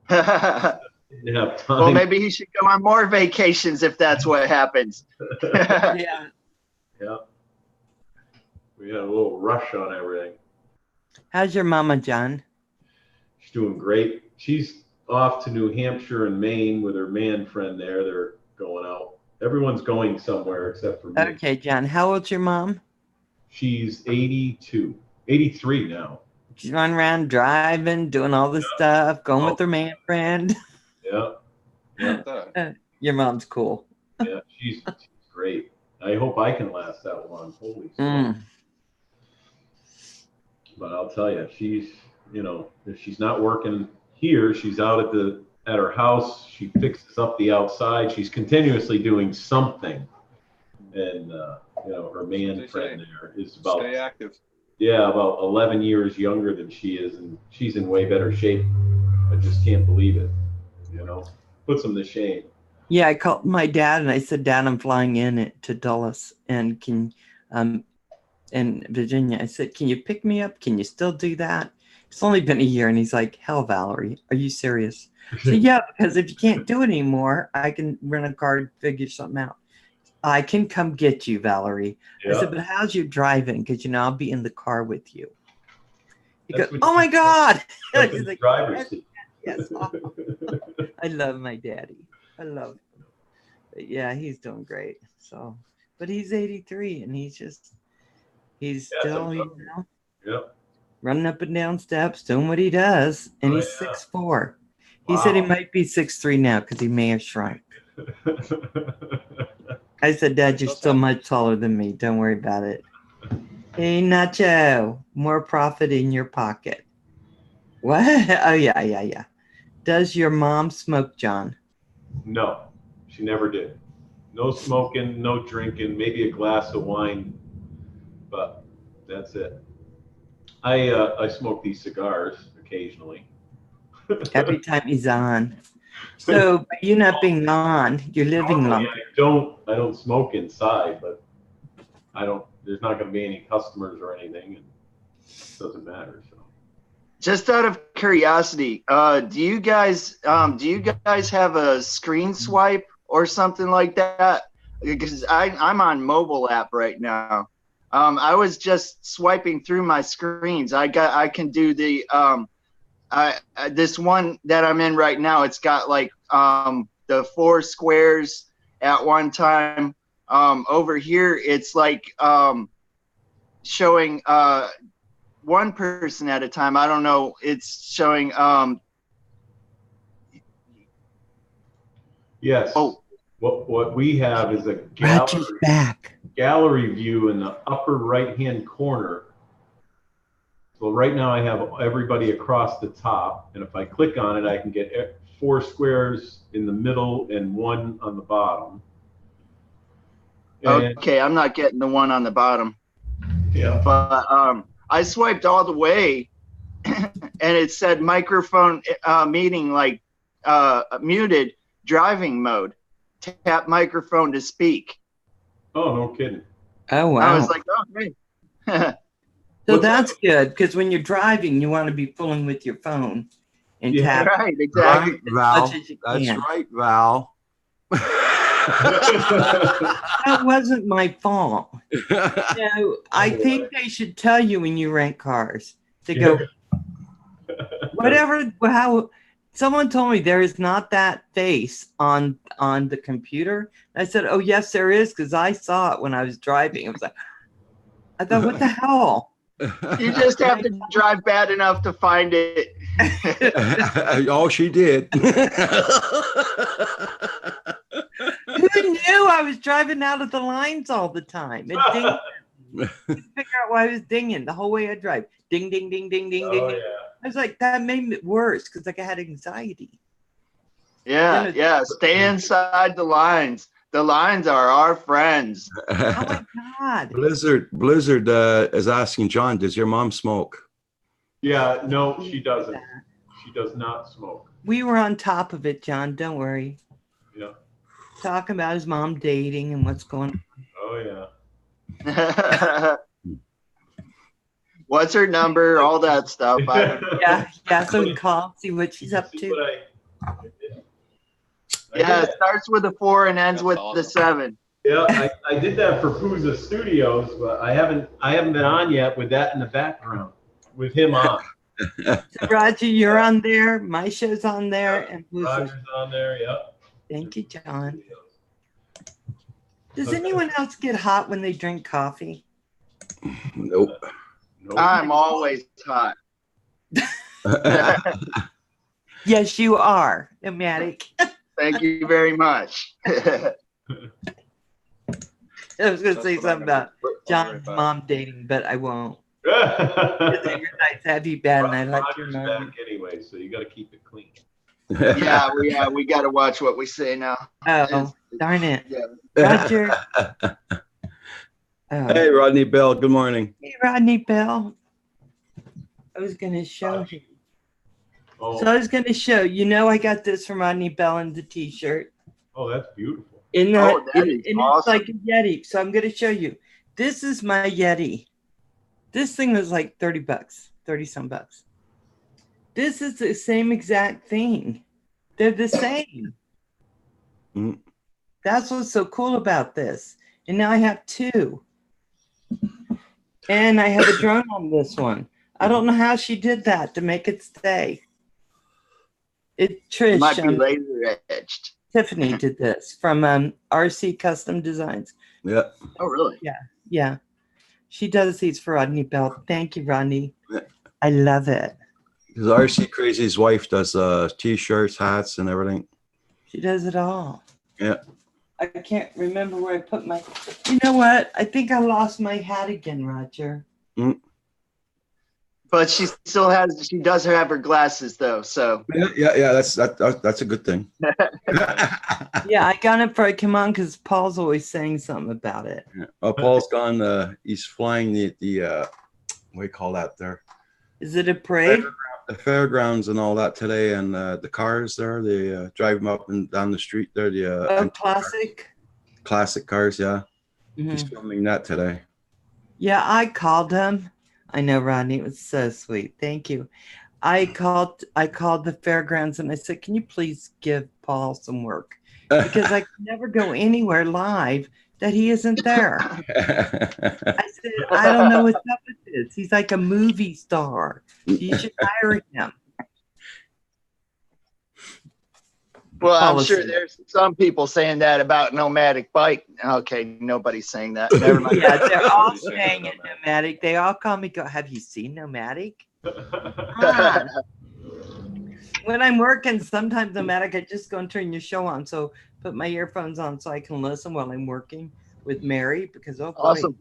Didn't have time. Well, maybe he should go on more vacations if that's what happens. Yeah. Yeah. We had a little rush on everything. How's your mama, John? She's doing great. She's off to New Hampshire and Maine with her man friend there. They're going out. Everyone's going somewhere except for me. Okay, John. How old's your mom? She's 83 now. She's running around driving, doing all this stuff, going with her man friend. Yeah. Your mom's cool. Yeah, she's great. I hope I can last that long. Holy smokes. But I'll tell you, she's, if she's not working here, she's out at her house. She fixes up the outside. She's continuously doing something. And, her man friend there is about, stay active. Yeah, about 11 years younger than she is. And she's in way better shape. I just can't believe it. Puts them to shame. Yeah, I called my dad and I said, Dad, I'm flying in to Dulles and in Virginia. I said, can you pick me up? Can you still do that? It's only been a year. And he's like, hell, Valerie, are you serious? So yeah, because if you can't do it anymore, I can rent a car and figure something out. I can come get you, Valerie. Yeah. I said, but how's your driving? Because, I'll be in the car with you. He goes, oh my God. He's like, yes. I love my daddy. I love him. But yeah, he's doing great. So, but he's 83 and he's still, running up and down steps, doing what he does. And he's 6'4". He said he might be 6'3" now because he may have shrunk. I said, Dad, you're still much taller than me. Don't worry about it. Hey, Nacho, more profit in your pocket. What? Oh, yeah. Does your mom smoke, John? No, she never did. No smoking, no drinking, maybe a glass of wine, but that's it. I smoke these cigars occasionally. Every time he's on. So you not being on, you're living longer. I don't smoke inside, but there's not going to be any customers or anything, and it doesn't matter. So. Just out of curiosity, do you guys have a screen swipe or something like that? Because I'm on mobile app right now. I was just swiping through my screens. I can do the this one that I'm in right now. It's got like the 4 squares at one time. Over here, it's like showing one person at a time. I don't know. It's showing. Yes. Oh. What we have is a gallery view in the upper right-hand corner. So right now I have everybody across the top, and if I click on it, I can get 4 squares in the middle and 1 on the bottom. And, Okay, I'm not getting the one on the bottom. yeah. But I swiped all the way, and it said microphone meeting like muted driving mode. Tap microphone to speak. Oh, no kidding. Oh, wow. I was like, oh, hey. So What's that's that? good, because when you're driving, you want to be fooling with your phone and Yeah. tap Right, exactly. Right, Val. much as you That's can. right, Val. That wasn't my fault. No, I think they should tell you when you rent cars to go, whatever, how, someone told me there is not that face on the computer. I said, oh, yes, there is, because I saw it when I was driving. It was like, I thought, what the hell? You just have to drive bad enough to find it. Oh, she did. Who knew I was driving out of the lines all the time? It dinged. Figure out why I was dinging the whole way I drive. Ding, ding, ding, ding, ding, ding. Oh, ding. yeah. I was like, that made it worse because like I had anxiety. Yeah, yeah. Stay inside the lines. The lines are our friends. Oh my God. Blizzard is asking John, does your mom smoke? Yeah, no, she doesn't. She does not smoke. We were on top of it, John. Don't worry. Yeah. Talking about his mom dating and what's going on. Oh, yeah. What's her number? All that stuff. I don't know. Yeah. So we call, see what she's up See to. what I Yeah, did it starts with a 4 and ends That's with awesome. the 7. Yeah, I did that for Pooza Studios, but I haven't been on yet with that in the background, with him on. So Roger, you're on there. My show's on there. And Roger's on there, yep. thank you, John. Does anyone else get hot when they drink coffee? Nope. Nope. I'm always hot. Yes, you are, Nomadic. Thank you very much. I was going to That's say what something I'm gonna about do. John's Right back. mom dating, but I won't. Because you're nice, have you bad, and I like your Roger's mom. back anyway, so you got to keep it clean. Yeah, we got to watch what we say now. Oh, darn it. Yeah. Roger. Hey, Rodney Bell. Good morning. Hey, Rodney Bell. I was going to show you. Oh, So I was going to show, I got this from Rodney Bell in the t-shirt. oh, that's beautiful. In that, Oh, that is and awesome. it's like a Yeti. So I'm going to show you. This is my Yeti. This thing was like $30, 30 some bucks. This is the same exact thing. They're the same. Mm. That's what's so cool about this. And now I have 2. And I have a drone on this one. I don't know how she did that to make it stay. It might be Trish, laser etched. Tiffany did this from RC Custom Designs. Yeah. Oh, really? Yeah. She does these for Rodney Bell. Thank you, Rodney. Yeah. I love it. Because RC Crazy's wife does t-shirts, hats, and everything. She does it all. Yeah. I can't remember where I put my. You know what? I think I lost my hat again, Roger. But she does have her glasses though, so. Yeah. That's a good thing. Yeah, I got it before I came on because Paul's always saying something about it. Yeah. Oh, Paul's gone. He's flying the what do you call that there? Is it a parade? The fairgrounds and all that today, and the cars there. They drive them up and down the street there. The Oh, classic cars. Yeah, Mhm. he's filming that today. Yeah, I called him. I know, Rodney. It was so sweet. Thank you. I called the fairgrounds and I said, "Can you please give Paul some work because I can never go anywhere live that he isn't there." I said, "I don't know what's up with this. He's like a movie star. You should hire him." Well, I'm Policy. sure there's some people saying that about Nomadic Bike. Okay, nobody's saying that. Never mind. Yeah, they're all saying it, Nomadic. They all call me, go, "Have you seen Nomadic?" Ah. When I'm working, sometimes Nomadic, I just go and turn your show on. So put my earphones on so I can listen while I'm working with Mary because, oh boy, Awesome.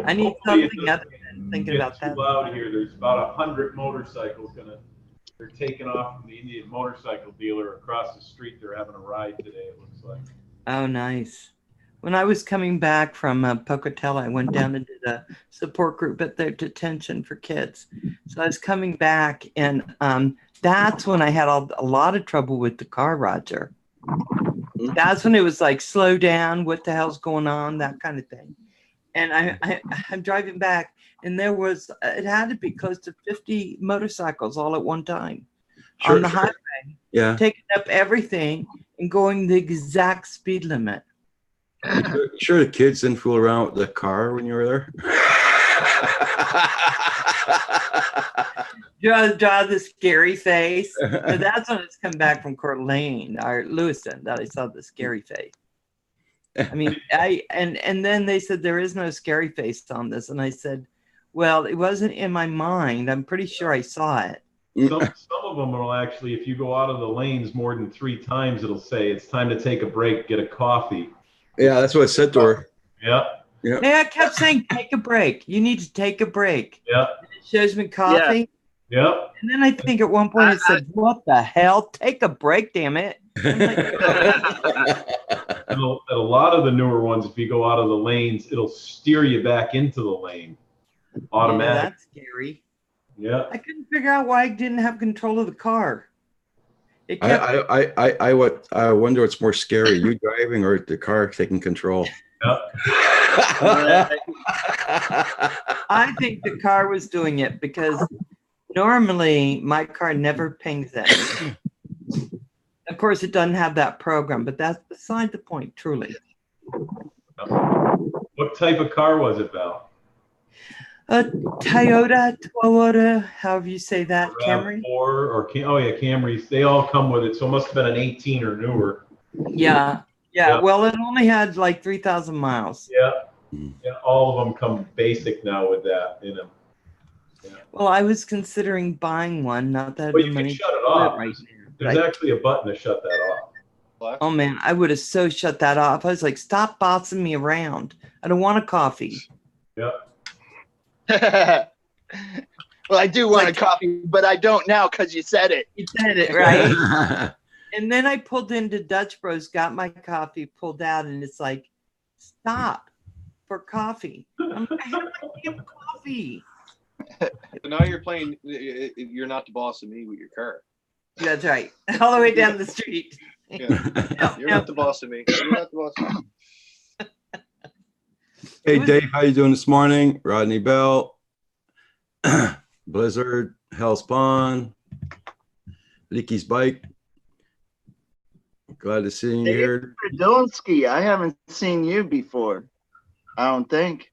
I need Hopefully something other than thinking It's about too that. loud here. There's about 100 motorcycles they're taking off from the Indian motorcycle dealer across the street. They're having a ride today, it looks like. Oh, nice. When I was coming back from Pocatello, I went down and did a support group at their detention for kids. So I was coming back, and that's when I had a lot of trouble with the car, Roger. That's when it was like, slow down, what the hell's going on, that kind of thing. And I'm driving back, and there was, it had to be close to 50 motorcycles all at one time on the highway, taking up everything and going the exact speed limit. You sure the kids didn't fool around with the car when you were there? Draw the scary face. So that's when it's come back from Coeur d'Alene or Lewiston that I saw the scary face. I mean, and then they said there is no scary face on this, and I said, well, it wasn't in my mind. I'm pretty sure I saw it. Some of them will actually, if you go out of the lanes more than 3 times, it'll say it's time to take a break, get a coffee. Yeah, that's what it said to her. Yeah. Yeah. Yeah, I kept saying, take a break. You need to take a break. Yeah. It shows me coffee. Yeah. And then I think at one point it said, what the hell? Take a break, damn it. And a lot of the newer ones, if you go out of the lanes, it'll steer you back into the lane automatically. Yeah, that's scary. Yeah. I couldn't figure out why I didn't have control of the car. It kept, I wonder what's more scary, you driving or the car taking control. Yeah. I think the car was doing it because normally my car never pings it. Of course, it doesn't have that program, but that's beside the point, truly. What type of car was it, Val? A Toyota, however you say that, Camry. Camrys. They all come with it, so it must have been an 18 or newer. Yeah. Well, it only had like 3,000 miles. Yeah. All of them come basic now with that in them. Yeah. Well, I was considering buying one. Not that you can shut it off. Right There's actually a button to shut that off. Oh man, I would have so shut that off. I was like, stop bossing me around. I don't want a coffee. Yeah. Well, I do want a coffee, but I don't now because you said it. You said it, right? And then I pulled into Dutch Bros, got my coffee, pulled out, and it's like, stop for coffee. I'm like, I have my damn coffee. So now you're playing, you're not the boss of me with your car. That's right. All the way down the street. Yeah. You're not the boss of me. You're not the boss of me. Hey, Dave, how you doing this morning? Rodney Bell, Blizzard, Hellspawn, Leaky's Bike. Glad to see you here. Podolsky, I haven't seen you before, I don't think.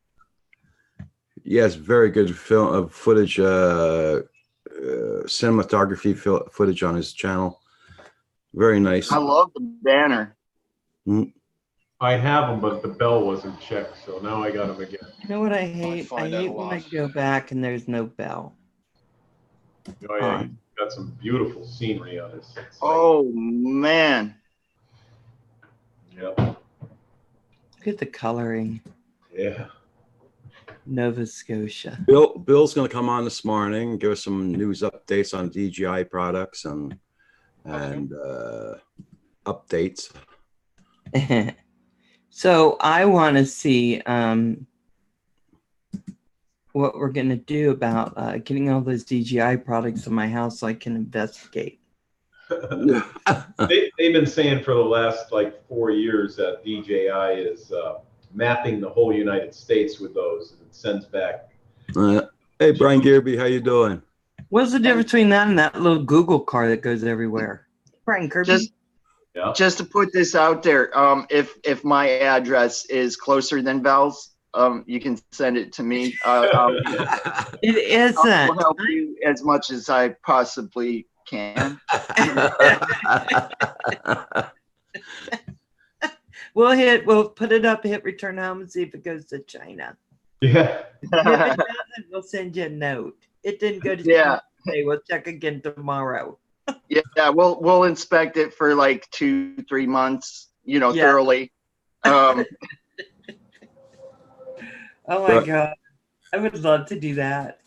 Yes, very good film of footage, cinematography footage on his channel. Very nice. I love the banner. I have them, but the bell wasn't checked, so now I got them again. You know what I hate? I hate when I go back and there's no bell. Oh, yeah, got some beautiful scenery on this. Oh, man. Yep. Look at the coloring. Yeah. Nova Scotia. Bill's going to come on this morning, give us some news updates on DJI products and updates. So I want to see what we're going to do about getting all those DJI products in my house so I can investigate. They've been saying for the last 4 years that DJI is mapping the whole United States with those, and it sends back. Hey, Brian Gearby, how you doing? What's the difference between that and that little Google car that goes everywhere? Brian Kirby. Just to put this out there, if my address is closer than Val's, you can send it to me. It isn't. I'll help you as much as I possibly can. We'll put it up, hit return home, and see if it goes to China. Yeah. If it doesn't, we'll send you a note. It didn't go to China today. We'll check again tomorrow. Yeah, we'll inspect it for 2-3 months, thoroughly. Oh my God. I would love to do that.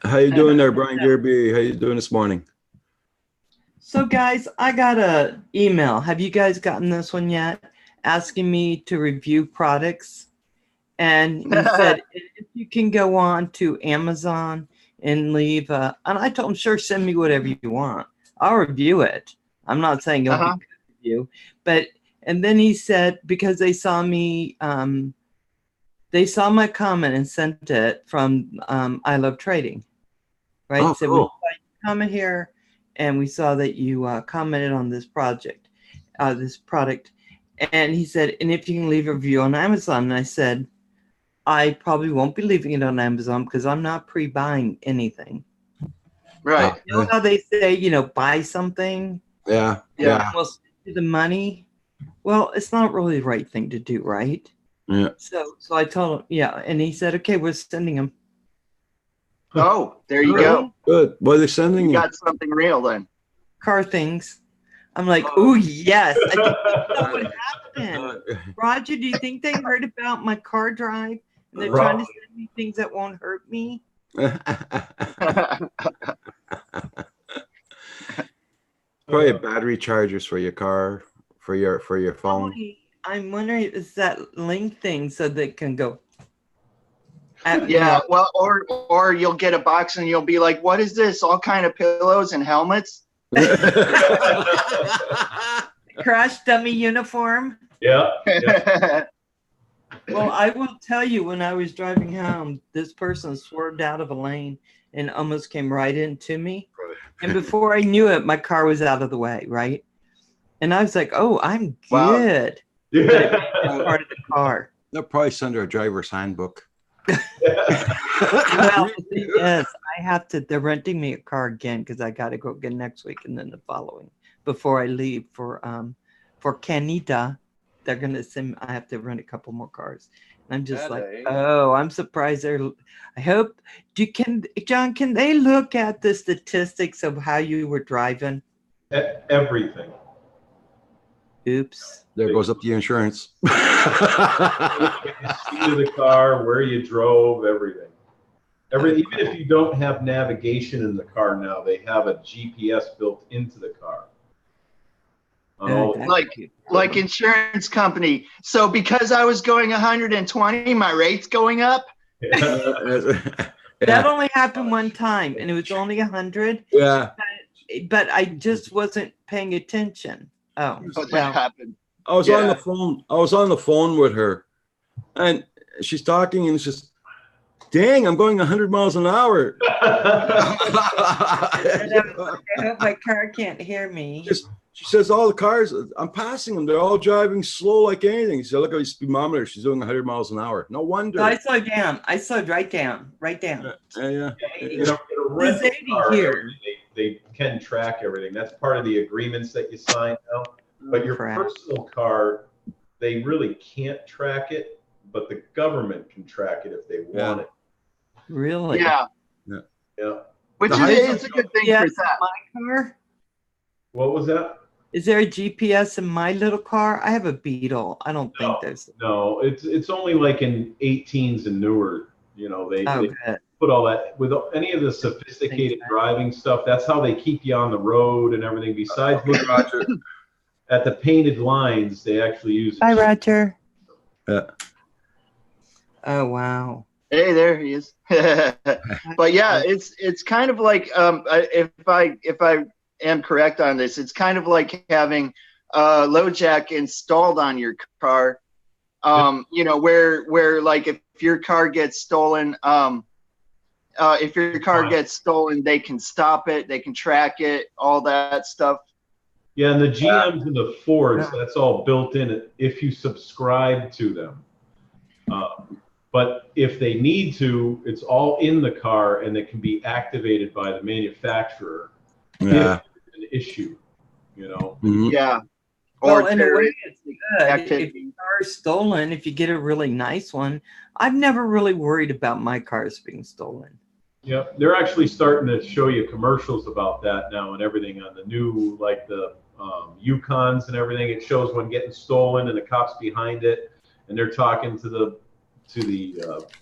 How you doing there, Brian Gearby? How you doing this morning? So guys, I got a email. Have you guys gotten this one yet? Asking me to review products. And he said, if you can go on to Amazon and leave, and I told him, sure, send me whatever you want. I'll review it. I'm not saying it'll be a good review, but, and then he said, because they saw me, they saw my comment and sent it from I Love Trading, right? Oh, So cool. we saw you comment here, and we saw that you commented on this project, this product. And he said, and if you can leave a review on Amazon. And I said, I probably won't be leaving it on Amazon because I'm not pre-buying anything. Right. You know how they say, you know, buy something? Yeah. We'll send you the money. Well, it's not really the right thing to do, right? Yeah. So I told him, yeah, and he said, okay, we're sending him. Oh, there you go. Good. What are they sending You you? got something real then. Car things. I'm like, oh yes, I think that's what happened. Roger, do you think they heard about my car drive and they're trying to send me things that won't hurt me? Probably battery chargers for your car, for your phone. I'm wondering, is that link thing so they can go? Yeah, well, or you'll get a box and you'll be like, what is this? All kind of pillows and helmets? Crash dummy uniform. Yeah. Well, I will tell you, when I was driving home, this person swerved out of a lane and almost came right into me. And before I knew it, my car was out of the way, right? And I was like, oh, I'm good. Yeah. Part of the car. They'll probably send her a driver's handbook. Well, the thing is, I have to, they're renting me a car again because I got to go again next week and then the following before I leave for Canada. They're going to send, I have to rent a couple more cars. And I'm just like, oh, I'm surprised they're, I hope, John, can they look at the statistics of how you were driving? Everything. Oops. There goes up the insurance. The speed of the car, where you drove, everything. Even if you don't have navigation in the car now, they have a GPS built into the car. Like insurance company. So because I was going 120, my rate's going up. That only happened one time, and it was only 100. Yeah. But I just wasn't paying attention. Oh, what happened? I was on the phone. I was on the phone with her, and she's talking, and it's just, dang, I'm going 100 miles an hour. I hope my car can't hear me. She says all the cars, I'm passing them. They're all driving slow like anything. She said, look at the speedometer. She's doing 100 miles an hour. No wonder. No, I slowed down. I slowed right down. Yeah. In a rental car, they can track everything. That's part of the agreements that you sign now. But your personal car, they really can't track it, but the government can track it if they want it. Really? Yeah. Which is a good thing for that. My car? What was that? Is there a GPS in my little car? I have a Beetle. I don't think there's. No, it's only like in 18s and newer. You know, they put all that with any of the sophisticated driving stuff. That's how they keep you on the road and everything. Besides looking at the painted lines, they actually use. Hi, Roger. Yeah. Oh wow. Hey, there he is. But yeah, it's kind of like if I am correct on this, it's kind of like having low jack installed on your car. You know, where like if your car gets stolen, they can stop it, they can track it, all that stuff. Yeah, and the GMs and the Fords, that's all built in if you subscribe to them. But if they need to, it's all in the car and it can be activated by the manufacturer. Yeah. An issue, you know. Mm-hmm. Yeah. Well, in a way, it's good. If your car is stolen, if you get a really nice one, I've never really worried about my cars being stolen. Yeah, they're actually starting to show you commercials about that now and everything on the new, like the Yukons and everything. It shows one getting stolen and the cops behind it, and they're talking to the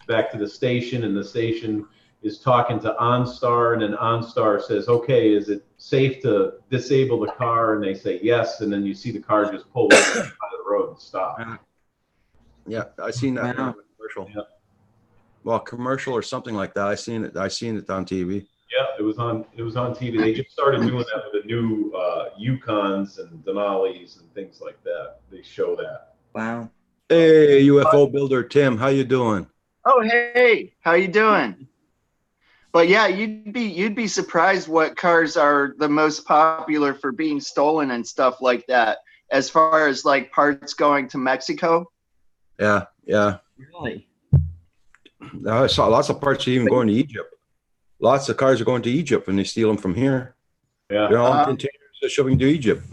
back to the station, and the station is talking to OnStar, and then OnStar says, okay, is it safe to disable the car? And they say yes, and then you see the car just pull over the side of the road and stop. Yeah, I seen that in a commercial. Yeah. Well, commercial or something like that. I seen it on TV. Yeah, it was on TV. They just started doing that with the new Yukons and Denali's and things like that. They show that. Wow. Hey, UFO builder Tim, how you doing? Oh, hey, how you doing? But yeah, you'd be surprised what cars are the most popular for being stolen and stuff like that. As far as like parts going to Mexico. Yeah. Really? I saw lots of parts even going to Egypt. Lots of cars are going to Egypt and they steal them from here. Yeah. They're all in containers they're shipping to Egypt.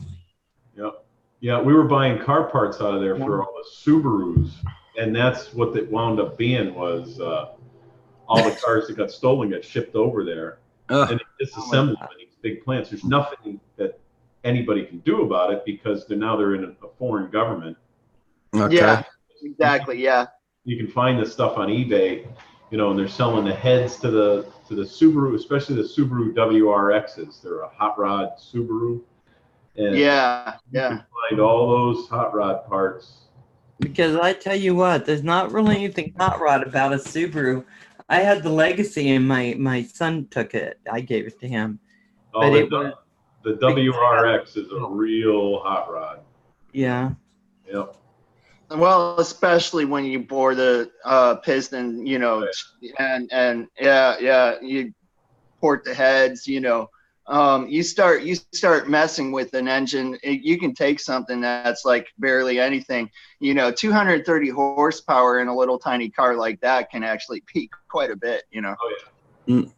Yep. Yeah, we were buying car parts out of there for all the Subarus, and that's what it wound up being was all the cars that got stolen got shipped over there, and they disassembled them in these big plants. There's nothing that anybody can do about it because they're in a foreign government. Okay. Yeah, exactly. Yeah. You can find this stuff on eBay, and they're selling the heads to the Subaru, especially the Subaru WRXs. They're a hot rod Subaru. And you can find all those hot rod parts. Because I tell you what, there's not really anything hot rod about a Subaru. I had the Legacy and my son took it. I gave it to him. Oh, the WRX is a real hot rod. Yeah. Yep. Well, especially when you bore the piston, and you port the heads, you start messing with an engine. You can take something that's like barely anything, 230 horsepower in a little tiny car like that can actually peak quite a bit, Oh yeah. Mm.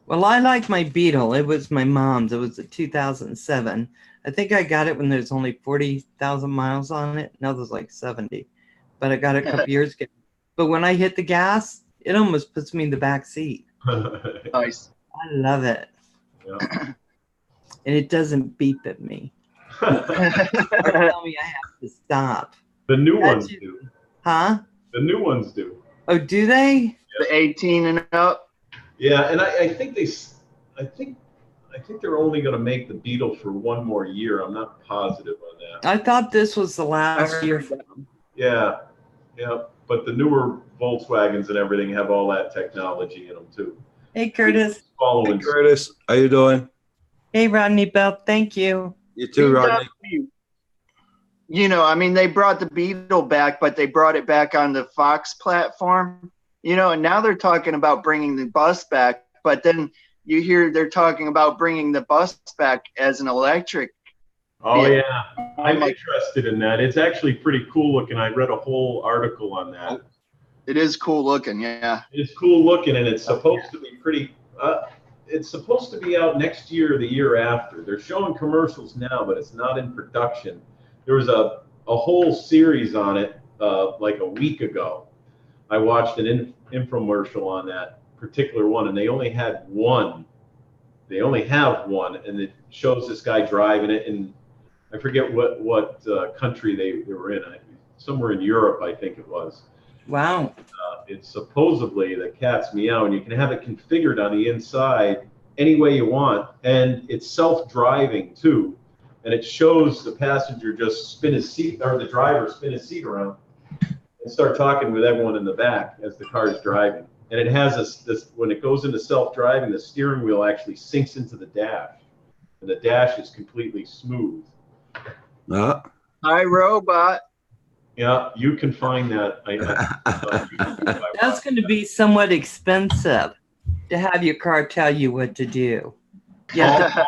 Well, I like my Beetle. It was my mom's. It was a 2007. I think I got it when there's only 40,000 miles on it. Now there's like 70. But I got it a couple years ago. But when I hit the gas, it almost puts me in the back seat. Nice. I love it. Yeah. And it doesn't beep at me. Or tell me I have to stop. The new ones do. Huh? The new ones do. Oh, do they? The 18 and up. Yeah, and I think they're only going to make the Beetle for one more year. I'm not positive on that. I thought this was the last year for them. Yeah, but the newer Volkswagens and everything have all that technology in them too. Hey, Curtis. Hey, Curtis, how you doing? Hey, Rodney Bell. Thank you. You too, Rodney. They brought the Beetle back, but they brought it back on the Fox platform, and now they're talking about bringing the bus back, but then you hear they're talking about bringing the bus back as an electric. Oh, yeah. I'm interested in that. It's actually pretty cool looking. I read a whole article on that. It is cool looking, yeah. It's cool looking, and it's supposed to be pretty. It's supposed to be out next year or the year after. They're showing commercials now, but it's not in production. There was a whole series on it like a week ago. I watched an infomercial on that particular one, and they only had one. They only have one, and it shows this guy driving it, and I forget what country they were in. Somewhere in Europe, I think it was. Wow. It's supposedly the cat's meow, and you can have it configured on the inside any way you want, and it's self-driving too. And it shows the passenger just spin his seat, or the driver spin his seat around and start talking with everyone in the back as the car is driving. And it has this when it goes into self-driving, the steering wheel actually sinks into the dash, and the dash is completely smooth. Hi, robot. Yeah, you can find that. That's going to be somewhat expensive to have your car tell you what to do. Yeah.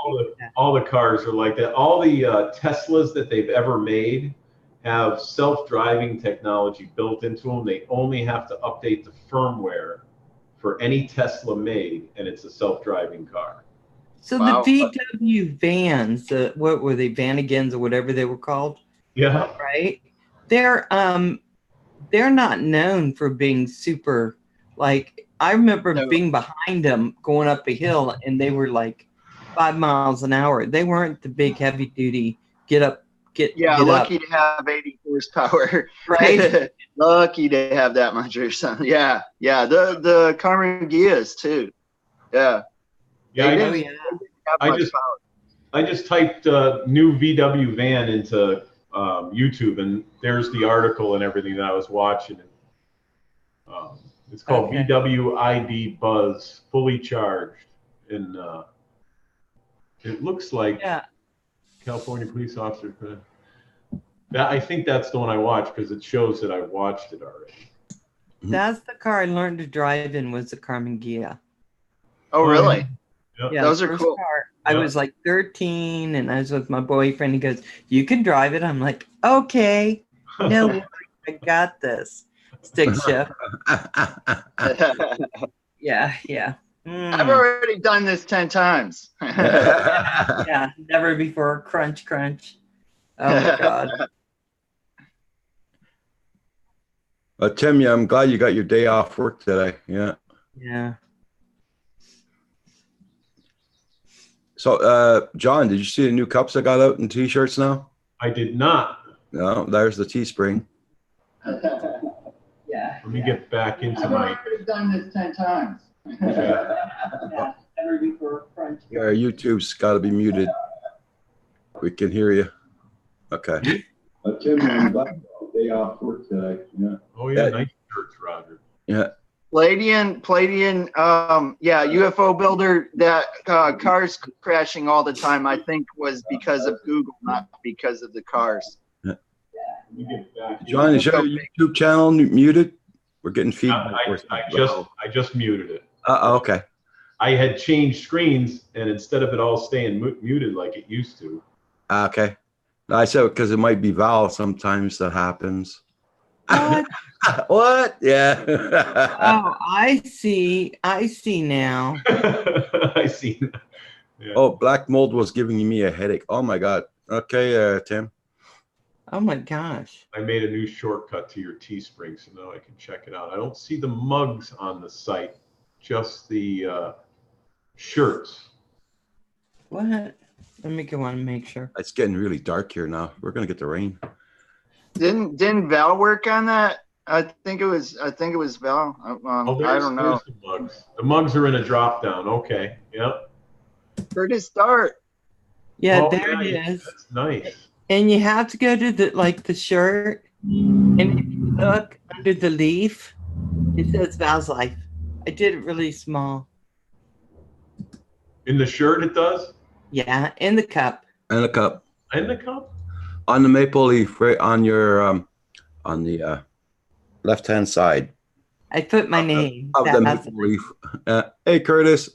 All the cars are like that. All the Teslas that they've ever made have self-driving technology built into them. They only have to update the firmware for any Tesla made, and it's a self-driving car. So the VW vans, what were they, Vanagons or whatever they were called? Yeah. Right? They're not known for being super, like, I remember being behind them going up a hill, and they were like 5 miles an hour. They weren't the big heavy duty get get lucky up. to have 80 horsepower. Right? Lucky to have that much or something. Yeah. The Carmen Gias too. Yeah. Yeah, They Oh, didn't yeah. have I much just power. I just typed new VW van into YouTube, and there's the article and everything that I was watching. It's called Okay. VW ID Buzz, fully charged, and it looks like Yeah. California police officer. I think that's the one I watched because it shows that I watched it already. That's the car I learned to drive in, was the Carmen Ghia. Oh, really? Yep. Yeah, Those the are first cool. car, I Yeah. was like 13 and I was with my boyfriend. He goes, "You can drive it." I'm like, "Okay, no worries, I got this." Stick shift. Yeah. I've Mm. already done this 10 times. Yeah, never before. Crunch. Oh my God. Tim, yeah, I'm glad you got your day off work today. Yeah. Yeah. So, John, did you see the new cups I got out in t-shirts now? I did not. No, there's the Teespring. Yeah. Let me get back into I've my. already done this 10 times. Yeah, never before. Crunch. Yeah, our YouTube's got to be muted. We can hear you. Okay. Tim, I'm glad day off work today. Yeah. Oh yeah, nice shirts, Roger. Yeah. Palladian, UFO builder, that cars crashing all the time, I think was because of Google, not because of the cars. Let me get back. John, is your YouTube channel muted? We're getting feedback. I just muted it. Okay. I had changed screens, and instead of it all staying muted like it used to. Okay. I said because it might be Val sometimes that happens. What? What? Yeah. Oh, I see now. I see. Yeah. Oh, black mold was giving me a headache. Oh my God. Okay, Tim. Oh my gosh. I made a new shortcut to your Teespring, so now I can check it out. I don't see the mugs on the site, just the shirts. What? Let me go on and make sure. It's getting really dark here now. We're gonna get the rain. Didn't Val work on that? I think it was Val. I don't know. There's the mugs. The mugs are in a drop down. Okay. Yep. Where to start? Yeah, Oh, there yeah, it is. That's nice. And you have to go to the shirt, and if you look under the leaf, it says Val's Life. I did it really small. In the shirt, it does. Yeah, in the cup. And a cup. In the cup. On the maple leaf, right on your on the left-hand side. I put my name. Of the maple leaf. Hey, Curtis.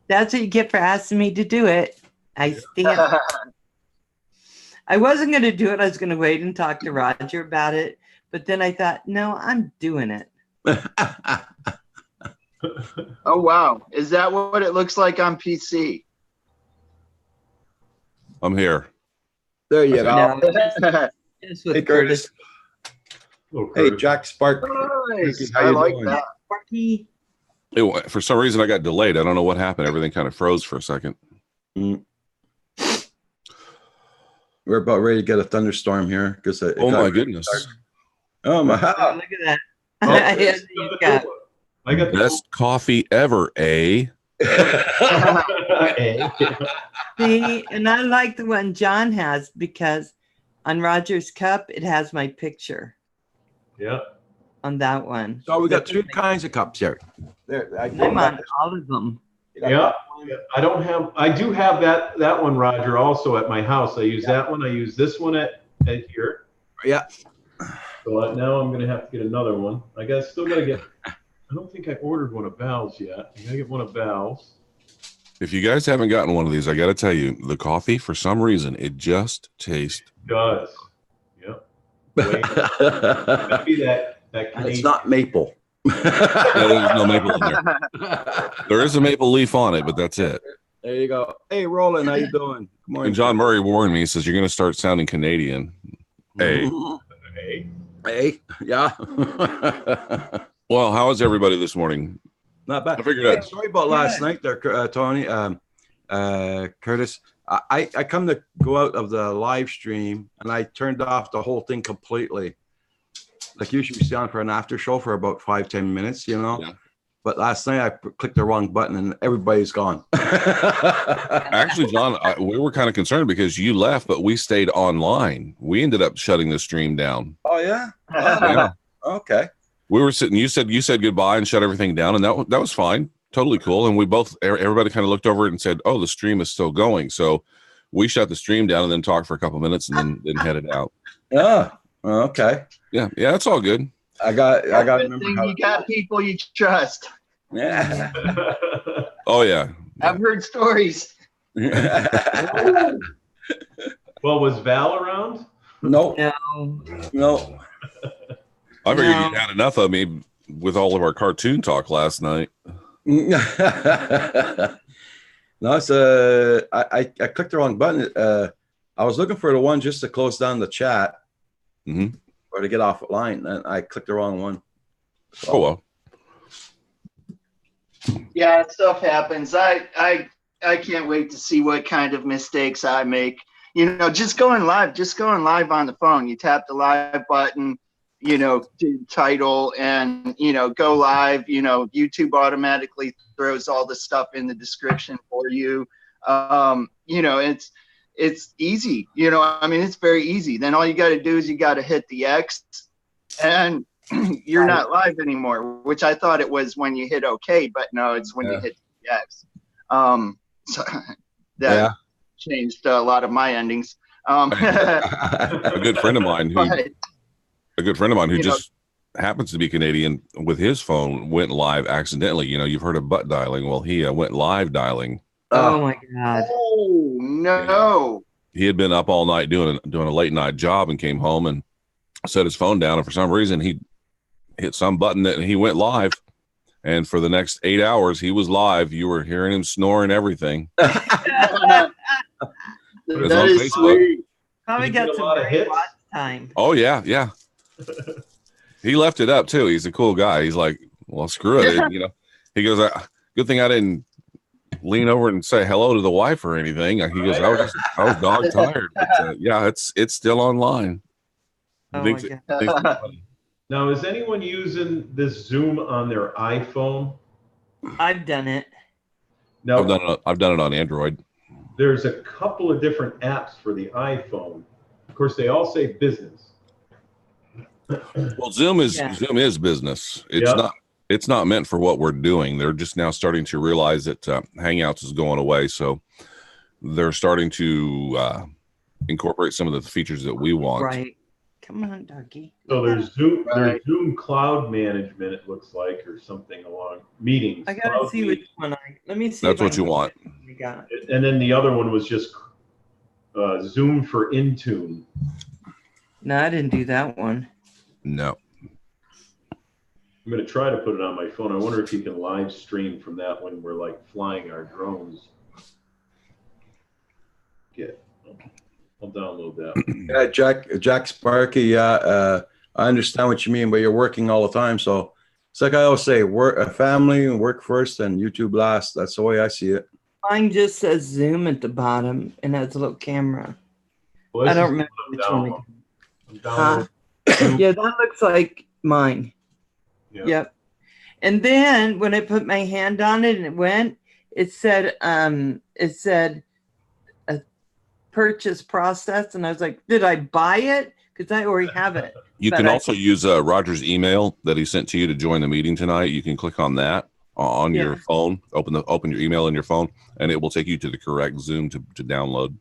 That's what you get for asking me to do it. I stand. I wasn't going to do it. I was going to wait and talk to Roger about it. But then I thought, no, I'm doing it. Oh, wow. Is that what it looks like on PC? I'm here. There you go. No, just with Hey, Curtis. Oh, Hey, Curtis. Jack Spark. Nice. How I you like doing? that. Sparky. For some reason, I got delayed. I don't know what happened. Everything kind of froze for a second. We're about ready to get a thunderstorm here because Oh my goodness! Oh my! Oh, look at that. Oh, I this is got- the good one. I got Best coffee ever, eh? Eh? See, and I like the one John has because on Roger's cup, it has my picture Yep. on that one. So we got three kinds of cups here. There, I'm on all of them. Yeah. I don't have. I do have that one, Roger. Also at my house, I use that one. I use this one at here. Yeah. So now I'm gonna have to get another one. Still gotta get. I don't think I ordered one of Val's yet. I gotta get one of Val's. If you guys haven't gotten one of these, I got to tell you, the coffee, for some reason, it just tastes. Does. Yep. Gotta be that It's Canadian. not maple. There's no maple in there. There is a maple leaf on it, but that's it. There you go. Hey, Roland, how you doing? Good morning. And John Murray warned me. He says you're going to start sounding Canadian. Hey. Hey. Hey, yeah. Well, how is everybody this morning? Not bad. I figured Hey, out. sorry about last night there, Tony. Curtis. I come to go out of the live stream and I turned off the whole thing completely. Like usually we stay on for an after show for about 5-10 minutes, you know. Yeah. But last night I clicked the wrong button and everybody's gone. Actually, John, we were kind of concerned because you left, but we stayed online. We ended up shutting the stream down. Oh yeah. Yeah. Okay. We were sitting. You said goodbye and shut everything down, and that was fine, totally cool. And we both, everybody kind of looked over it and said, "Oh, the stream is still going." So we shut the stream down and then talked for a couple minutes and then headed out. Yeah. Okay. Yeah, it's all good. I got to remember how. You got people you trust. Yeah. Oh yeah. I've heard stories. Well, was Val around? No. No. I figured you had enough of me with all of our cartoon talk last night. No, it's I clicked the wrong button. I was looking for the one just to close down the chat or to get off line, and I clicked the wrong one. So. Oh well. Yeah, stuff happens. I can't wait to see what kind of mistakes I make. You know, just going live on the phone. You tap the live button, you know, title, and, you know, go live. You know, YouTube automatically throws all the stuff in the description for you. You know, it's easy. You know, I mean, it's very easy. Then all you got to do is you got to hit the X, and you're not live anymore, which I thought it was when you hit OK, but no, it's when you hit the X. So that changed a lot of my endings. A good friend of mine who just happens to be Canadian with his phone went live accidentally. You know, you've heard of butt dialing. Well, he went live dialing. Oh my God. Oh no. He had been up all night doing a late night job and came home and set his phone down. And for some reason, he hit some button and he went live. And for the next 8 hours, he was live. You were hearing him snoring everything. That is sweet. Probably got some great watch time. Oh, yeah. He left it up, too. He's a cool guy. He's like, well, screw it. You know, he goes, good thing I didn't lean over and say hello to the wife or anything. He goes, I was dog tired. But, yeah, it's still online. Oh, my God. Now, is anyone using this Zoom on their iPhone? I've done it. No, I've done it on Android. There's a couple of different apps for the iPhone. Of course, they all say business. Well, Zoom is business. It's not meant for what we're doing. They're just now starting to realize that Hangouts is going away, so they're starting to incorporate some of the features that we want. Right. Come on, doggy. So there's Zoom Cloud Management, it looks like, or something along meetings. I gotta see which one let me see. That's what you want. And then the other one was just Zoom for Intune. No, I didn't do that one. No. I'm going to try to put it on my phone. I wonder if you can live stream from that when we're like flying our drones. I'll download that. Yeah, Jack Sparky. I understand what you mean, but you're working all the time. So it's like I always say, work, family, and work first, and YouTube last. That's the way I see it. Mine just says Zoom at the bottom and has a little camera. Well, I don't remember which one. Yeah, that looks like mine. Yeah. Yep. And then when I put my hand on it and it went, it said a purchase process, and I was like, did I buy it? Because I already have it. You can also use Roger's email that he sent to you to join the meeting tonight. You can click on that on your phone, open your email in your phone, and it will take you to the correct Zoom to download.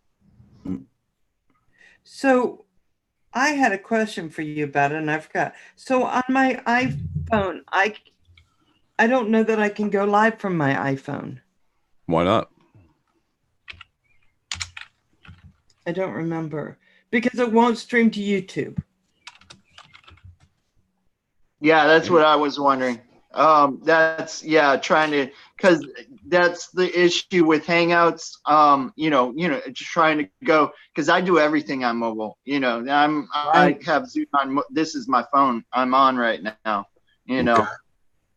So I had a question for you about it, and I forgot. So on my iPhone, I don't know that I can go live from my iPhone. Why not? I don't remember. Because it won't stream to YouTube. Yeah, that's what I was wondering. That's trying to, because that's the issue with Hangouts. Just trying to go, because I do everything on mobile. I have Zoom on. This is my phone I'm on right now. Okay.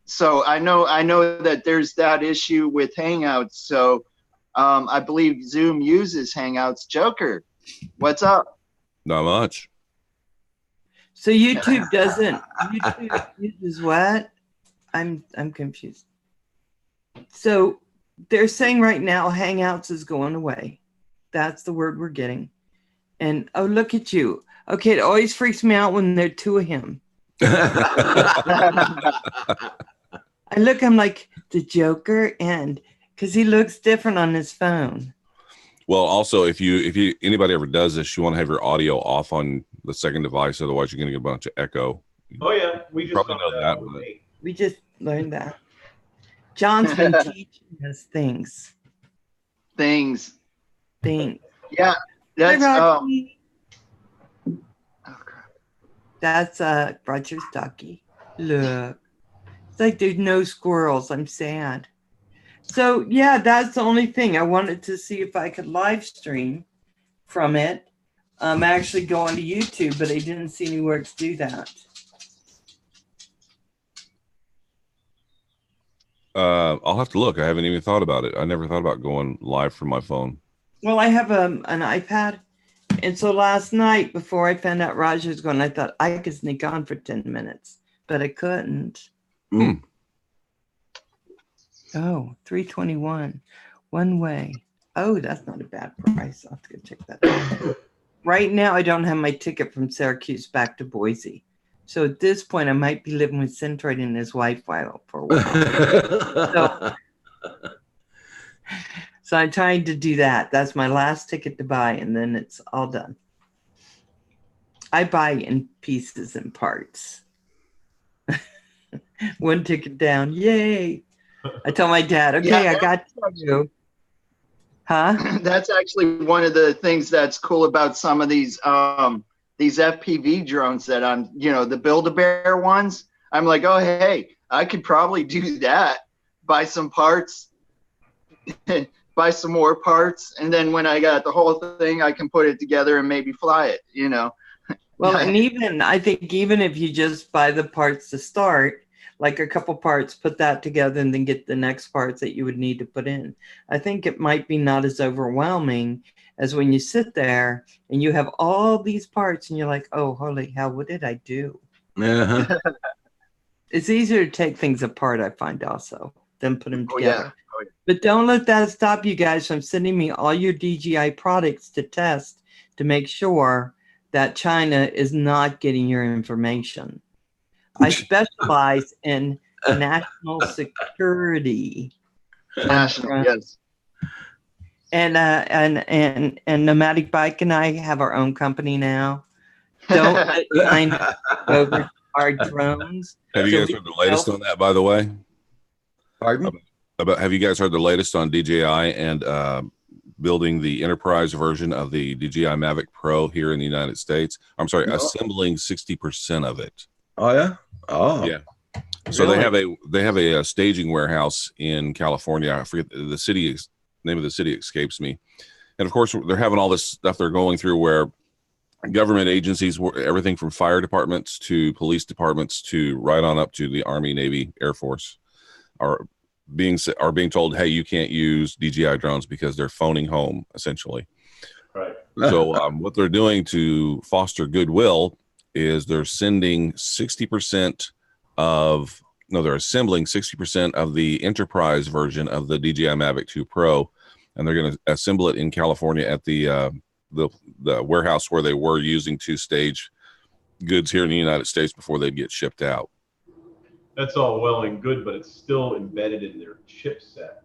So I know that there's that issue with Hangouts. So I believe Zoom uses Hangouts. Joker, what's up? Not much. So YouTube doesn't. YouTube uses what? I'm confused. So they're saying right now Hangouts is going away. That's the word we're getting. And oh, look at you. Okay, it always freaks me out when there are two of him. I look, I'm like the Joker, and because he looks different on his phone. Well, also, if you anybody ever does this, you want to have your audio off on the second device, otherwise you're going to get a bunch of echo. Oh yeah, we just Probably know that. But... We just learned that. John's been teaching us things. Things. Yeah, that's oh crap. That's Roger's ducky. Look, it's like there's no squirrels. I'm sad. So yeah, that's the only thing. I wanted to see if I could live stream from it. I'm actually going to YouTube, but I didn't see anywhere to do that. I'll have to look. I haven't even thought about it. I never thought about going live from my phone. Well, I have an iPad. And so last night, before I found out Roger was going, I thought I could sneak on for 10 minutes, but I couldn't. Mm. Oh, $3.21 one way. Oh, that's not a bad price. I'll have to go check that out. Right now, I don't have my ticket from Syracuse back to Boise. So at this point, I might be living with Centroid and his wife for a while. So I'm trying to do that. That's my last ticket to buy, and then it's all done. I buy in pieces and parts. One ticket down. Yay. I told my dad, okay, Yeah, I got you. Huh? That's actually one of the things that's cool about some of these FPV drones that I'm, the Build-A-Bear ones. I'm like, oh, hey, I could probably do that. Buy some parts, buy some more parts, and then when I got the whole thing, I can put it together and maybe fly it, Well, and I think even if you just buy the parts to start, like a couple parts, put that together and then get the next parts that you would need to put in. I think it might be not as overwhelming as when you sit there and you have all these parts and you're like, oh, holy hell, what did I do? Uh-huh. It's easier to take things apart, I find also, than put them together. Oh, yeah. But don't let that stop you guys from sending me all your DJI products to test to make sure that China is not getting your information. I specialize in national security. National, yes. And Nomadic Bike and I have our own company now. Don't let China over our drones. Have you guys heard the latest on that, by the way? Pardon? Have you guys heard the latest on DJI and building the enterprise version of the DJI Mavic Pro here in the United States? I'm sorry, assembling 60% of it. Oh yeah. Oh yeah. So really? they have a staging warehouse in California. I forget the city name of the city escapes me. And of course, they're having all this stuff they're going through where government agencies, everything from fire departments to police departments to right on up to the Army, Navy, Air Force, are being told, hey, you can't use DJI drones because they're phoning home, essentially. Right. So what they're doing to foster goodwill is they're sending 60% of, no, they're assembling 60% of the enterprise version of the DJI Mavic 2 Pro, and they're going to assemble it in California at the warehouse where they were using to stage goods here in the United States before they'd get shipped out. That's all well and good, but it's still embedded in their chipset.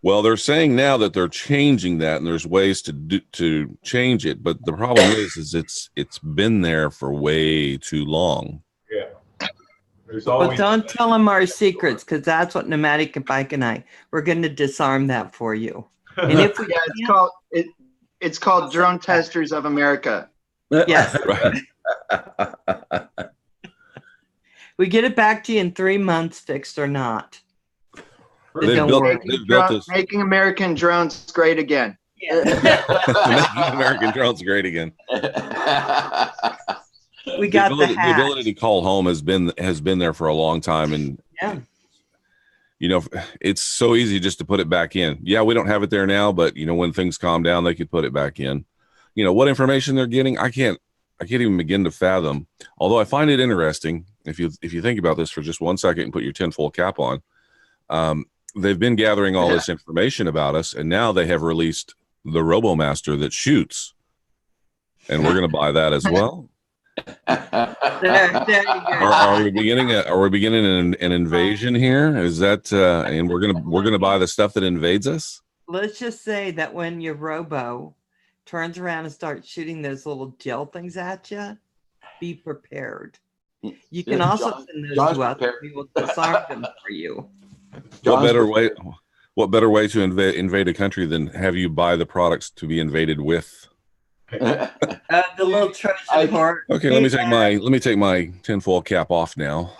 Well, they're saying now that they're changing that, and there's ways to change it. But the problem is it's been there for way too long. Yeah. There's always. Well, don't tell them our secrets, because that's what Nomadic Bike and we're going to disarm that for you. And if we it's called Drone Testers of America. Yes. Right. We get it back to you in 3 months, fixed or not. They've built this. Making American drones great again. Yeah. Making American drones great again. We got the ability to call home has been there for a long time, and yeah, you know, it's so easy just to put it back in. Yeah, we don't have it there now, but you know, when things calm down, they could put it back in. You know, what information they're getting, I can't even begin to fathom. Although I find it interesting, if you think about this for just 1 second and put your tinfoil cap on, they've been gathering all this information about us, and now they have released the RoboMaster that shoots, and we're going to buy that as well. There you go. Are we beginning an invasion here? Is that and we're gonna buy the stuff that invades us? Let's just say that when your robo turns around and starts shooting those little gel things at you, be prepared. You can also send those to us. We will disarm them for you. What better way to invade a country than have you buy the products to be invaded with? The little Trojan part. Okay, let me take my tinfoil cap off now.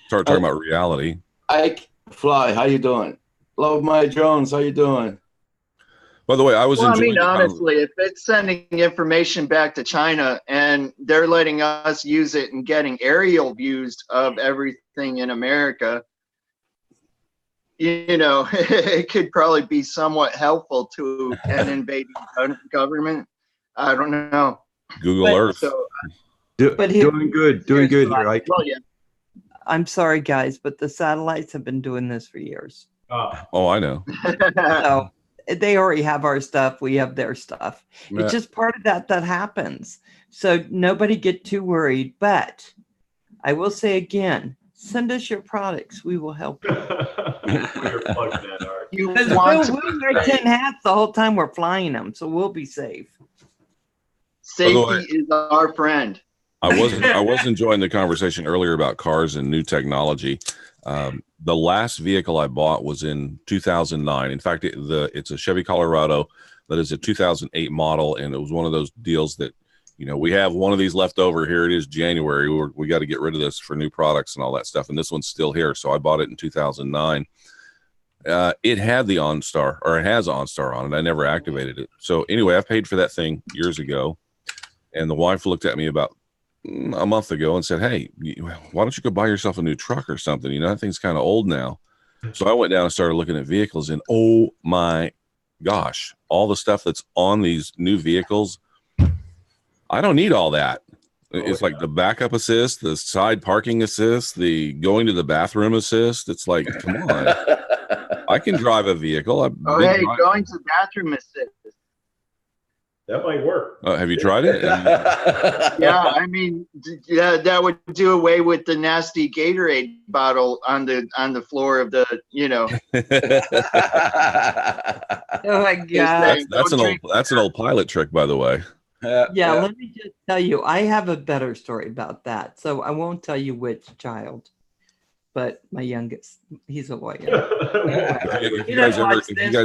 Start talking about reality. Ike Fly, how you doing? Love my drones. How you doing? By the way, I was enjoying. I mean, honestly, if it's sending information back to China and they're letting us use it and getting aerial views of everything in America, you know, it could probably be somewhat helpful to an invading government. I don't know. Google Earth. So, doing good here, Ike. Well, yeah. I'm sorry, guys, but the satellites have been doing this for years. Oh, I know. So they already have our stuff. We have their stuff. Yeah. It's just part of that happens. So nobody get too worried. But I will say again, send us your products. We will help you. We'll wear 10 hats the whole time we're flying them, so we'll be safe. Safety is our friend. I was enjoying the conversation earlier about cars and new technology. The last vehicle I bought was in 2009. In fact, it's a Chevy Colorado that is a 2008 model, and it was one of those deals that, you know, we have one of these left over. Here it is, January. We got to get rid of this for new products and all that stuff, and this one's still here. So I bought it in 2009. It had the OnStar, or it has OnStar on it. I never activated it. So anyway, I paid for that thing years ago, and the wife looked at me about a month ago and said, "Hey, why don't you go buy yourself a new truck or something? You know, that thing's kind of old now." So I went down and started looking at vehicles, and oh my gosh, all the stuff that's on these new vehicles, I don't need all that. It's like the backup assist, the side parking assist, the going to the bathroom assist. It's like, come on. I can drive a vehicle. Going to the bathroom assist. That might work. Have you tried it? Yeah, I mean, yeah, that would do away with the nasty Gatorade bottle on the floor of the, you know. Oh my God. That's an old pilot trick, by the way. Yeah, let me just tell you, I have a better story about that. So I won't tell you which child, but my youngest, he's a lawyer. If you guys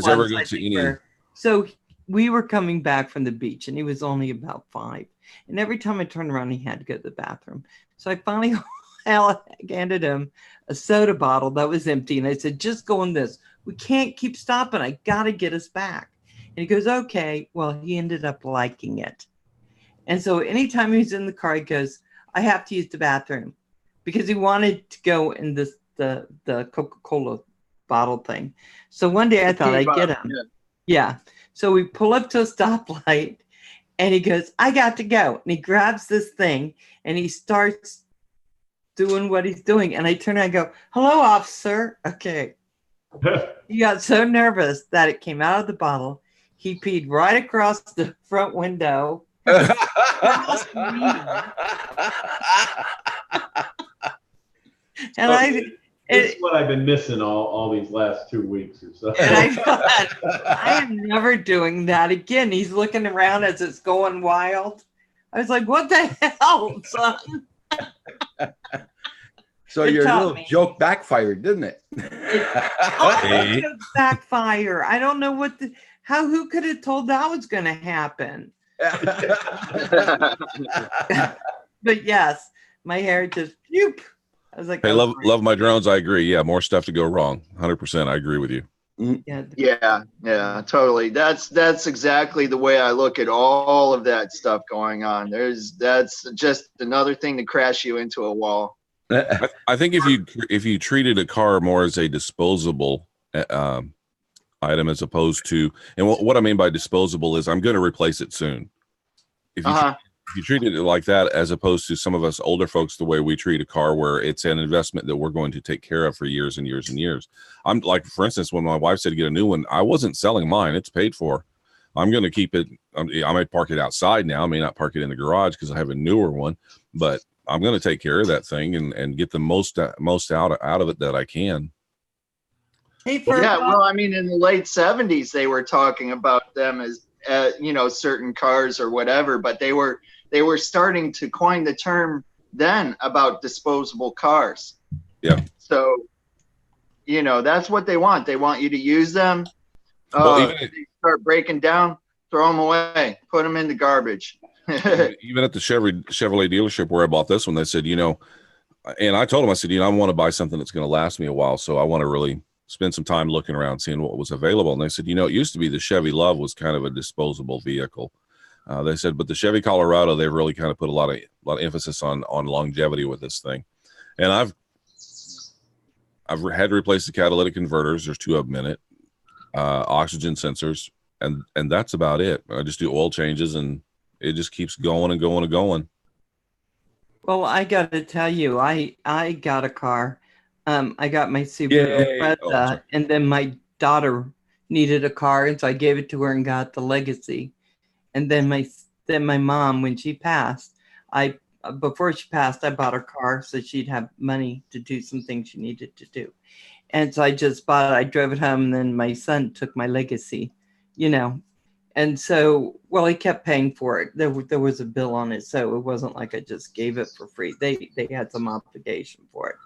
ever go to any, so we were coming back from the beach, and he was only about 5. And every time I turned around, he had to go to the bathroom. So I finally handed him a soda bottle that was empty, and I said, "Just go in this. We can't keep stopping. I got to get us back." And he goes, "Okay." Well, he ended up liking it. And so anytime he was in the car, he goes, "I have to use the bathroom," because he wanted to go in the Coca-Cola bottle thing. So one day I thought I'd get him. Yeah. So we pull up to a stoplight, and he goes, "I got to go." And he grabs this thing, and he starts doing what he's doing. And I turn around and go, "Hello, officer." Okay. He got so nervous that it came out of the bottle. He peed right across the front window. And It's what I've been missing all these last 2 weeks or so. And I thought, I am never doing that again. He's looking around as it's going wild. I was like, "What the hell, son?" So your little joke backfired, didn't it? It backfire. I don't know who could have told that was going to happen. But yes, my hair just, whoop. I was like, "Hey, love my drones." I agree. Yeah, more stuff to go wrong. 100%. I agree with you. Yeah, totally. That's exactly the way I look at all of that stuff going on. That's just another thing to crash you into a wall. I think if you treated a car more as a disposable item as opposed to, and what I mean by disposable is I'm going to replace it soon. If you treated it like that, as opposed to some of us older folks, the way we treat a car, where it's an investment that we're going to take care of for years and years and years. I'm like, for instance, when my wife said to get a new one, I wasn't selling mine. It's paid for. I'm going to keep it. I might park it outside now. I may not park it in the garage because I have a newer one, but I'm going to take care of that thing and get the most out of it that I can. Hey, yeah, well, I mean, in the late 70s, they were talking about them as, certain cars or whatever, but they were starting to coin the term then about disposable cars. Yeah. So, that's what they want. They want you to use them. They start breaking down, throw them away, put them in the garbage. Even at the Chevrolet dealership where I bought this one, they said, and I told them, I said, I want to buy something that's going to last me a while. So I want to really spend some time looking around, seeing what was available. And they said, it used to be the Chevy Love was kind of a disposable vehicle. They said, but the Chevy Colorado, they've really kind of put a lot of emphasis on longevity with this thing. And I've had to replace the catalytic converters. There's 2 of them in it, oxygen sensors, and that's about it. I just do oil changes, and it just keeps going and going and going. Well, I got to tell you, I got a car. I got my Subaru Impreza, and then my daughter needed a car, and so I gave it to her and got the Legacy. And then my mom, when she passed, before she passed, I bought her car so she'd have money to do some things she needed to do. And so I just bought it. I drove it home, and then my son took my Legacy, And so, well, he kept paying for it. There was a bill on it, so it wasn't like I just gave it for free. They had some obligation for it.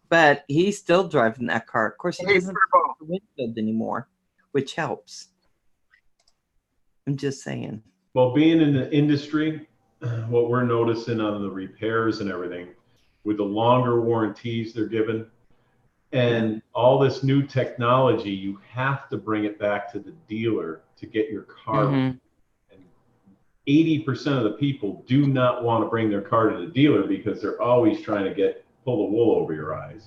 But he's still driving that car. Of course, he doesn't have the windshield anymore, which helps. I'm just saying. Well, being in the industry, what we're noticing on the repairs and everything, with the longer warranties they're given, and all this new technology, you have to bring it back to the dealer to get your car. And 80% of the people do not want to bring their car to the dealer because they're always trying to pull the wool over your eyes.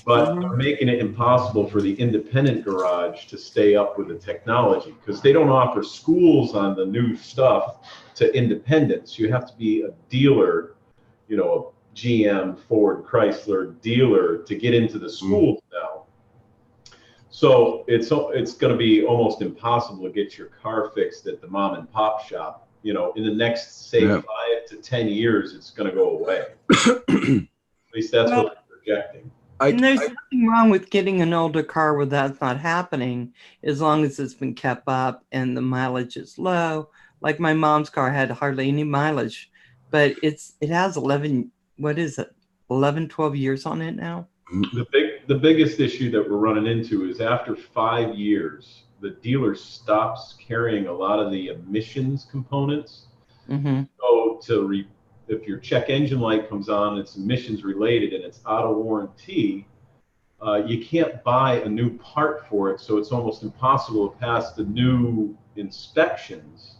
But they're making it impossible for the independent garage to stay up with the technology because they don't offer schools on the new stuff to independents. You have to be a dealer, a GM, Ford, Chrysler dealer to get into the schools now. So it's going to be almost impossible to get your car fixed at the mom and pop shop. In the next, say, 5 to 10 years, it's going to go away. At least that's what they're projecting. And there's nothing wrong with getting an older car where that's not happening, as long as it's been kept up and the mileage is low. Like my mom's car had hardly any mileage, but it has 11, 12 years on it now. The biggest issue that we're running into is after 5 years, the dealer stops carrying a lot of the emissions components. So if your check engine light comes on, it's emissions related and it's out of warranty, you can't buy a new part for it. So it's almost impossible to pass the new inspections.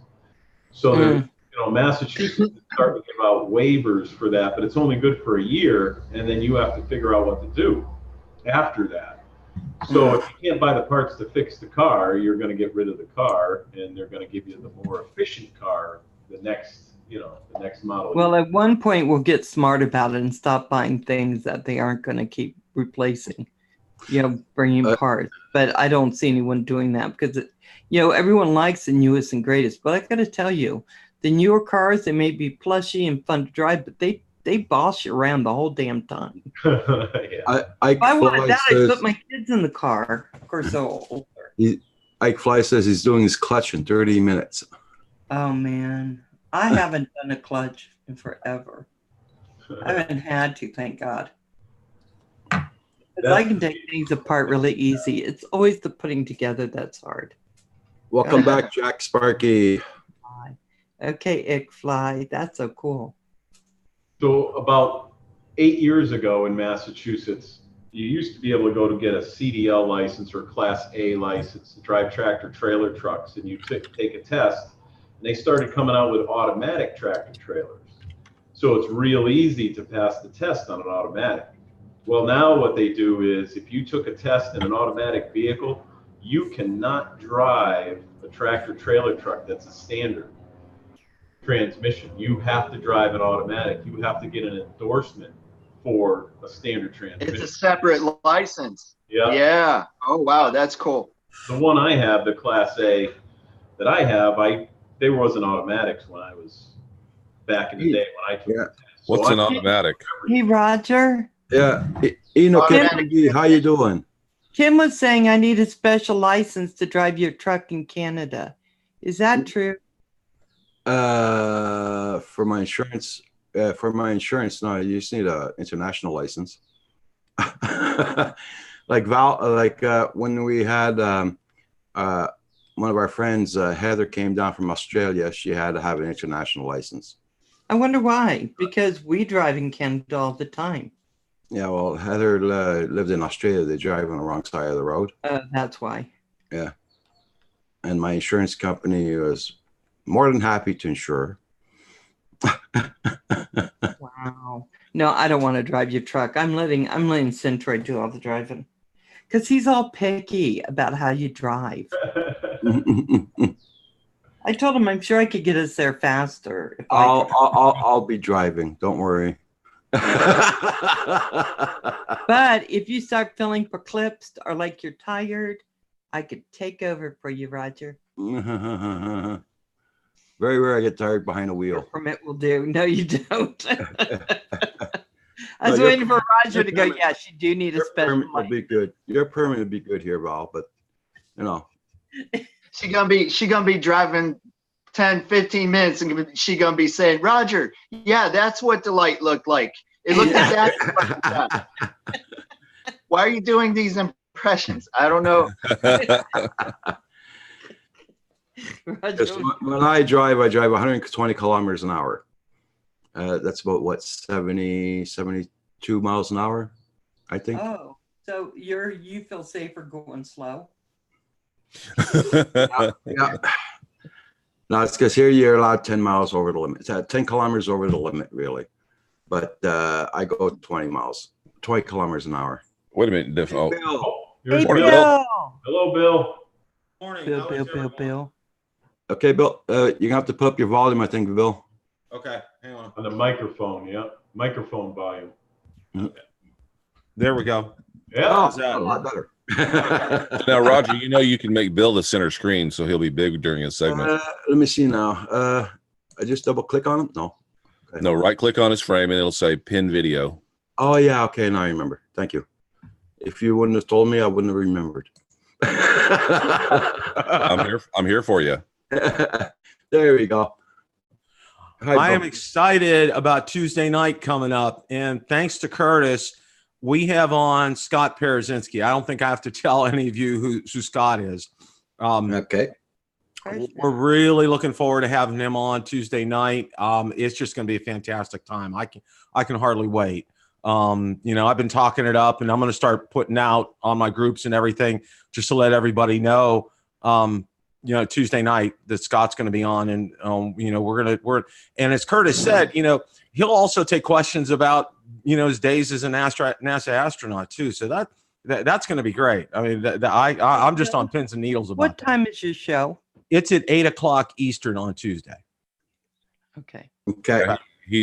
So Massachusetts is starting to give out waivers for that, but it's only good for a year, and then you have to figure out what to do after that. So if you can't buy the parts to fix the car, you're going to get rid of the car, and they're going to give you the more efficient car, the next model. Well, at one point, we'll get smart about it and stop buying things that they aren't going to keep replacing, bringing parts. But I don't see anyone doing that because, everyone likes the newest and greatest. But I got to tell you, the newer cars, they may be plushy and fun to drive, but they boss you around the whole damn time. If I wanted that, I'd put my kids in the car. Of course, they're older. Ike Fly says he's doing his clutch in 30 minutes. Oh, man. I haven't done a clutch in forever. I haven't had to, thank God. Because I can take things apart really easy. It's always the putting together that's hard. Welcome back, Jack Sparky. Okay, Ike Fly. That's so cool. So about 8 years ago in Massachusetts, you used to be able to go to get a CDL license or Class A license to drive tractor trailer trucks, and you take a test. And they started coming out with automatic tractor trailers. So it's real easy to pass the test on an automatic. Well, now what they do is if you took a test in an automatic vehicle, you cannot drive a tractor trailer truck that's a standard transmission. You have to drive an automatic. You have to get an endorsement for a standard transmission. It's a separate license. Yeah. Yeah. Oh, wow. That's cool. The one I have, the Class A that I have, they wasn't automatics when I was back in the day when I took the test. So What's an automatic? Hey, Roger. Yeah. Kennedy, how you doing? Kim was saying I need a special license to drive your truck in Canada. Is that true? For my insurance, no, you just need an international license. Like when we had one of our friends, Heather, came down from Australia, she had to have an international license. I wonder why. Because we drive in Canada all the time. Yeah, well, Heather lived in Australia. They drive on the wrong side of the road. That's why. Yeah. And my insurance company was more than happy to insure. Wow. No, I don't want to drive your truck. I'm letting Centroid do all the driving. Because he's all picky about how you drive. I told him I'm sure I could get us there faster. If I'll be driving. Don't worry. But if you start feeling eclipsed or like you're tired, I could take over for you, Roger. Very rare I get tired behind a wheel. Your permit will do. No, you don't. I was waiting for Roger to go, yes, you do need a special permit will be good. Your permit will be good here, Val, but you know. She gonna be driving 10, 15 minutes and she gonna be saying, Roger, yeah, that's what the light looked like. It looked exactly like that. Why are you doing these impressions? I don't know. When I drive 120 kilometers an hour. That's about what, 72 miles an hour, I think. Oh, so you feel safer going slow? Yeah. No, it's because here you're allowed 10 miles over the limit. It's at 10 kilometers over the limit, really. But I go 20 kilometers an hour. Wait a minute. Hey, Morning, Bill. Hello, Bill. Morning. Bill. Okay, Bill, you're going to have to put up your volume, I think, Bill. Okay, hang on. On the microphone, yeah. Microphone volume. There we go. Yeah. A lot better. Now, Roger, you can make Bill the center screen, so he'll be big during his segment. Let me see now. I just double click on him? No. Okay. No, right click on his frame and it'll say pin video. Oh, yeah. Okay, now I remember. Thank you. If you wouldn't have told me, I wouldn't have remembered. I'm here for you. There we go. Hi, I am Bill. excited about Tuesday night coming up. And thanks to Curtis, we have on Scott Parazinski. I don't think I have to tell any of you who Scott is. Okay. We're really looking forward to having him on Tuesday night. It's just going to be a fantastic time. I can hardly wait. I've been talking it up, and I'm going to start putting out on my groups and everything just to let everybody know. Tuesday night that Scott's going to be on, and and as Curtis said, he'll also take questions about his days as a NASA astronaut too. So that's going to be great. I mean, I'm just on pins and needles about. What time is your show? It's at 8:00 Eastern on Tuesday. Okay. Okay.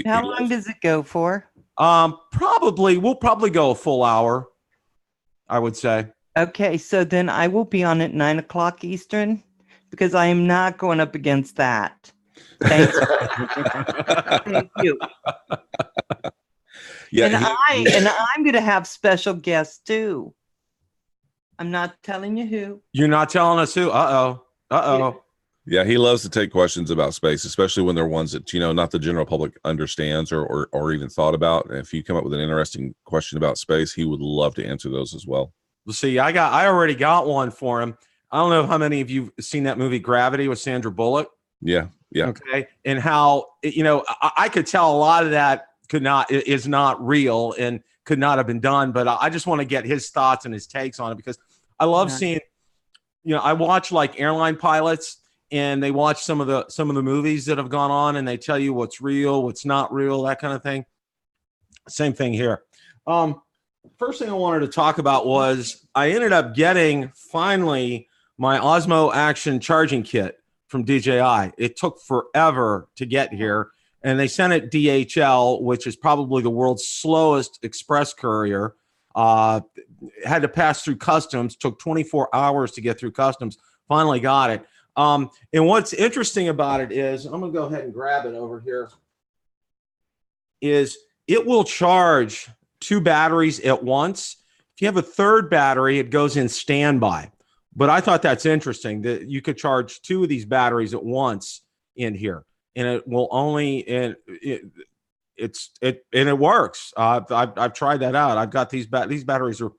How long does it go for? We'll probably go a full hour, I would say. Okay, so then I will be on at 9:00 Eastern because I am not going up against that. Thanks. Thank you. Yeah, and I'm going to have special guests too. I'm not telling you who. You're not telling us who? Uh-oh. Yeah, he loves to take questions about space, especially when they're ones that not the general public understands or even thought about. And if you come up with an interesting question about space, he would love to answer those as well. Well, see, I already got one for him. I don't know how many of you have seen that movie Gravity with Sandra Bullock. Yeah. Okay, and how I could tell a lot of that is not real and could not have been done. But I just want to get his thoughts and his takes on it because I love seeing. I watch like airline pilots, and they watch some of the movies that have gone on, and they tell you what's real, what's not real, that kind of thing. Same thing here. First thing I wanted to talk about was I ended up getting finally my Osmo Action charging kit from DJI. It took forever to get here, and they sent it DHL, which is probably the world's slowest express courier. Had to pass through customs, took 24 hours to get through customs, finally got it. And what's interesting about it is, I'm gonna go ahead and grab it over here, is it will charge 2 batteries at once. If you have a third battery, it goes in standby. But I thought that's interesting that you could charge 2 of these batteries at once in here, and it will only, and it works. I've tried that out. I've got these batteries are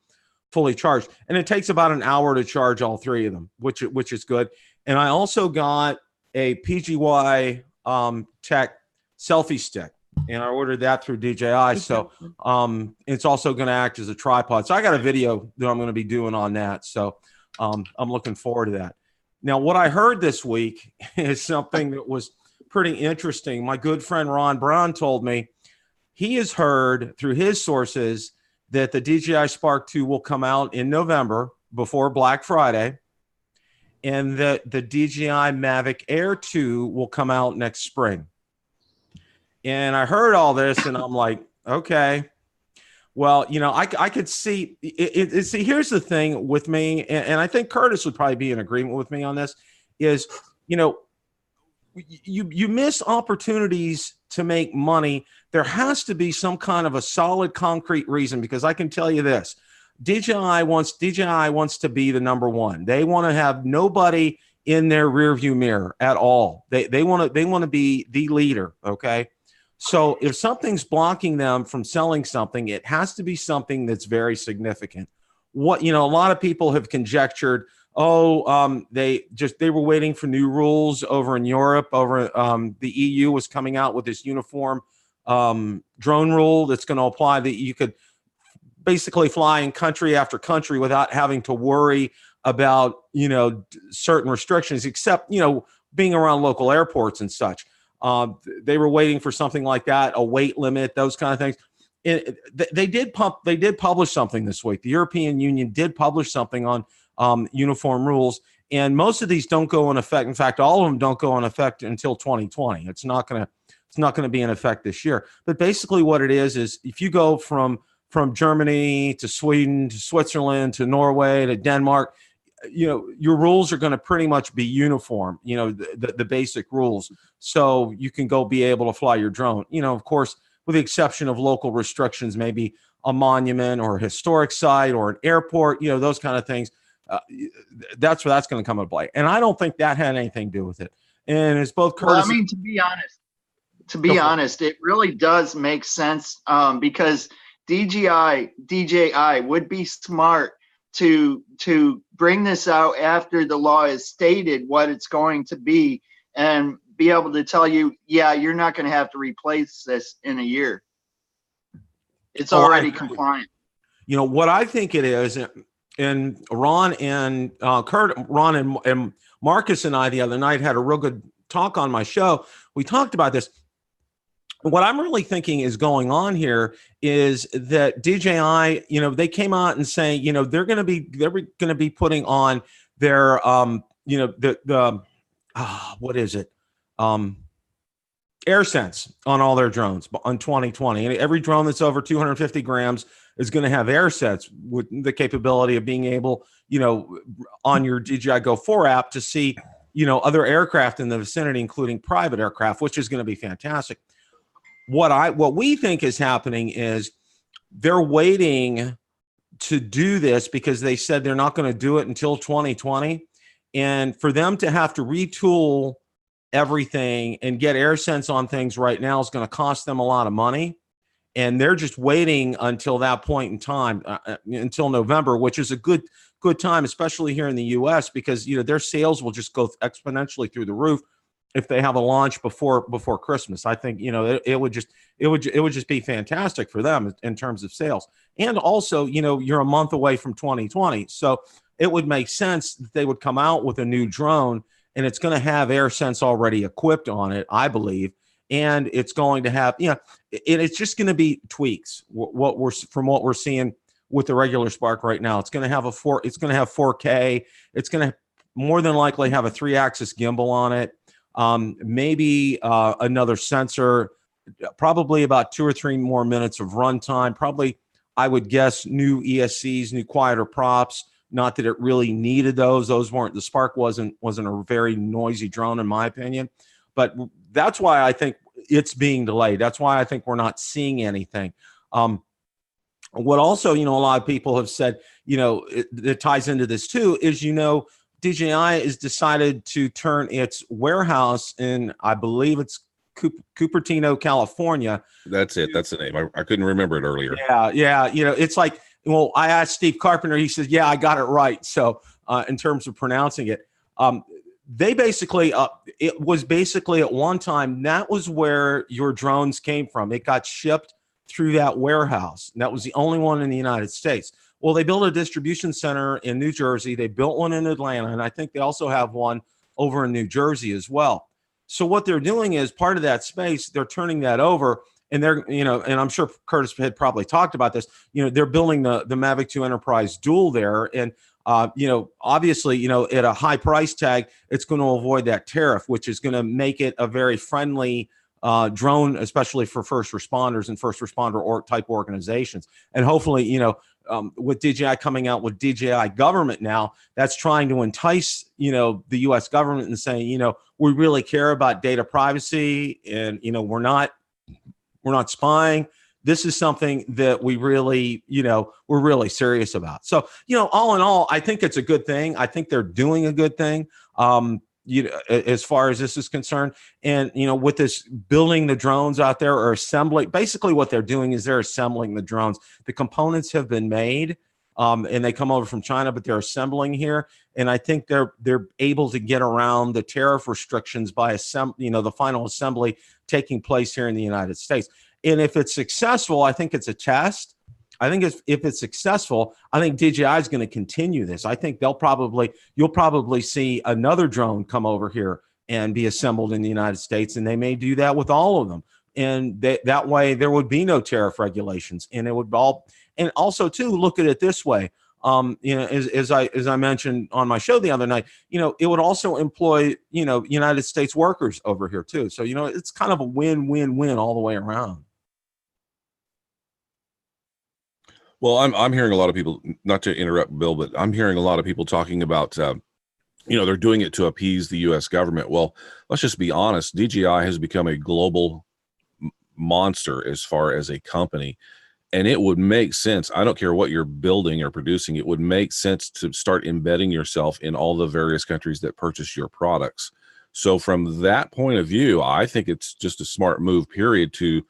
fully charged, and it takes about an hour to charge all 3 of them, which is good. And I also got a PGY Tech selfie stick, and I ordered that through DJI. So it's also going to act as a tripod. So I got a video that I'm going to be doing on that. So I'm looking forward to that. Now, what I heard this week is something that was pretty interesting. My good friend Ron Brown told me he has heard through his sources that the DJI Spark 2 will come out in November before Black Friday, and that the DJI Mavic Air 2 will come out next spring. And I heard all this, and I'm like, okay, well, you know, I could see it. See, here's the thing with me, and I think Curtis would probably be in agreement with me on this, is, you know, you miss opportunities to make money. There has to be some kind of a solid, concrete reason, because I can tell you this: DJI wants to be the number one. They want to have nobody in their rearview mirror at all. They want to be the leader. Okay. So if something's blocking them from selling something, it has to be something that's very significant. What, you know, a lot of people have conjectured, they were waiting for new rules over in Europe. The EU was coming out with this uniform drone rule that's going to apply, that you could basically fly in country after country without having to worry about, you know, certain restrictions, except, you know, being around local airports and such. They were waiting for something like that, a weight limit, those kind of things. They did publish something this week. The European Union did publish something on uniform rules, and most of these don't go in effect. In fact, all of them don't go in effect until 2020. It's not going to be in effect this year. But basically, what it is if you go from Germany to Sweden to Switzerland to Norway to Denmark, you know, your rules are going to pretty much be uniform, you know, the basic rules. So you can go be able to fly your drone, you know, of course, with the exception of local restrictions, maybe a monument or a historic site or an airport, you know, those kind of things. That's where that's going to come into play. And I don't think that had anything to do with it. And it's both Curtis. Well, I mean, to be honest, it really does make sense, because DJI would be smart to bring this out after the law is stated what it's going to be, and be able to tell you, yeah, you're not going to have to replace this in a year. It's already compliant. You know what I think it is, and Ron and Ron and Marcus and I the other night had a real good talk on my show. We talked about this. What I'm really thinking is going on here is that DJI, you know, they came out and saying, you know, they're going to be putting on their, you know, what is it? AirSense on all their drones on 2020. And every drone that's over 250 grams is going to have AirSense with the capability of being able, you know, on your DJI Go 4 app to see, you know, other aircraft in the vicinity, including private aircraft, which is going to be fantastic. What we think is happening is they're waiting to do this because they said they're not going to do it until 2020. And for them to have to retool everything and get AirSense on things right now is going to cost them a lot of money. And they're just waiting until that point in time, until November, which is a good time, especially here in the US, because, you know, their sales will just go exponentially through the roof if they have a launch before Christmas. I think, you know, it would just be fantastic for them in terms of sales. And also, you know, you're a month away from 2020. So it would make sense that they would come out with a new drone and it's going to have AirSense already equipped on it, I believe. And it's going to have, it's just going to be tweaks. What we're seeing with the regular Spark right now, it's going to have it's going to have 4K. It's going to more than likely have a 3-axis gimbal on it. Maybe another sensor, probably about 2 or 3 more minutes of runtime. Probably, I would guess, new ESCs, new quieter props. Not that it really needed those. Those weren't, the Spark wasn't a very noisy drone in my opinion. But that's why I think it's being delayed. That's why I think we're not seeing anything. What also, a lot of people have said, it ties into this too, is, DJI has decided to turn its warehouse in, I believe it's Cupertino, California. That's it. That's the name. I couldn't remember it earlier. Yeah. It's like, well, I asked Steve Carpenter. He says, yeah, I got it right. So in terms of pronouncing it, they basically, it was basically at one time, that was where your drones came from. It got shipped through that warehouse. And that was the only one in the United States. Well, they built a distribution center in New Jersey. They built one in Atlanta. And I think they also have one over in New Jersey as well. So what they're doing is part of that space, they're turning that over. And they're, and I'm sure Curtis had probably talked about this, they're building the Mavic 2 Enterprise Dual there. And, obviously, at a high price tag, it's going to avoid that tariff, which is going to make it a very friendly drone, especially for first responders and first responder type organizations. And hopefully, with DJI coming out with DJI government now, that's trying to entice, the U.S. government and saying, we really care about data privacy and, we're not spying. This is something that we really, we're really serious about. So, all in all, I think it's a good thing. I think they're doing a good thing, as far as this is concerned. And, with this building the drones out there or assembling, basically what they're doing is they're assembling the drones. The components have been made and they come over from China, but they're assembling here. And I think they're able to get around the tariff restrictions by the final assembly taking place here in the United States. And if it's successful, I think it's a test. I think if it's successful, I think DJI is going to continue this. I think you'll probably see another drone come over here and be assembled in the United States, and they may do that with all of them. And that way, there would be no tariff regulations, and it would all. And also, too, look at it this way. As I mentioned on my show the other night, it would also employ United States workers over here too. So it's kind of a win-win-win all the way around. Well, I'm hearing a lot of people, not to interrupt Bill, but I'm hearing a lot of people talking about, they're doing it to appease the U.S. government. Well, let's just be honest. DJI has become a global monster as far as a company, and it would make sense. I don't care what you're building or producing. It would make sense to start embedding yourself in all the various countries that purchase your products. So from that point of view, I think it's just a smart move, period, to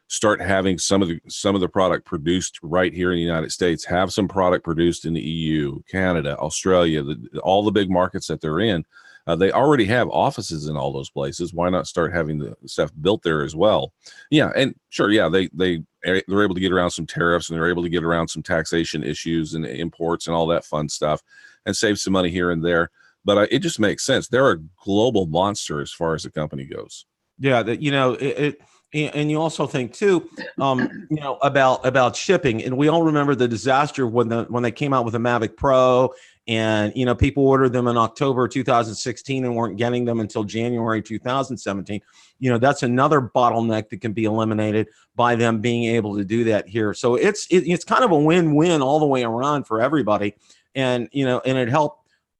start having some of the product produced right here in the United States, have some product produced in the EU, Canada, Australia, all the big markets that they're in. They already have offices in all those places. Why not start having the stuff built there as well? Yeah, and sure, yeah, they're able to get around some tariffs, and they're able to get around some taxation issues and imports and all that fun stuff, and save some money here and there. But it just makes sense. They're a global monster as far as the company goes. Yeah, and you also think too, about shipping. And we all remember the disaster when they came out with the Mavic Pro, and people ordered them in October 2016 and weren't getting them until January 2017. That's another bottleneck that can be eliminated by them being able to do that here. So it's kind of a win-win all the way around for everybody, and it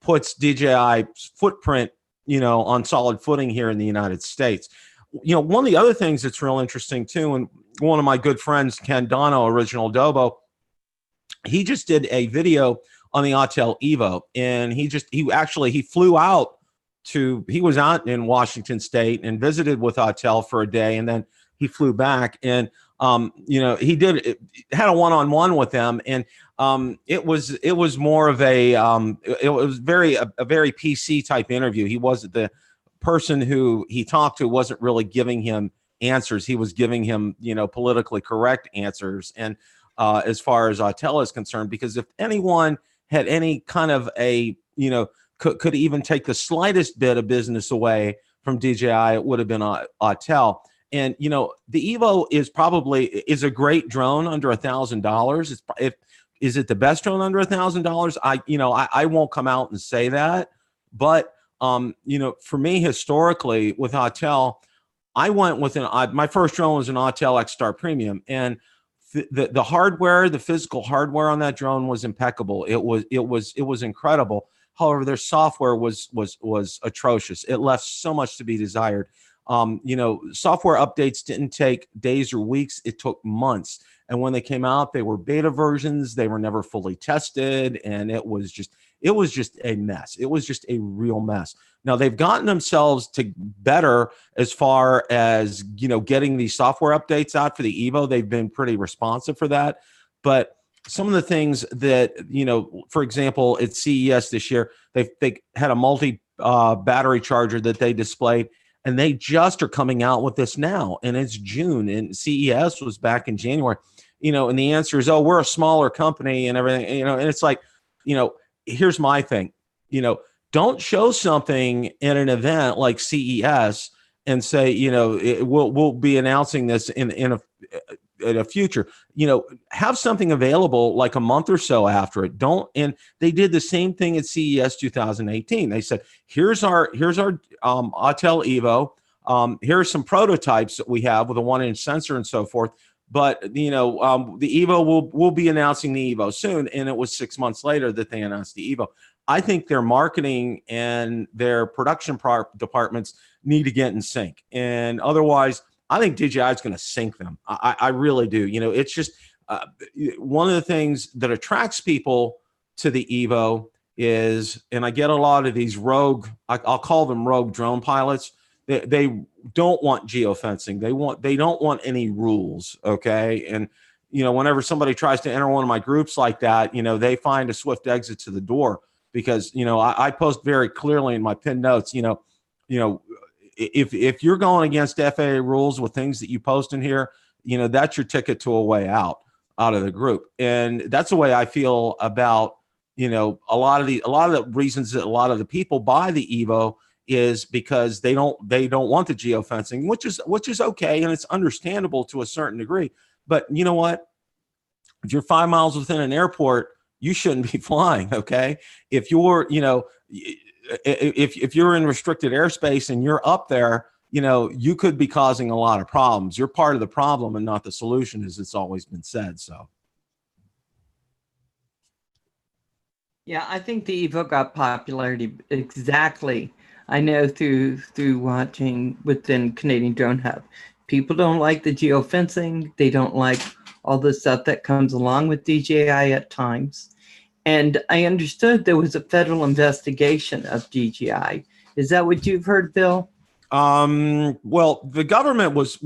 puts DJI's footprint on solid footing here in the United States. One of the other things that's real interesting too, and one of my good friends, Ken Dono, Original Dobo, he just did a video on the Autel Evo, and he flew out he was out in Washington State and visited with Autel for a day, and then he flew back, and he had a one-on-one with them, and it was more of a very PC type interview. He wasn't the person who he talked to wasn't really giving him answers. He was giving him, politically correct answers. And as far as Autel is concerned, because if anyone had any kind of a, could even take the slightest bit of business away from DJI, it would have been Autel. And you know, the Evo is a great drone under $1,000. Is it the best drone under $1,000? I won't come out and say that, but you know, for me historically with Autel, I went with my first drone was an Autel X-Star Premium, and the hardware, the physical hardware on that drone was impeccable. It was incredible. However, their software was atrocious. It left so much to be desired. You know, software updates didn't take days or weeks. It took months. And when they came out, they were beta versions. They were never fully tested. And it was just a mess. It was just a real mess. Now they've gotten themselves to better as far as, you know, getting these software updates out for the Evo. They've been pretty responsive for that. But some of the things that, you know, for example, at CES this year, they had a multi battery charger that they displayed, and they just are coming out with this now, and it's June, and CES was back in January, you know, and the answer is, oh, we're a smaller company and everything, you know, and it's like, you know, here's my thing, you know, don't show something in an event like CES and say, you know, we'll be announcing this in a future, you know, have something available like a month or so after it. And they did the same thing at CES 2018. They said, here's our Autel Evo. Here's some prototypes that we have with a 1-inch sensor and so forth. But, you know, the Evo will be announcing the Evo soon. And it was 6 months later that they announced the Evo. I think their marketing and their production departments need to get in sync. And otherwise, I think DJI is going to sink them. I really do. You know, it's just one of the things that attracts people to the Evo is, and I get a lot of these rogue, I'll call them rogue drone pilots. They don't want geofencing. They don't want any rules. Okay. And, you know, whenever somebody tries to enter one of my groups like that, you know, they find a swift exit to the door because, you know, I post very clearly in my pinned notes, you know, if you're going against FAA rules with things that you post in here, you know, that's your ticket to a way out of the group. And that's the way I feel about, you know, a lot of the reasons that a lot of the people buy the Evo is because they don't want the geofencing, which is okay. And it's understandable to a certain degree. But you know what? If you're 5 miles within an airport, you shouldn't be flying. Okay. If you're, you know, if you're in restricted airspace and you're up there, you know, you could be causing a lot of problems. You're part of the problem and not the solution, as it's always been said. So. Yeah, I think the Evo got popularity exactly. I know through watching within Canadian Drone Hub, people don't like the geofencing. They don't like all the stuff that comes along with DJI at times. And I understood there was a federal investigation of DJI. Is that what you've heard, Bill? Well, the government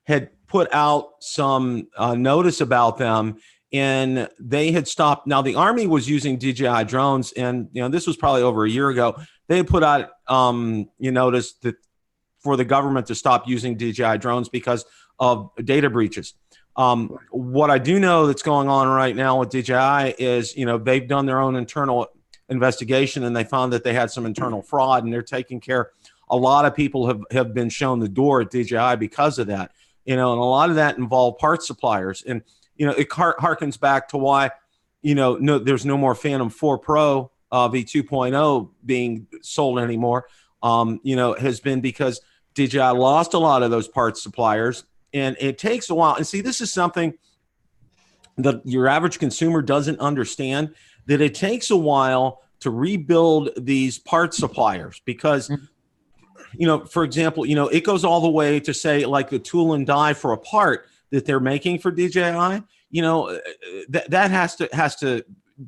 had put out some notice about them, and they had stopped. Now, the Army was using DJI drones, and you know this was probably over a year ago. They had put out notice that for the government to stop using DJI drones because of data breaches. What I do know that's going on right now with DJI is, you know, they've done their own internal investigation and they found that they had some internal fraud, and they're taking care. A lot of people have been shown the door at DJI because of that, you know, and a lot of that involved parts suppliers. And, you know, it harkens back to why, you know, there's no more Phantom 4 Pro V2.0 being sold anymore, you know, has been because DJI lost a lot of those parts suppliers. And it takes a while. And see, this is something that your average consumer doesn't understand, that it takes a while to rebuild these parts suppliers because, you know, for example, you know, it goes all the way to say like the tool and die for a part that they're making for DJI, you know, that has to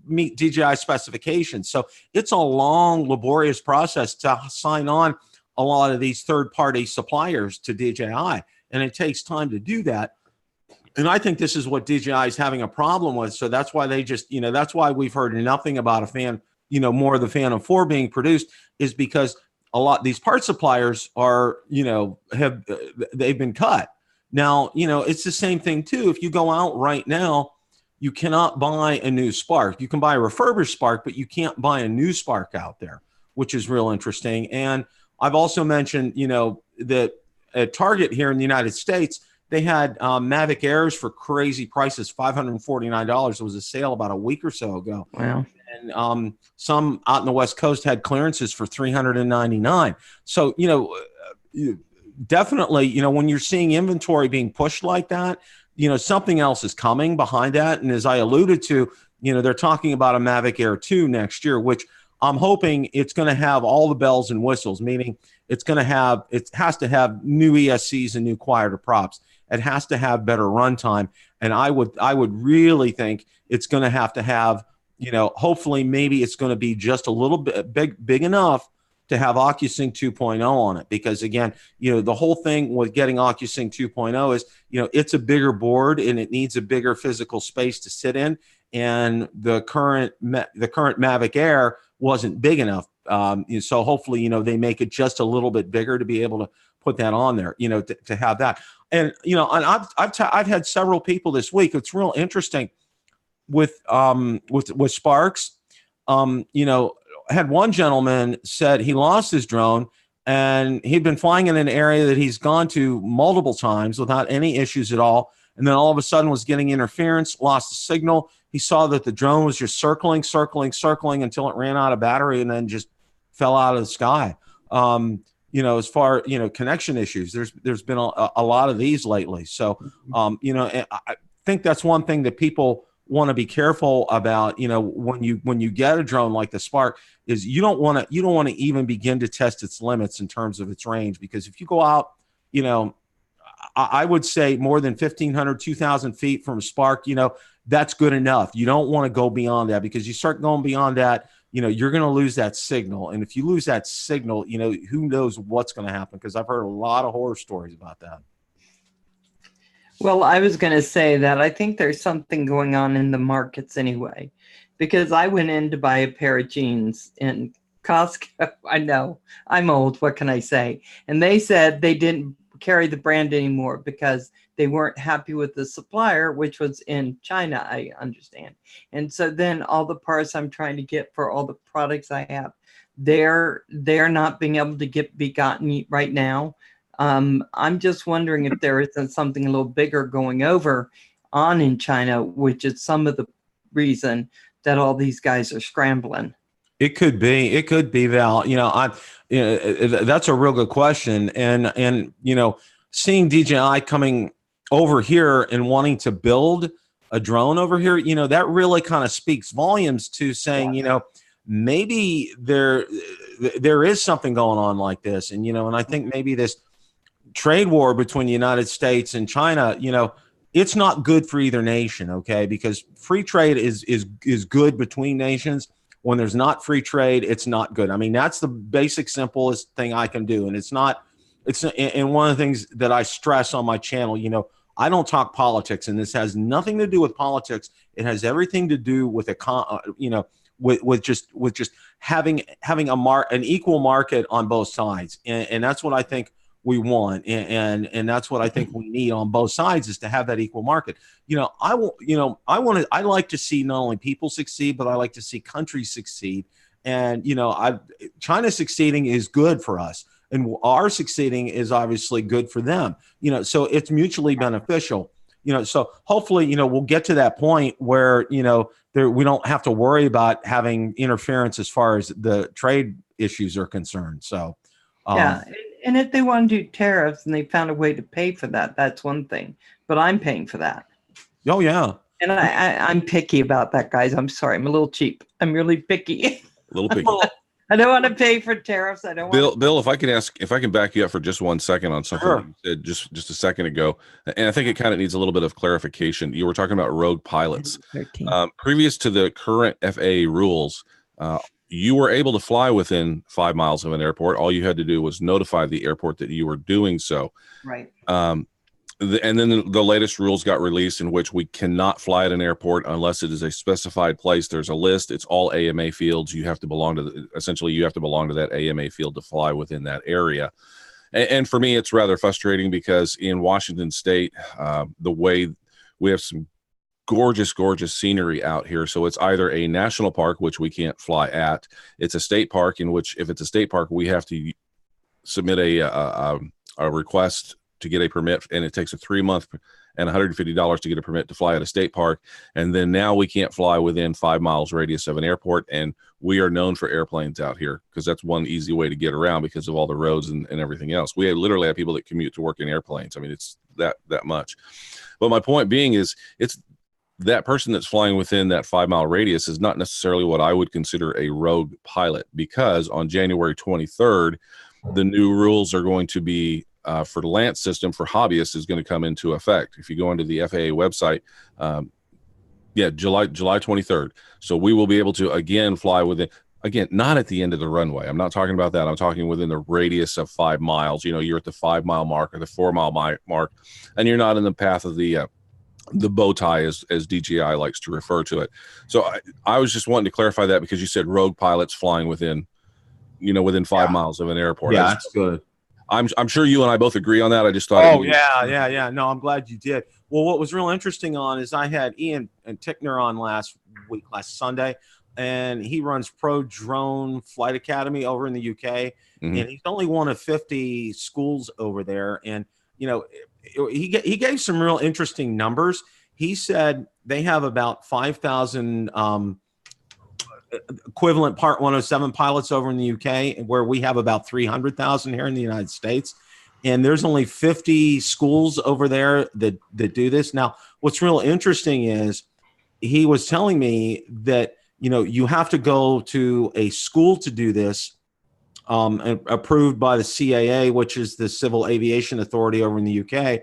meet DJI specifications. So it's a long, laborious process to sign on a lot of these third-party suppliers to DJI. And it takes time to do that. And I think this is what DJI is having a problem with. So that's why they just, you know, that's why we've heard nothing about more of the Phantom 4 being produced, is because a lot these part suppliers are, you know, they've been cut. Now, you know, it's the same thing too. If you go out right now you cannot buy a new Spark. You can buy a refurbished Spark, but you can't buy a new Spark out there, which is real interesting. And I've also mentioned, that at Target here in the United States, they had Mavic Airs for crazy prices, $549. It was a sale about a week or so ago. Wow. And some out in the West Coast had clearances for $399. So, definitely, when you're seeing inventory being pushed like that, something else is coming behind that. And as I alluded to, they're talking about a Mavic Air 2 next year, which I'm hoping it's going to have all the bells and whistles, meaning it has to have new ESCs and new quieter props. It has to have better runtime. And I would really think it's going to have, hopefully maybe it's going to be just a little bit big enough to have OcuSync 2.0 on it. Because again, the whole thing with getting OcuSync 2.0 is, it's a bigger board and it needs a bigger physical space to sit in. And the current Mavic Air wasn't big enough. So hopefully, they make it just a little bit bigger to be able to put that on there, to have that. And, and I've had several people this week. It's real interesting with Sparks. Had one gentleman said he lost his drone and he'd been flying in an area that he's gone to multiple times without any issues at all. And then all of a sudden was getting interference, lost the signal. He saw that the drone was just circling until it ran out of battery and then just fell out of the sky. As far, connection issues, there's been a lot of these lately. So, I think that's one thing that people want to be careful about, when you get a drone like the Spark, is you don't want to even begin to test its limits in terms of its range. Because if you go out, I would say more than 1,500, 2,000 feet from a Spark, that's good enough. You don't want to go beyond that, because you start going beyond that, you're going to lose that signal. And if you lose that signal, who knows what's going to happen, because I've heard a lot of horror stories about that. Well, I was going to say that I think there's something going on in the markets anyway, because I went in to buy a pair of jeans in Costco. I know I'm old. What can I say? And they said they didn't carry the brand anymore because they weren't happy with the supplier, which was in China, I understand. And so then all the parts I'm trying to get for all the products I have, they're not being able to be gotten right now. I'm just wondering if there isn't something a little bigger going over on in China, which is some of the reason that all these guys are scrambling. It could be, Val. That's a real good question. And seeing DJI coming over here and wanting to build a drone over here, that really kind of speaks volumes to saying, maybe there is something going on like this. And, and I think maybe this trade war between the United States and China, it's not good for either nation. Okay. Because free trade is good between nations. When there's not free trade, it's not good. I mean, that's the basic, simplest thing I can do. And and one of the things that I stress on my channel, I don't talk politics, and this has nothing to do with politics. It has everything to do with with just having an equal market on both sides. And that's what I think we want. And that's what I think we need on both sides, is to have that equal market. I like to see not only people succeed, but I like to see countries succeed. And, China succeeding is good for us, and our succeeding is obviously good for them, so it's mutually beneficial, so hopefully, we'll get to that point where, we don't have to worry about having interference as far as the trade issues are concerned. So, yeah. And if they want to do tariffs and they found a way to pay for that, that's one thing, but I'm paying for that. Oh yeah. And I'm picky about that, guys. I'm sorry. I'm a little cheap. I'm really picky. A little picky. I don't want to pay for tariffs. I don't want Bill, if I can back you up for just 1 second on something Sure. you said just a second ago, and I think it kind of needs a little bit of clarification. You were talking about rogue pilots. 13. Previous to the current FAA rules, you were able to fly within 5 miles of an airport. All you had to do was notify the airport that you were doing so. Right. And then the latest rules got released, in which we cannot fly at an airport unless it is a specified place. There's a list. It's all AMA fields. You have to belong to essentially you have to belong to that AMA field to fly within that area. And for me, it's rather frustrating because in Washington State, the way we have some gorgeous, gorgeous scenery out here. So it's either a national park, which we can't fly at. It's a state park, in which if it's a state park, we have to submit a request to get a permit, and it takes a 3-month and $150 to get a permit to fly at a state park. And then now we can't fly within 5 miles radius of an airport. And we are known for airplanes out here because that's one easy way to get around because of all the roads and everything else. We literally have people that commute to work in airplanes. I mean, it's that much. But my point being is, it's that person that's flying within that 5 mile radius is not necessarily what I would consider a rogue pilot, because on January 23rd, the new rules are going to be for the LANC system for hobbyists is going to come into effect. If you go into the FAA website, July 23rd. So we will be able to again fly within, again, not at the end of the runway. I'm not talking about that. I'm talking within the radius of 5 miles. You know, you're at the 5 mile mark or the 4 mile mark, and you're not in the path of the bow tie, as DJI likes to refer to it. So I was just wanting to clarify that, because you said rogue pilots flying within 5 miles of an airport. Yeah, that's good. I'm sure you and I both agree on that. I just thought. Yeah. No, I'm glad you did. Well, what was real interesting is I had Ian and Tickner on last Sunday, and he runs Pro Drone Flight Academy over in the UK, and he's only one of 50 schools over there. And he gave some real interesting numbers. He said they have about 5,000 equivalent Part 107 pilots over in the UK, where we have about 300,000 here in the United States. And there's only 50 schools over there that do this. Now, what's real interesting is he was telling me that, you have to go to a school to do this, approved by the CAA, which is the Civil Aviation Authority over in the UK.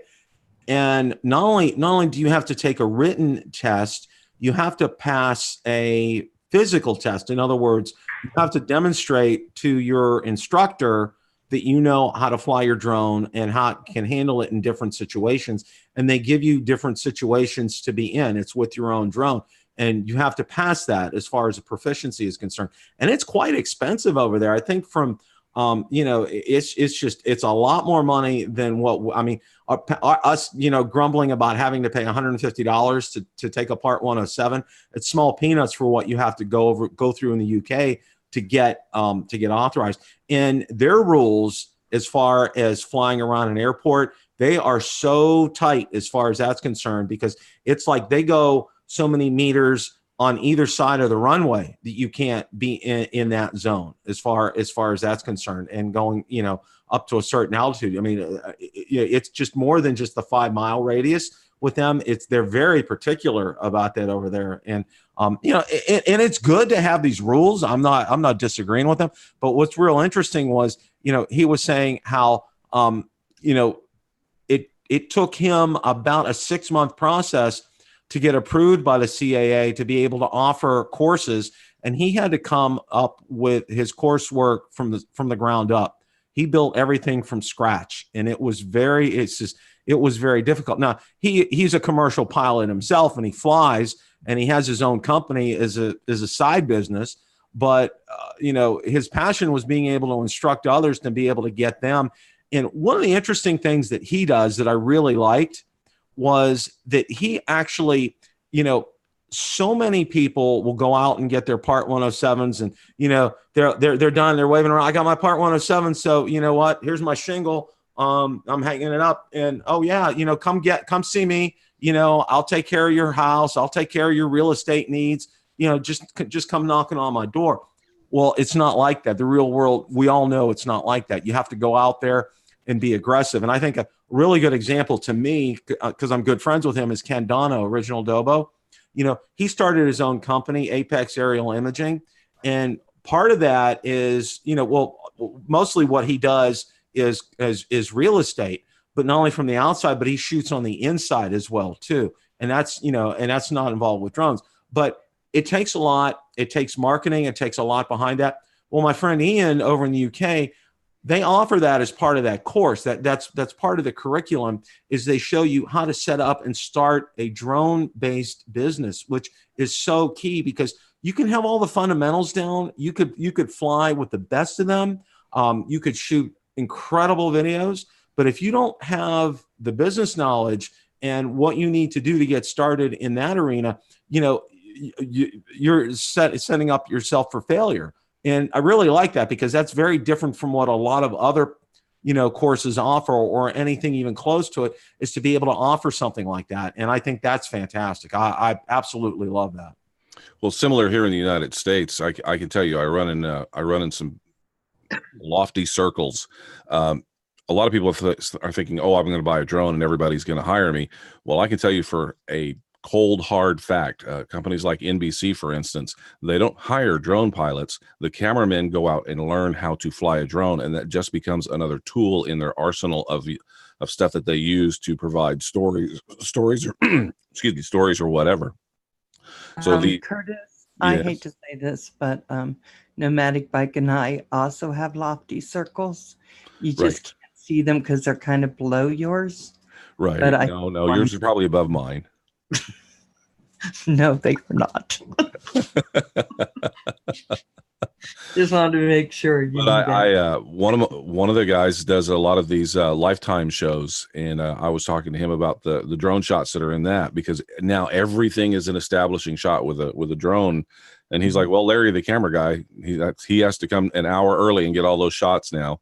And not only do you have to take a written test, you have to pass a physical test. In other words, you have to demonstrate to your instructor that you know how to fly your drone and how it can handle it in different situations. And they give you different situations to be in. It's with your own drone. And you have to pass that as far as the proficiency is concerned. And it's quite expensive over there. I think from, it's a lot more money than us, grumbling about having to pay $150 to take a Part 107. It's small peanuts for what you have to go through in the UK to get authorized. And their rules, as far as flying around an airport, they are so tight as far as that's concerned, because it's like they go so many meters on either side of the runway that you can't be in that zone as far as that's concerned, and going, up to a certain altitude. I mean, it's just more than just the 5 mile radius with them. They're very particular about that over there. And, and it's good to have these rules. I'm not disagreeing with them, but what's real interesting was, he was saying how, it took him about a 6-month process to get approved by the CAA to be able to offer courses. And he had to come up with his coursework from the ground up. He built everything from scratch, and it was very difficult. Now he's a commercial pilot himself, and he flies, and he has his own company as a side business. But his passion was being able to instruct others to be able to get them. And one of the interesting things that he does that I really liked was that he actually, so many people will go out and get their Part 107s, and they're done, they're waving around. I got my Part 107, so you know what? Here's my shingle. I'm hanging it up, and come see me. I'll take care of your house. I'll take care of your real estate needs. Just come knocking on my door. Well, it's not like that. The real world, we all know it's not like that. You have to go out there and be aggressive. And I think a really good example to me, because I'm good friends with him, is Ken Dono, Original Dobo. He started his own company, Apex Aerial Imaging. And part of that is, mostly what he does is real estate, but not only from the outside, but he shoots on the inside as well too. And that's not involved with drones, but it takes a lot. It takes marketing. It takes a lot behind that. Well, my friend Ian over in the UK, they offer that as part of that course. That's part of the curriculum, is they show you how to set up and start a drone-based business, which is so key, because you can have all the fundamentals down. You could fly with the best of them. You could shoot incredible videos, but if you don't have the business knowledge and what you need to do to get started in that arena, you're setting up yourself for failure. And I really like that, because that's very different from what a lot of other, courses offer, or anything even close to it, is to be able to offer something like that. And I think that's fantastic. I absolutely love that. Well, similar here in the United States, I can tell you, I run in some lofty circles. A lot of people are thinking, oh, I'm going to buy a drone and everybody's going to hire me. Well, I can tell you for a cold, hard fact, companies like NBC, for instance, they don't hire drone pilots. The cameramen go out and learn how to fly a drone, and that just becomes another tool in their arsenal of stuff that they use to provide stories or excuse me, stories or whatever. So Curtis, I hate to say this, but Nomadic Bike and I also have lofty circles. You just can't see them because they're kind of below yours. Right. But no, yours is probably above mine. No, they are not. Just wanted to make sure. But one of the guys does a lot of these Lifetime shows, and I was talking to him about the drone shots that are in that, because now everything is an establishing shot with a drone, and he's like, well, Larry, the camera guy, he has to come an hour early and get all those shots now.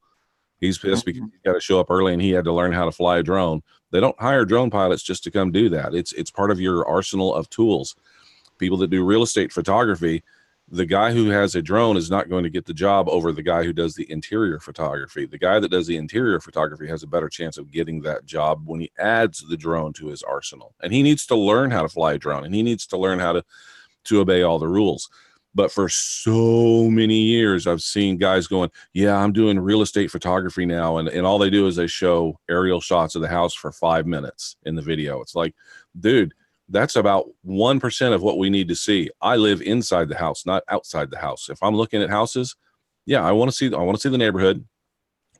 He's pissed because he's got to show up early, and he had to learn how to fly a drone. They don't hire drone pilots just to come do that. It's part of your arsenal of tools. People that do real estate photography, the guy who has a drone is not going to get the job over the guy who does the interior photography. The guy that does the interior photography has a better chance of getting that job when he adds the drone to his arsenal. And he needs to learn how to fly a drone, and he needs to learn how to obey all the rules. But for so many years, I've seen guys going, yeah, I'm doing real estate photography now. And all they do is they show aerial shots of the house for 5 minutes in the video. It's like, dude, that's about 1% of what we need to see. I live inside the house, not outside the house. If I'm looking at houses, yeah, I want to see the neighborhood.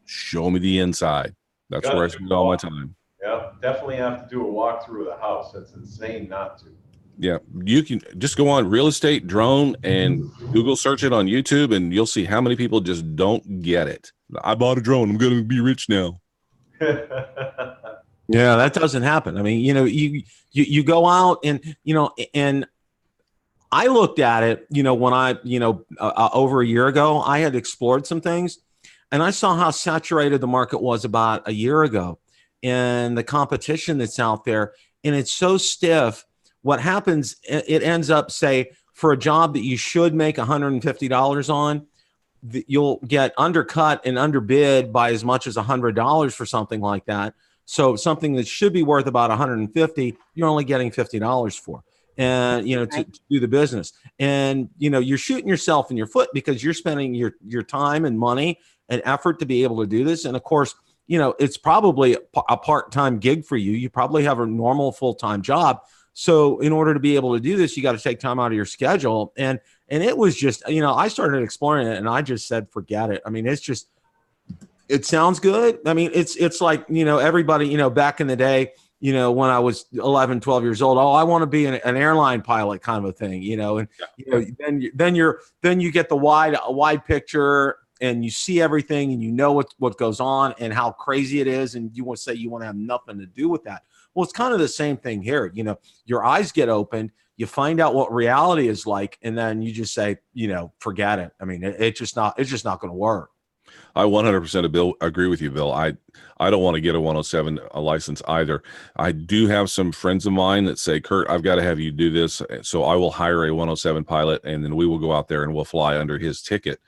Show me the inside. That's where I spend all my time. Yeah, definitely have to do a walkthrough of the house. That's insane not to. Yeah, you can just go on real estate drone and Google search it on YouTube, and you'll see how many people just don't get it. I bought a drone. I'm going to be rich now. Yeah, that doesn't happen. I mean, you go out and, and I looked at it, when I, over a year ago, I had explored some things, and I saw how saturated the market was about a year ago, and the competition that's out there, and it's so stiff. What happens, it ends up, say, for a job that you should make $150 on, you'll get undercut and underbid by as much as $100 for something like that. So something that should be worth about $150, you're only getting $50 for, and to do the business. And you're shooting yourself in your foot, because you're spending your time and money and effort to be able to do this. And of course, it's probably a part-time gig for you. You probably have a normal full-time job. So in order to be able to do this, you got to take time out of your schedule. And it was just, I started exploring it, and I just said, forget it. I mean, it sounds good. I mean, it's like, everybody, back in the day, when I was 11, 12 years old, oh, I want to be an airline pilot kind of a thing, and then you get the wide picture, and you see everything, and what goes on and how crazy it is. And you want to say you want to have nothing to do with that. Well, it's kind of the same thing here. Your eyes get opened, you find out what reality is like, and then you just say, forget it. I mean, it's just not going to work. I 100% agree with you, Bill. I don't want to get a 107 license either. I do have some friends of mine that say, Kurt, I've got to have you do this. So I will hire a 107 pilot, and then we will go out there and we'll fly under his ticket,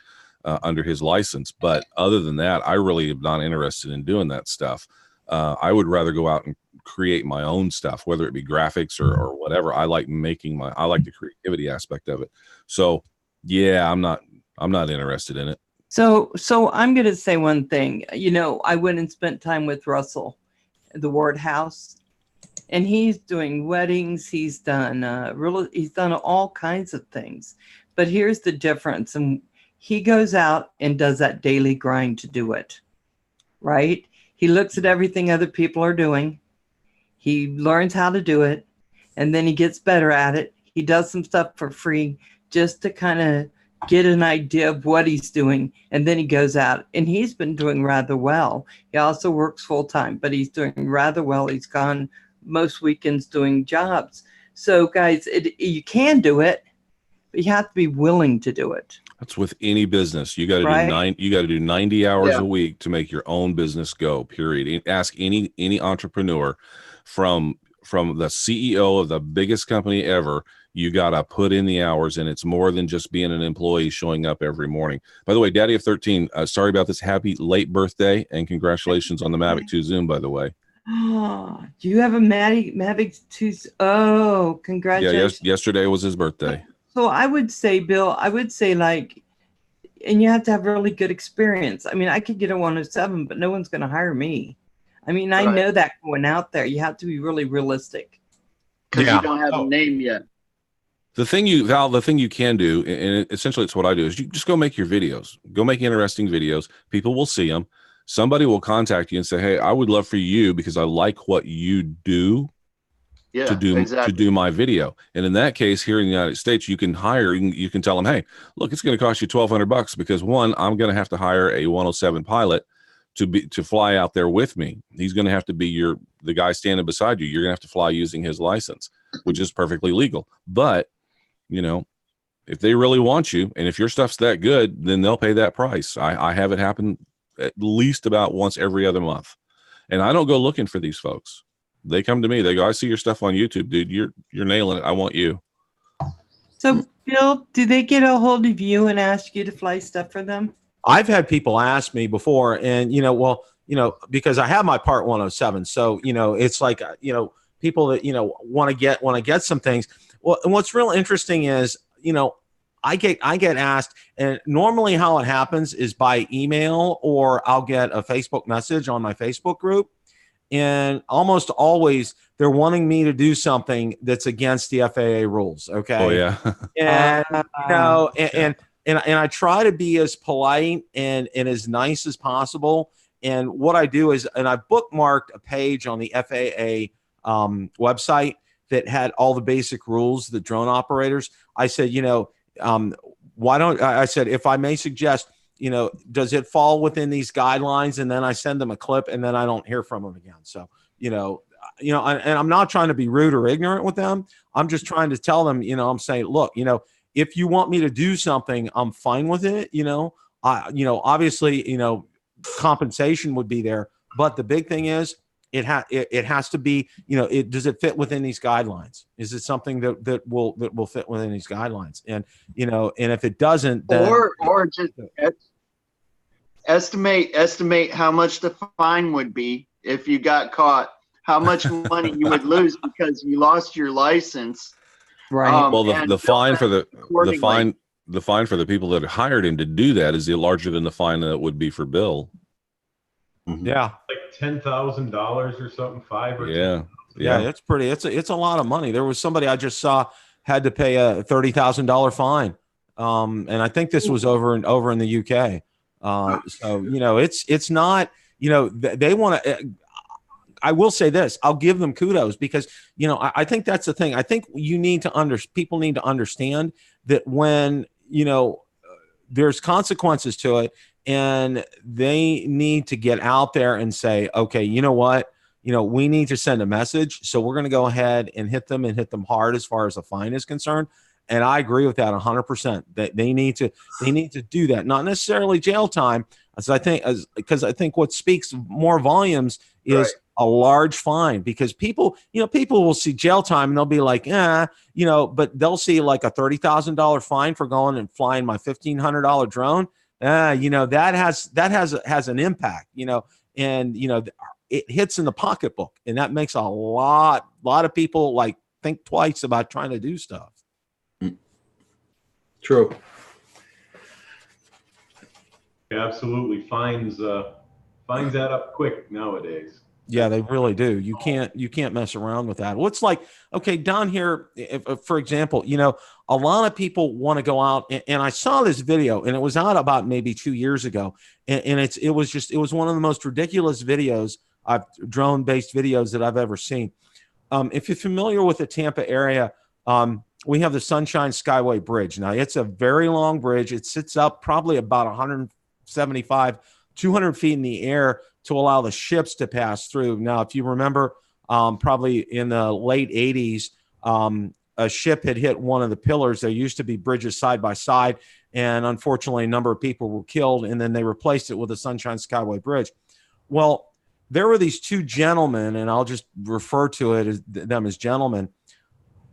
under his license. But other than that, I really am not interested in doing that stuff. I would rather go out and create my own stuff, whether it be graphics or whatever. I like the creativity aspect of it. So yeah, I'm not interested in it. So I'm going to say one thing. I went and spent time with Russell at the Ward House, and he's doing weddings. He's done all kinds of things. But here's the difference. And he goes out and does that daily grind to do it, right? He looks at everything other people are doing. He learns how to do it, and then he gets better at it. He does some stuff for free just to kind of get an idea of what he's doing, and then he goes out, and he's been doing rather well. He also works full-time, but he's doing rather well. He's gone most weekends doing jobs. So guys, you can do it, but you have to be willing to do it. That's with any business. You got to Right? do 90 hours Yeah. a week to make your own business go, period. Ask any entrepreneur from the CEO of the biggest company ever. You got to put in the hours, and it's more than just being an employee showing up every morning. By the way, Daddy of 13, sorry about this. Happy late birthday, and congratulations on the Mavic 2 Zoom, by the way. Oh, do you have a Mavic 2? Oh, congratulations. Yeah, yesterday was his birthday. So I would say, Bill, like, and you have to have really good experience. I mean, I could get a 107, but no one's going to hire me. I mean, I know that going out there, you have to be really realistic. Because you don't have a name yet. The thing you can do, and essentially it's what I do, is you just go make your videos. Go make interesting videos. People will see them. Somebody will contact you and say, hey, I would love for you, because I like what you do, to do my video. And in that case, here in the United States, you can hire, you can tell them, hey, look, it's going to cost you $1,200 because one, I'm going to have to hire a 107 pilot to fly out there with me. He's going to have to be the guy standing beside you. You're going to have to fly using his license, which is perfectly legal. But, you know, if they really want you, and if your stuff's that good, then they'll pay that price. I have it happen at least about once every other month. And I don't go looking for these folks. They come to me. They go, I see your stuff on YouTube, dude. You're nailing it. I want you. So, Bill, do they get a hold of you and ask you to fly stuff for them? I've had people ask me before, and because I have my Part 107, so it's like people that want to get some things. Well, and what's real interesting is I get asked, and normally how it happens is by email, or I'll get a Facebook message on my Facebook group. And almost always they're wanting me to do something that's against the FAA rules. Okay. Oh yeah. And and I try to be as polite and as nice as possible. And what I do is, and I bookmarked a page on the FAA website that had all the basic rules, the drone operators. I said, why don't I said, if I may suggest, does it fall within these guidelines? And then I send them a clip, and then I don't hear from them again. So, and I'm not trying to be rude or ignorant with them. I'm just trying to tell them, I'm saying, look, if you want me to do something, I'm fine with it. Obviously, compensation would be there, but the big thing is it has to be, does it fit within these guidelines? Is it something that will fit within these guidelines? And, and if it doesn't, then or just estimate how much the fine would be if you got caught, how much money you would lose because you lost your license. Right. Well, the fine for the fine for the people that hired him to do that is larger than the fine that would be for Bill. Mm-hmm. Yeah, like $10,000 or something, yeah. It's pretty. It's a lot of money. There was somebody I just saw had to pay a $30,000 fine, and I think this was over in the UK. So it's not. They want to. I will say this. I'll give them kudos because I think that's the thing. I think people need to understand that when there's consequences to it, and they need to get out there and say, okay, you know what? We need to send a message. So we're going to go ahead and hit them hard as far as the fine is concerned. And I agree with that 100%. That they need to do that. Not necessarily jail time, because I think what speaks more volumes is a large fine, because people will see jail time and they'll be like, but they'll see like a $30,000 fine for going and flying my $1,500 drone. That has an impact, and it hits in the pocketbook, and that makes a lot of people like think twice about trying to do stuff. True. Absolutely. Fines add up quick nowadays. Yeah, they really do. You can't mess around with that. What's like, okay, down here, for example, a lot of people want to go out, and I saw this video, and it was out about maybe 2 years ago, and it was one of the most ridiculous videos, drone-based videos that I've ever seen. If you're familiar with the Tampa area, we have the Sunshine Skyway Bridge. Now, it's a very long bridge. It sits up probably about 175, 200 feet in the air to allow the ships to pass through. Now, if you remember, probably in the late 80s. A ship had hit one of the pillars. There used to be bridges side by side, and unfortunately, a number of people were killed, and then they replaced it with a Sunshine Skyway Bridge. Well, there were these two gentlemen, and I'll just refer to it as them as gentlemen.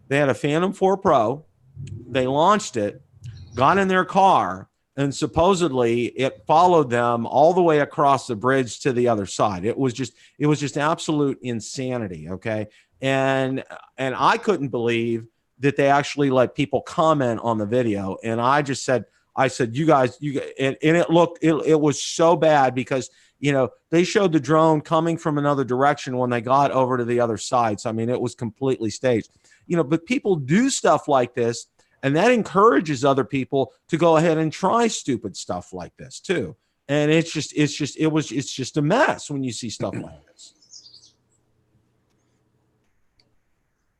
They had a Phantom 4 Pro. They launched it, got in their car, and supposedly it followed them all the way across the bridge to the other side. It was just absolute insanity. Okay. And I couldn't believe that they actually let people comment on the video. And I just said, you guys, and it was so bad because, they showed the drone coming from another direction when they got over to the other side. So, I mean, it was completely staged, but people do stuff like this, and that encourages other people to go ahead and try stupid stuff like this too. And it's just a mess when you see stuff like this.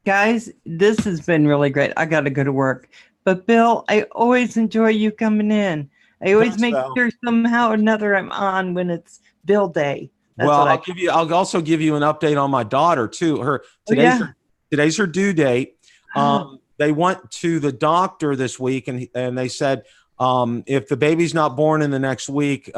Guys, this has been really great. I got to go to work. But Bill, I always enjoy you coming in. I always make sure somehow or another I'm on when it's Bill Day. I'll also give you an update on my daughter too. Today's her due date. They went to the doctor this week and they said if the baby's not born in the next week,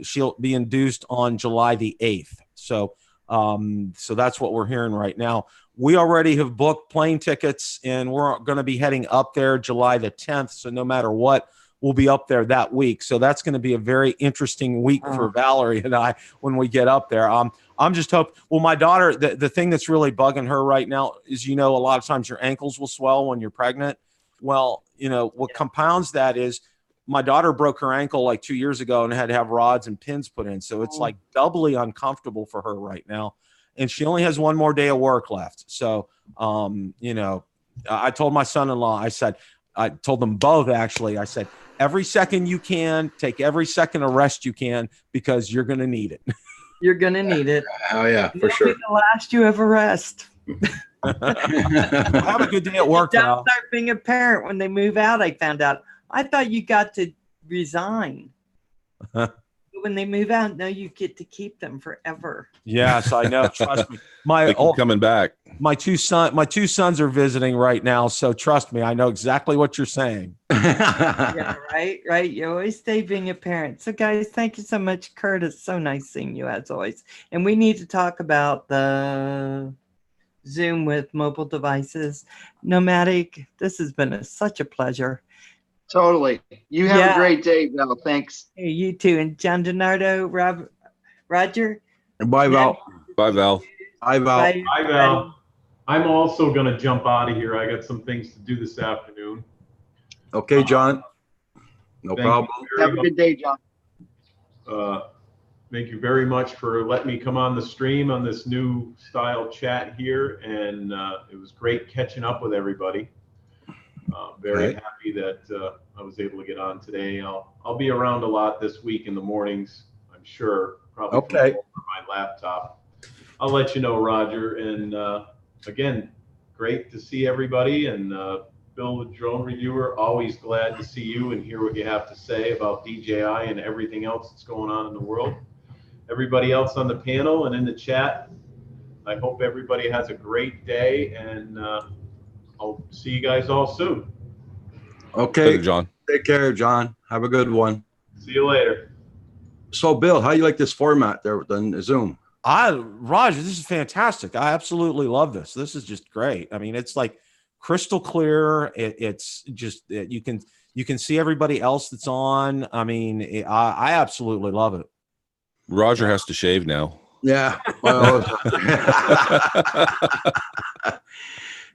she'll be induced on July the 8th. So that's what we're hearing right now. We already have booked plane tickets, and we're going to be heading up there July the 10th. So no matter what, we'll be up there that week. So that's going to be a very interesting week for Valerie and I when we get up there. I'm just hoping. Well, my daughter, the thing that's really bugging her right now is, a lot of times your ankles will swell when you're pregnant. Well, what compounds that is my daughter broke her ankle like 2 years ago and had to have rods and pins put in. So it's like doubly uncomfortable for her right now. And she only has one more day of work left. So, I told my son-in-law, I told them both, actually, I said, every second you can, take every second of rest you can, because you're going to need it. You're going to need it. Oh, yeah, for sure. The last you ever rest. Have a good day at work, Don't start being a parent when they move out, I found out. I thought you got to resign. When they move out, no, you get to keep them forever. Yes, I know. Trust me. Coming back. My two sons are visiting right now, so trust me, I know exactly what you're saying. Yeah, right. You always stay being a parent. So, guys, thank you so much, Curtis. So nice seeing you as always. And we need to talk about the Zoom with mobile devices. Nomadic, this has been such a pleasure. Totally. You have a great day, Val. Thanks. Hey, you too. And John DiNardo, Roger. Bye, Val. Bye, Val. Bye, Val. Bye, Val. I'm also going to jump out of here. I got some things to do this afternoon. Okay, John. No problem. Have a good day, John. Thank you very much for letting me come on the stream on this new style chat here. And it was great catching up with everybody. Very happy that I was able to get on today. I'll be around a lot this week in the mornings, I'm sure. Probably okay. From my laptop. I'll let you know, Roger. And again, great to see everybody. And Bill, the drone reviewer, always glad to see you and hear what you have to say about DJI and everything else that's going on in the world. Everybody else on the panel and in the chat, I hope everybody has a great day, and I'll see you guys all soon. Okay, Later, John. Take care, John. Have a good one. See you later. So, Bill, how do you like this format there with Zoom? Roger, this is fantastic. I absolutely love this. This is just great. I mean, it's like crystal clear. It's just you can see everybody else that's on. I mean, I absolutely love it. Roger has to shave now. Yeah. Well,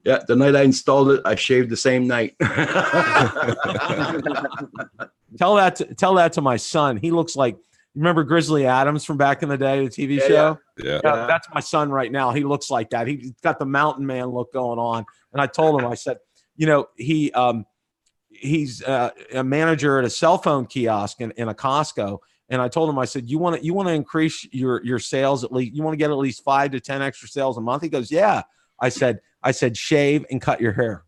yeah, the night I installed it, I shaved the same night. Tell that to my son. He looks like, remember Grizzly Adams from back in the day, the TV show? Yeah. That's my son right now. He looks like that. He's got the mountain man look going on. And I told him, I said, he's a manager at a cell phone kiosk in a Costco. And I told him, I said, you want to increase your sales at least, you want to get at least 5 to 10 extra sales a month? He goes, yeah. I said, shave and cut your hair.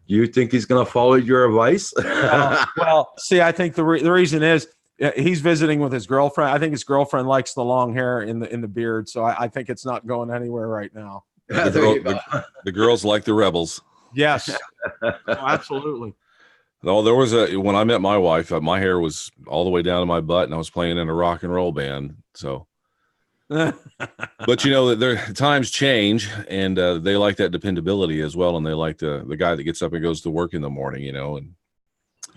You think he's going to follow your advice? Well, see, I think the reason is Yeah, he's visiting with his girlfriend. I think his girlfriend likes the long hair in the beard, so I think it's not going anywhere right now. The girls like the rebels. Yes, oh, absolutely. No, there was when I met my wife, my hair was all the way down to my butt, and I was playing in a rock and roll band. So, but you know, times change, and they like that dependability as well, and they like the guy that gets up and goes to work in the morning, you know, and.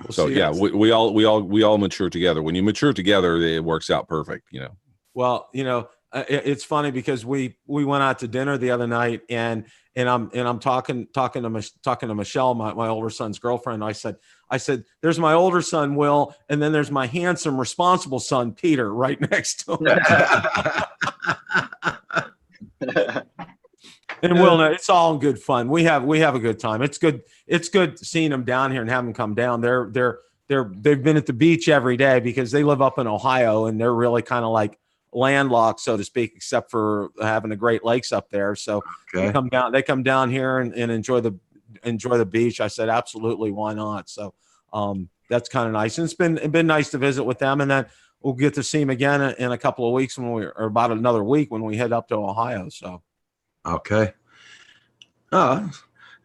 So yeah, we all mature together. When you mature together, it works out perfect, you know. Well, you know, it's funny because we went out to dinner the other night, and I'm talking to Michelle, my older son's girlfriend. I said, there's my older son Will, and then there's my handsome, responsible son Peter right next to him. And Will, it's all in good fun. We have a good time. It's good seeing them down here and having them come down. They've been at the beach every day because they live up in Ohio, and they're really kind of like landlocked, so to speak, except for having the Great Lakes up there. So they come down here and enjoy the beach. I said, absolutely, why not? So that's kind of nice. And it's been nice to visit with them, and then we'll get to see them again in a couple of weeks or about another week when we head up to Ohio. So. Okay.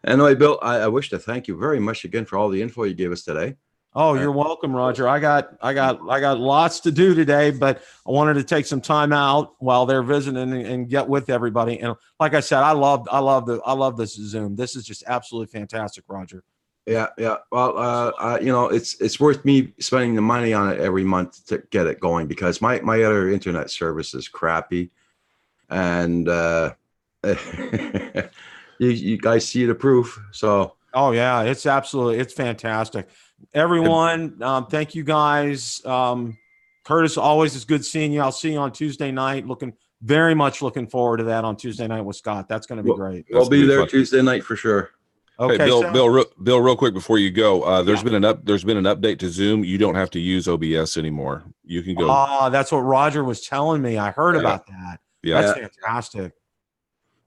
Anyway, Bill, I wish to thank you very much again for all the info you gave us today. Oh, you're welcome, Roger. I got lots to do today, but I wanted to take some time out while they're visiting and get with everybody. And like I said, I love this Zoom. This is just absolutely fantastic, Roger. Yeah. Well, you know, it's worth me spending the money on it every month to get it going because my other internet service is crappy, and you guys see the proof. So. Oh yeah, it's fantastic. Everyone, thank you guys. Curtis, always is good seeing you. I'll see you on Tuesday night. Very much looking forward to that on Tuesday night with Scott. That's going to be great. We'll be there Tuesday night for sure. Okay, hey, Bill, real quick before you go, there's been an update to Zoom. You don't have to use OBS anymore. You can go. Oh, that's what Roger was telling me. I heard about that. Yeah, that's fantastic.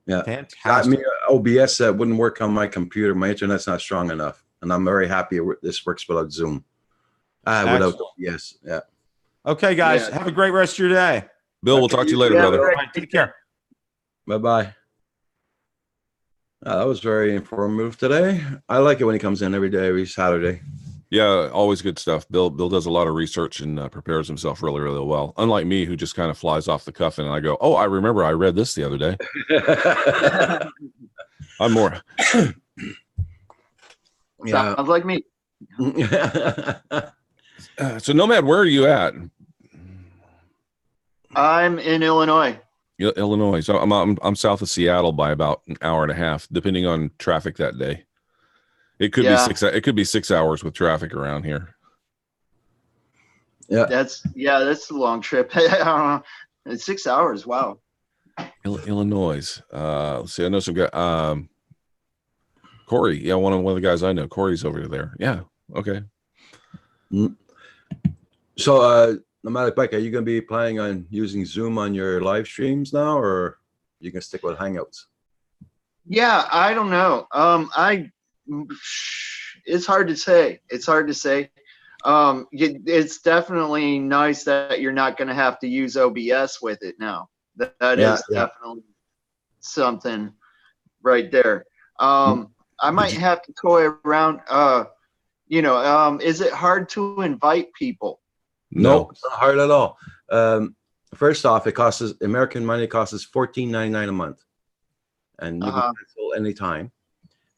Yeah, fantastic. OBS wouldn't work on my computer. My internet's not strong enough, and I'm very happy this works without Zoom. Without OBS. Yeah. Okay, guys, have a great rest of your day. Bill, we'll talk to you later, brother. All right, take care. Bye-bye. That was very informative today. I like it when he comes in every day, every Saturday. Yeah, always good stuff. Bill does a lot of research and prepares himself really, really well. Unlike me, who just kind of flies off the cuff, and I go, "Oh, I remember, I read this the other day." I'm more. Yeah, sounds like me. So, Nomad, where are you at? I'm in Illinois. Illinois. So I'm south of Seattle by about an hour and a half, depending on traffic that day. It could be 6. It could be 6 hours with traffic around here. Yeah, that's a long trip. I don't know. It's 6 hours. Wow. Illinois. Let's see. I know some guy. Corey. Yeah, one of the guys I know. Corey's over there. Yeah. Okay. So, Nomadic Bike, are you going to be planning on using Zoom on your live streams now, or you can stick with Hangouts? Yeah, I don't know. It's hard to say. It's definitely nice that you're not going to have to use OBS with it now. That is definitely something right there. I might have to toy around. Is it hard to invite people? No, it's not hard at all. First off, it costs us American money. Costs us $14.99 a month, and you can cancel anytime.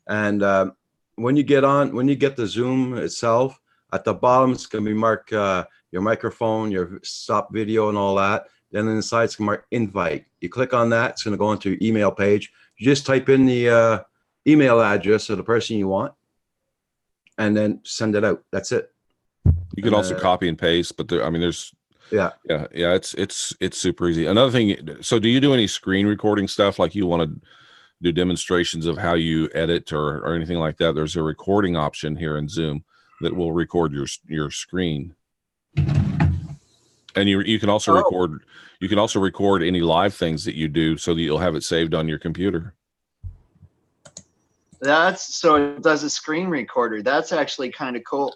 And when you get the Zoom itself, at the bottom it's going to be marked your microphone, your stop video, and all that. Then inside it's going to mark invite. You click on that, it's going to go into your email page. You just type in the email address of the person you want, and then send it out. That's it. You can also copy and paste, but there's it's super easy. Another thing, so do you do any screen recording stuff, like you want to do demonstrations of how you edit or anything like that? There's a recording option here in Zoom that will record your screen, and you can also record any live things that you do, so that you'll have it saved on your computer. So it does a screen recorder. That's actually kind of cool.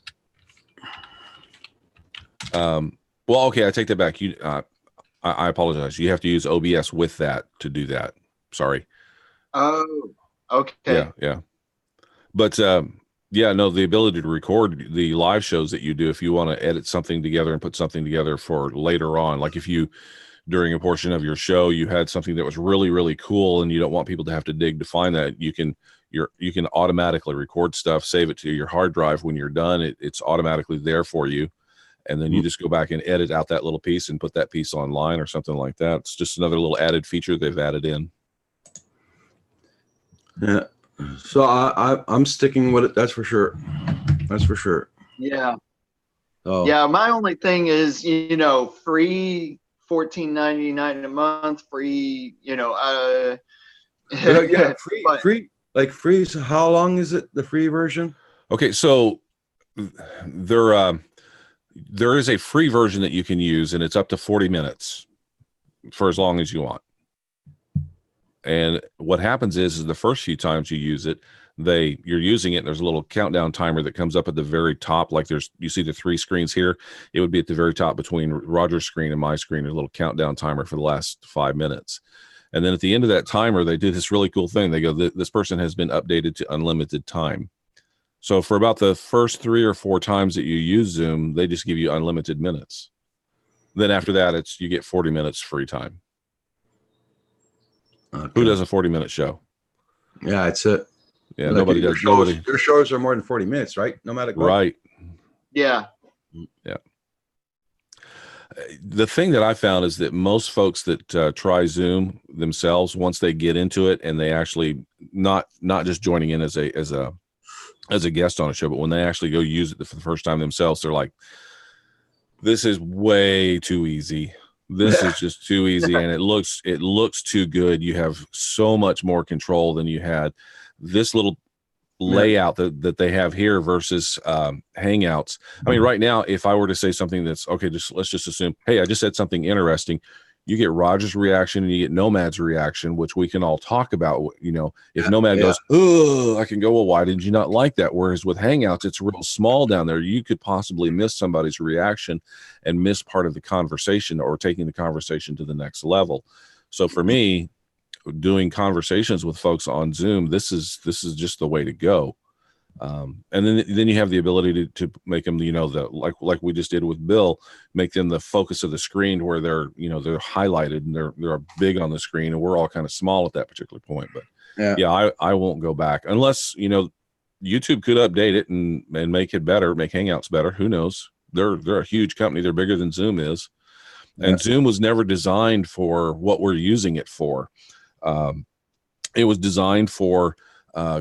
Well, okay, I take that back. I apologize. You have to use OBS with that to do that. Sorry. Oh, okay. Yeah. But yeah, no, the ability to record the live shows that you do, if you want to edit something together and put something together for later on, like if you, during a portion of your show, you had something that was really, really cool and you don't want people to have to dig to find that, you can automatically record stuff, save it to your hard drive. When you're done, it's automatically there for you. And then you just go back and edit out that little piece and put that piece online or something like that. It's just another little added feature they've added in. Yeah. So I'm sticking with it. That's for sure. That's for sure. Yeah. Oh. Yeah. My only thing is, free $14.99 a month, free, Yeah, free. Like free. So how long is it? The free version? Okay, so there is a free version that you can use, and it's up to 40 minutes for as long as you want. And what happens is the first few times you use it, you're using it, and there's a little countdown timer that comes up at the very top. Like you see the 3 screens here. It would be at the very top between Roger's screen and my screen. There's a little countdown timer for the last 5 minutes. And then at the end of that timer, they do this really cool thing. They go, this person has been updated to unlimited time. So for about the first 3 or 4 times that you use Zoom, they just give you unlimited minutes. Then after that, you get 40 minutes free time. Okay. Who does a 40-minute show? Yeah, it's it. Yeah, nobody does. Nobody. Your shows are more than 40 minutes, right? No matter what. Right. Yeah. Yeah. The thing that I found is that most folks that try Zoom themselves, once they get into it and they actually not just joining in as a guest on a show, but when they actually go use it for the first time themselves, they're like, this is way too easy. This is just too easy. And it looks too good. You have so much more control than you had. This little layout that they have here versus Hangouts. I mean, right now, if I were to say something that's okay, let's just assume, hey, I just said something interesting. You get Roger's reaction and you get Nomad's reaction, which we can all talk about. If Nomad goes, oh, I can go, well, why did you not like that? Whereas with Hangouts, it's real small down there. You could possibly miss somebody's reaction and miss part of the conversation or taking the conversation to the next level. So for me, doing conversations with folks on Zoom, this is just the way to go. And then you have the ability to make them, like we just did with Bill, make them the focus of the screen where they're highlighted and they're big on the screen, and we're all kind of small at that particular point. But yeah, I won't go back unless, YouTube could update it and make it better, make Hangouts better. Who knows? They're a huge company. They're bigger than Zoom is. And Zoom was never designed for what we're using it for. It was designed for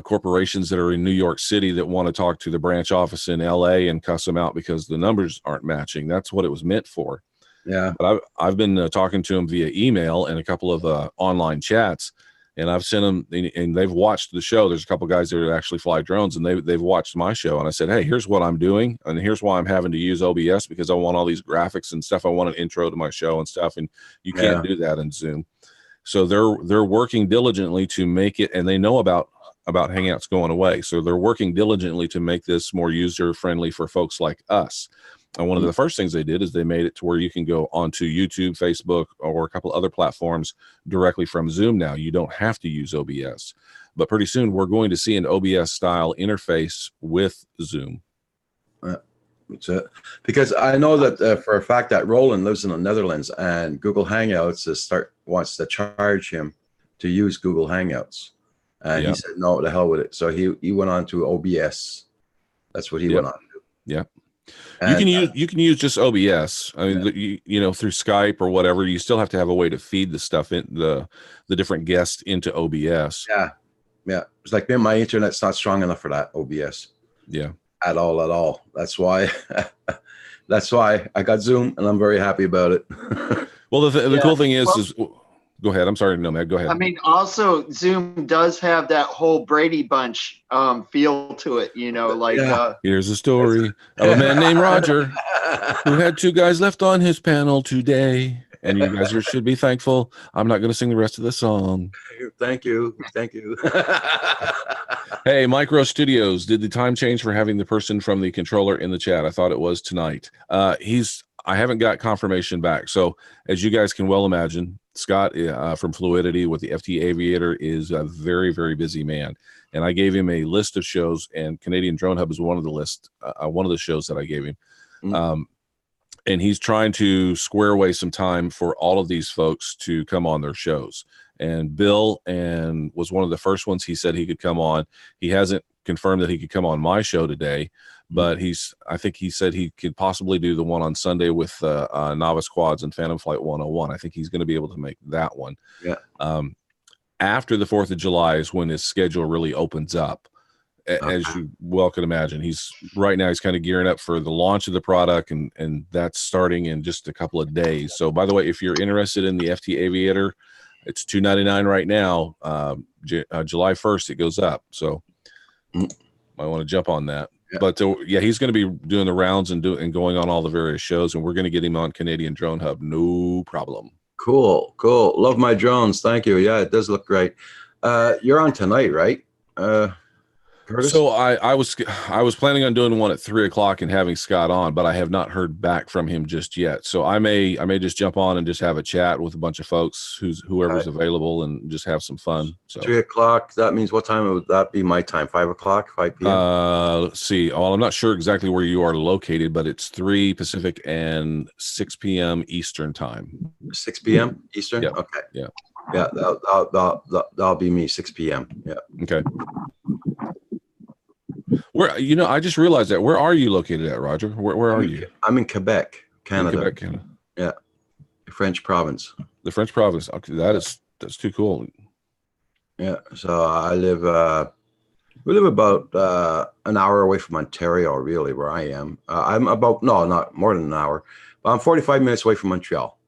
corporations that are in New York City that want to talk to the branch office in LA and cuss them out because the numbers aren't matching. That's what it was meant for. Yeah. But I've been talking to them via email and a couple of online chats, and I've sent them, and they've watched the show. There's a couple of guys that actually fly drones, and they've watched my show. And I said, hey, here's what I'm doing, and here's why I'm having to use OBS, because I want all these graphics and stuff. I want an intro to my show and stuff, and you can't do that in Zoom. So they're working diligently to make it, and they know about Hangouts going away. So they're working diligently to make this more user-friendly for folks like us. And one of the first things they did is they made it to where you can go onto YouTube, Facebook, or a couple other platforms directly from Zoom now. You don't have to use OBS. But pretty soon we're going to see an OBS-style interface with Zoom. That's it. Because I know that for a fact that Roland lives in the Netherlands, and Google Hangouts wants to charge him to use Google Hangouts. And he said, no, the hell with it. So he went on to OBS. That's what he went on to do. Yeah. And, you can use just OBS. I mean, through Skype or whatever, you still have to have a way to feed the stuff in the different guests into OBS. Yeah. Yeah. It's like, man, my internet's not strong enough for that OBS. Yeah. At all. That's why I got Zoom, and I'm very happy about it. Well, the cool thing is go ahead. I'm sorry, Nomad. Go ahead. I mean, also Zoom does have that whole Brady Bunch feel to it. Here's a story of a man named Roger who had 2 guys left on his panel today, and you guys should be thankful. I'm not going to sing the rest of the song. Thank you. Hey, Micro Studios, did the time change for having the person from the controller in the chat? I thought it was tonight. I haven't got confirmation back. So as you guys can well imagine, Scott from Fluidity with the FT Aviator is a very, very busy man. And I gave him a list of shows, and Canadian Drone Hub is one of the shows that I gave him. And he's trying to square away some time for all of these folks to come on their shows. And Bill was one of the first ones he said he could come on. He hasn't confirmed that he could come on my show today, but I think he said he could possibly do the one on Sunday with Novice Quads and Phantom Flight 101. I think he's going to be able to make that one. Yeah. After the 4th of July is when his schedule really opens up. As you well can imagine, he's kind of gearing up for the launch of the product, and that's starting in just a couple of days. So by the way, if you're interested in the FT Aviator, it's $299 right now. July 1st, it goes up. So might want to jump on that. Yeah. But he's going to be doing the rounds and going on all the various shows, and we're going to get him on Canadian Drone Hub. No problem. Cool. Love my drones. Thank you. Yeah, it does look great. You're on tonight, right? Curtis? So I was planning on doing one at 3:00 and having Scott on, but I have not heard back from him just yet. So I may just jump on and just have a chat with a bunch of folks, whoever's available, and just have some fun. So 3:00. That means what time would that be? My time, 5:00, 5 p.m. Let's see. Well, I'm not sure exactly where you are located, but it's 3 Pacific and 6 p.m. Eastern time. 6 p.m. Eastern. Yeah. Okay. Yeah. Yeah. That'll be me. 6 p.m. Yeah. Okay. Where I just realized that. Where are you located at, Roger? Where are you? I'm in Quebec, Canada. Quebec, Canada. Yeah, the French province. The French province. Okay, that's too cool. Yeah, so I live. We live about an hour away from Ontario, really, where I am. I'm about not more than an hour, but I'm 45 minutes away from Montreal.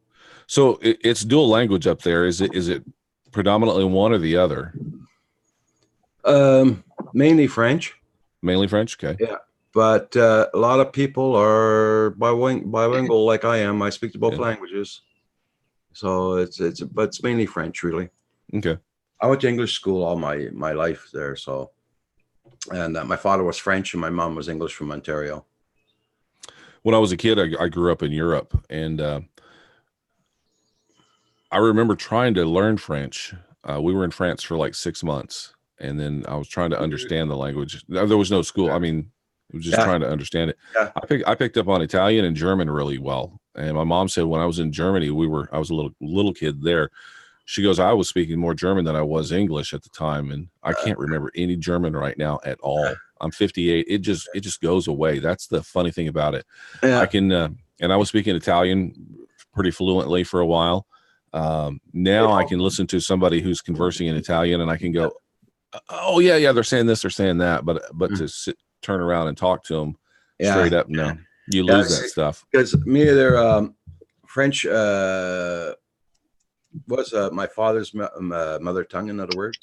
So it's dual language up there. Is it predominantly one or the other? Mainly French. Mainly French, okay. Yeah, but a lot of people are bilingual like I am. I speak to both languages, so it's mainly French, really. Okay. I went to English school all my life there, so, and my father was French and my mom was English from Ontario. When I was a kid, I grew up in Europe, and I remember trying to learn French. We were in France for like 6 months. And then I was trying to understand the language. There was no school. I mean, it was just trying to understand it. Yeah. I picked up on Italian and German really well. And my mom said when I was in Germany, I was a little kid there. She goes, I was speaking more German than I was English at the time, and I can't remember any German right now at all. I'm 58. It just goes away. That's the funny thing about it. Yeah. I can, and I was speaking Italian pretty fluently for a while. Now I can listen to somebody who's conversing in Italian, and I can go, oh yeah, they're saying this, they're saying that, but to turn around and talk to them straight up, no, you lose that stuff. Because they're French was my father's mother tongue. In other words,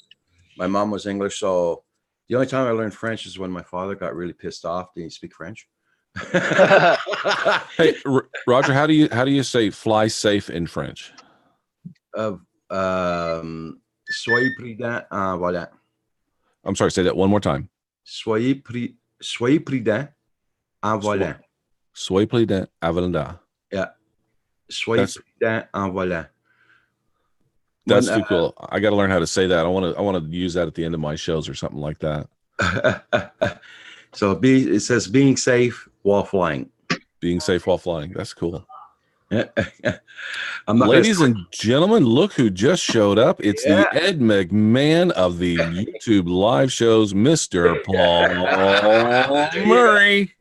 my mom was English, so the only time I learned French is when my father got really pissed off. Did he speak French? Hey, Roger, how do you say fly safe in French? Soyez prudent en volant. I'm sorry, say that one more time. Soyez prudent en volant. Soyez prudent en volant. Yeah. Soyez prudent en volant. That's too cool. I got to learn how to say that. I want to use that at the end of my shows or something like that. So it says being safe while flying. Being safe while flying. That's cool. Ladies and gentlemen, look who just showed up. It's the Ed McMahon of the YouTube live shows, Mr. Paul Murray.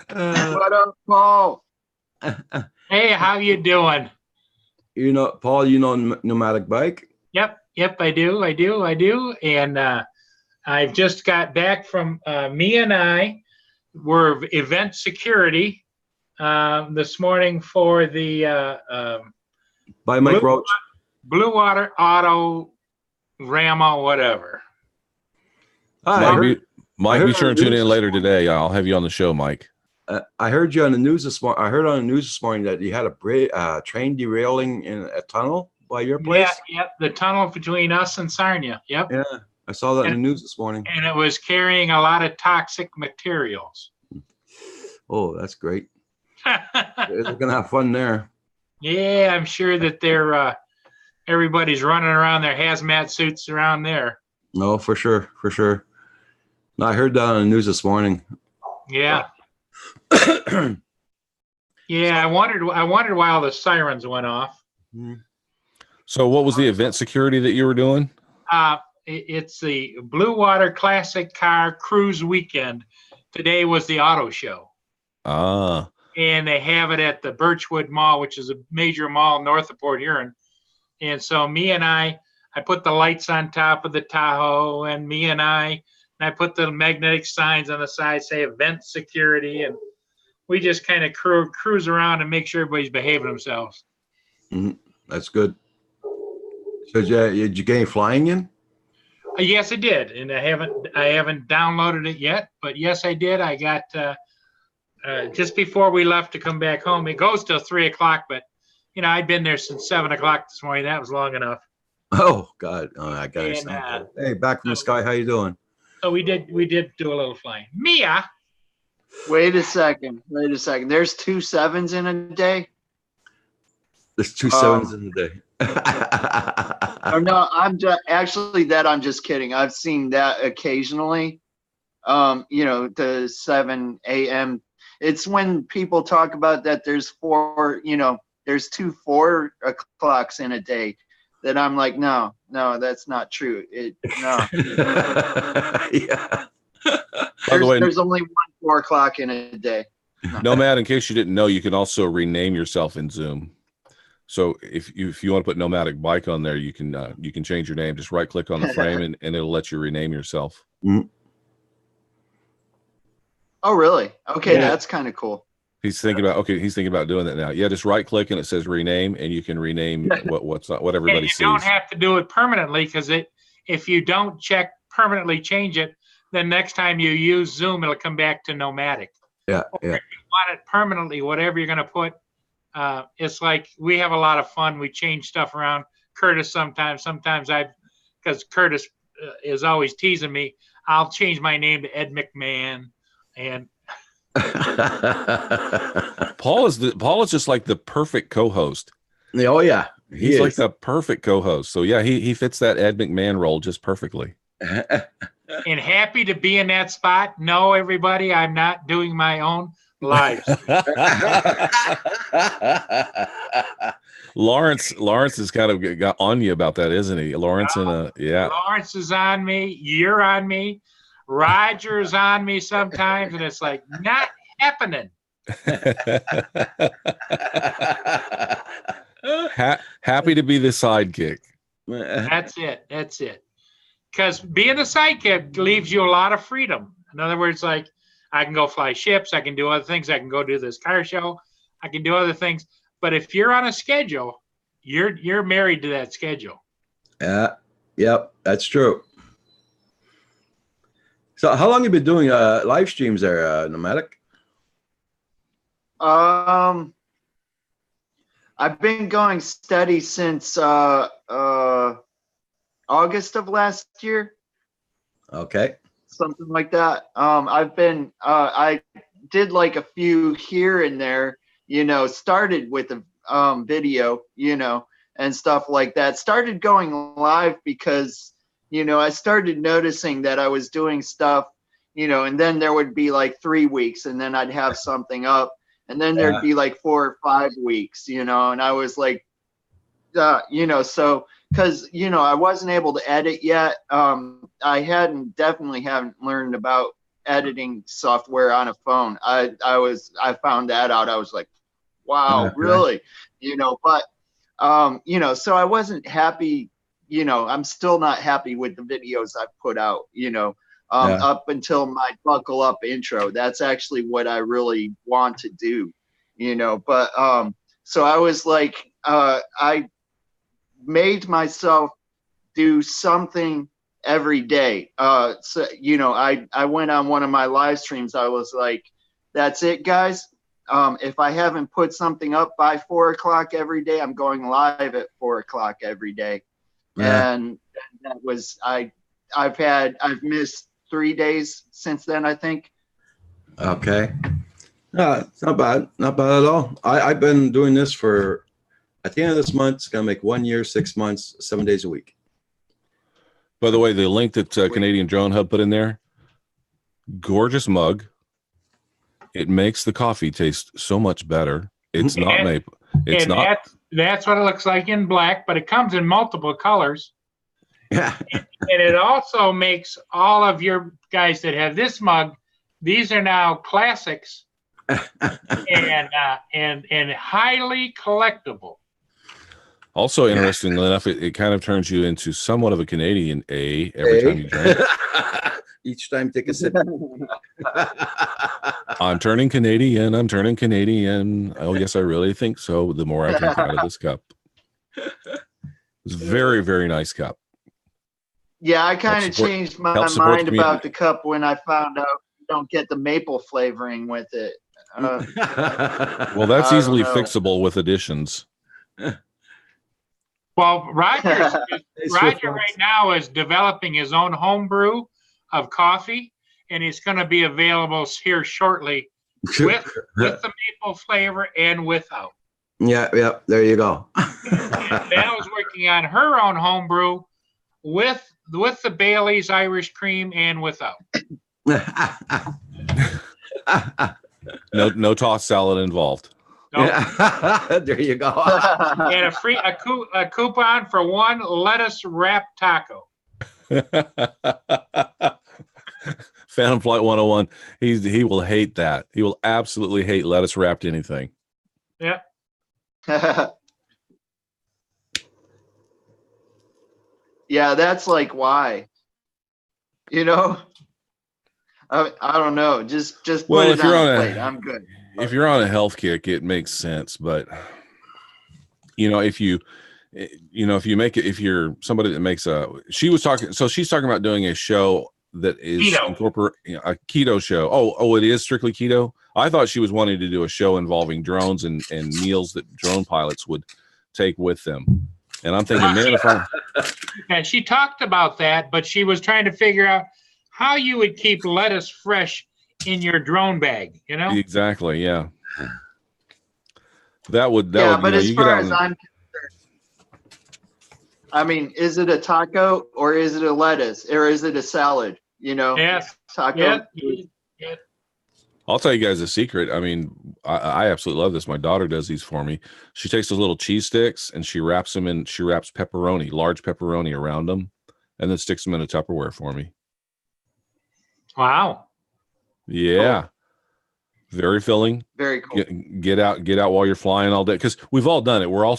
What up, Paul? Hey, how you doing? Paul, pneumatic bike? Yep, I do. And I've just got back from me and I were event security this morning for the by Mike Roach, Blue Water Auto Rama, whatever. Mike, be sure and tune in later today. I'll have you on the show, Mike. I heard you on the news this morning. I heard on the news this morning that you had a train derailing in a tunnel by your place. Yeah, the tunnel between us and Sarnia. Yep. Yeah, I saw that in the news this morning. And it was carrying a lot of toxic materials. Oh, that's great. They're gonna have fun there. Yeah, I'm sure that they're everybody's running around their hazmat suits around there. No, for sure, for sure. No, I heard that on the news this morning. Yeah. Yeah, I wondered why all the sirens went off. So what was the event security that you were doing? It's the Blue Water Classic Car Cruise Weekend. Today was the auto show. Ah. And they have it at the Birchwood Mall, which is a major mall north of Port Huron. And so me and I put the lights on top of the Tahoe, and I put the magnetic signs on the side, say event security, and we just kind of cruise around and make sure everybody's behaving themselves. That's good. So did you get any flying in? Yes, I did, and I haven't downloaded it yet, but yes, I did. I got just before we left to come back home. It goes till 3 o'clock, but I'd been there since 7 o'clock this morning. That was long enough. Oh God, I got it. Hey, back from the sky. How you doing? So we did do a little flying. Mia. Wait a second. There's 2 7s in a day. There's 2 7s in a day. Oh, no, I'm just kidding. I've seen that occasionally. The 7 a.m. It's when people talk about that there's 2 4 o'clocks in a day that I'm like, no, that's not true. No. Yeah. By the way, there's only 1 4 o'clock in a day. No. Nomad, in case you didn't know, you can also rename yourself in Zoom. So if you want to put Nomadic Bike on there, you can change your name. Just right click on the frame and it'll let you rename yourself. Oh, really? Okay, yeah. That's kind of cool. He's thinking about doing that now. Yeah, just right click and it says rename, and you can rename what everybody sees. You don't have to do it permanently, because if you don't permanently change it, then next time you use Zoom, it'll come back to Nomadic. Yeah. If you want it permanently, whatever you're going to put, it's like we have a lot of fun. We change stuff around. Curtis sometimes because Curtis is always teasing me, I'll change my name to Ed McMahon. And Paul is just like the perfect co-host. Oh yeah, he's like the perfect co-host. So yeah, he fits that Ed McMahon role just perfectly. And happy to be in that spot. No, everybody, I'm not doing my own live. Lawrence has kind of got on you about that, isn't he? Lawrence Lawrence is on me. You're on me. Roger's on me sometimes, and it's like not happening. Happy to be the sidekick. That's it. Because being the sidekick leaves you a lot of freedom. In other words, like I can go fly ships, I can do other things, I can go do this car show, I can do other things. But if you're on a schedule, you're married to that schedule. Yep, that's true. So how long have you been doing live streams there, Nomadic? I've been going steady since August of last year. Okay. Something like that. I did like a few here and there, started with a video, and stuff like that. Started going live because I started noticing that I was doing stuff, and then there would be like 3 weeks, and then I'd have something up, and then there'd be like 4 or 5 weeks, and I was like, so because I wasn't able to edit yet. I definitely haven't learned about editing software on a phone. I found that out. I was like, wow, really, but so I wasn't happy. I'm still not happy with the videos I've put out, up until my buckle up intro. That's actually what I really want to do, but so I was like, I made myself do something every day. So, I went on one of my live streams. I was like, that's it, guys. If I haven't put something up by 4 o'clock every day, I'm going live at 4 o'clock every day. Yeah. And that was, I've missed 3 days since then, I think. Okay. It's not bad. Not bad at all. I've been doing this for, at the end of this month, it's going to make 1 year, 6 months, 7 days a week. By the way, the link that Canadian Drone Hub put in there, gorgeous mug. It makes the coffee taste so much better. It's not maple. It's not. That's what it looks like in black, but it comes in multiple colors. Yeah. And it also makes all of your guys that have this mug, these are now classics and highly collectible. Also, interestingly enough, it kind of turns you into somewhat of a Canadian every time you drink. Each time, take a sip. I'm turning Canadian. I'm turning Canadian. Oh, yes, I really think so. The more I drink out of this cup. It's a very, very nice cup. Yeah, I kind of changed my mind about the cup when I found out you don't get the maple flavoring with it. Well, that's easily fixable with additions. Well, Roger right now is developing his own home brew of coffee, and it's going to be available here shortly with the maple flavor and without. Yeah, there you go. Val's working on her own home brew with the Bailey's Irish cream and without. No tossed salad involved. Nope. There you go. And a coupon for one lettuce wrapped taco. Phantom Flight 101. He will hate that. He will absolutely hate lettuce wrapped anything. Yeah. Yeah, that's like why. You know, I don't know. Just well, put it on a plate. I'm good. If you're on a health kick, it makes sense. But if you make it, if you're somebody that makes she's talking about doing a show that is a keto show. Oh, it is strictly keto. I thought she was wanting to do a show involving drones and meals that drone pilots would take with them. And I'm thinking, man, if I... And she talked about that, but she was trying to figure out how you would keep lettuce fresh in your drone bag, Exactly, yeah. That would but as far as I'm concerned, I mean, is it a taco or is it a lettuce or is it a salad? Yes. Taco. Yeah. I'll tell you guys a secret. I mean, I absolutely love this. My daughter does these for me. She takes those little cheese sticks and she wraps pepperoni, large pepperoni around them, and then sticks them in a Tupperware for me. Wow. Yeah. Cool. Very filling. Very cool. Get out while you're flying all day. Because we've all done it. We're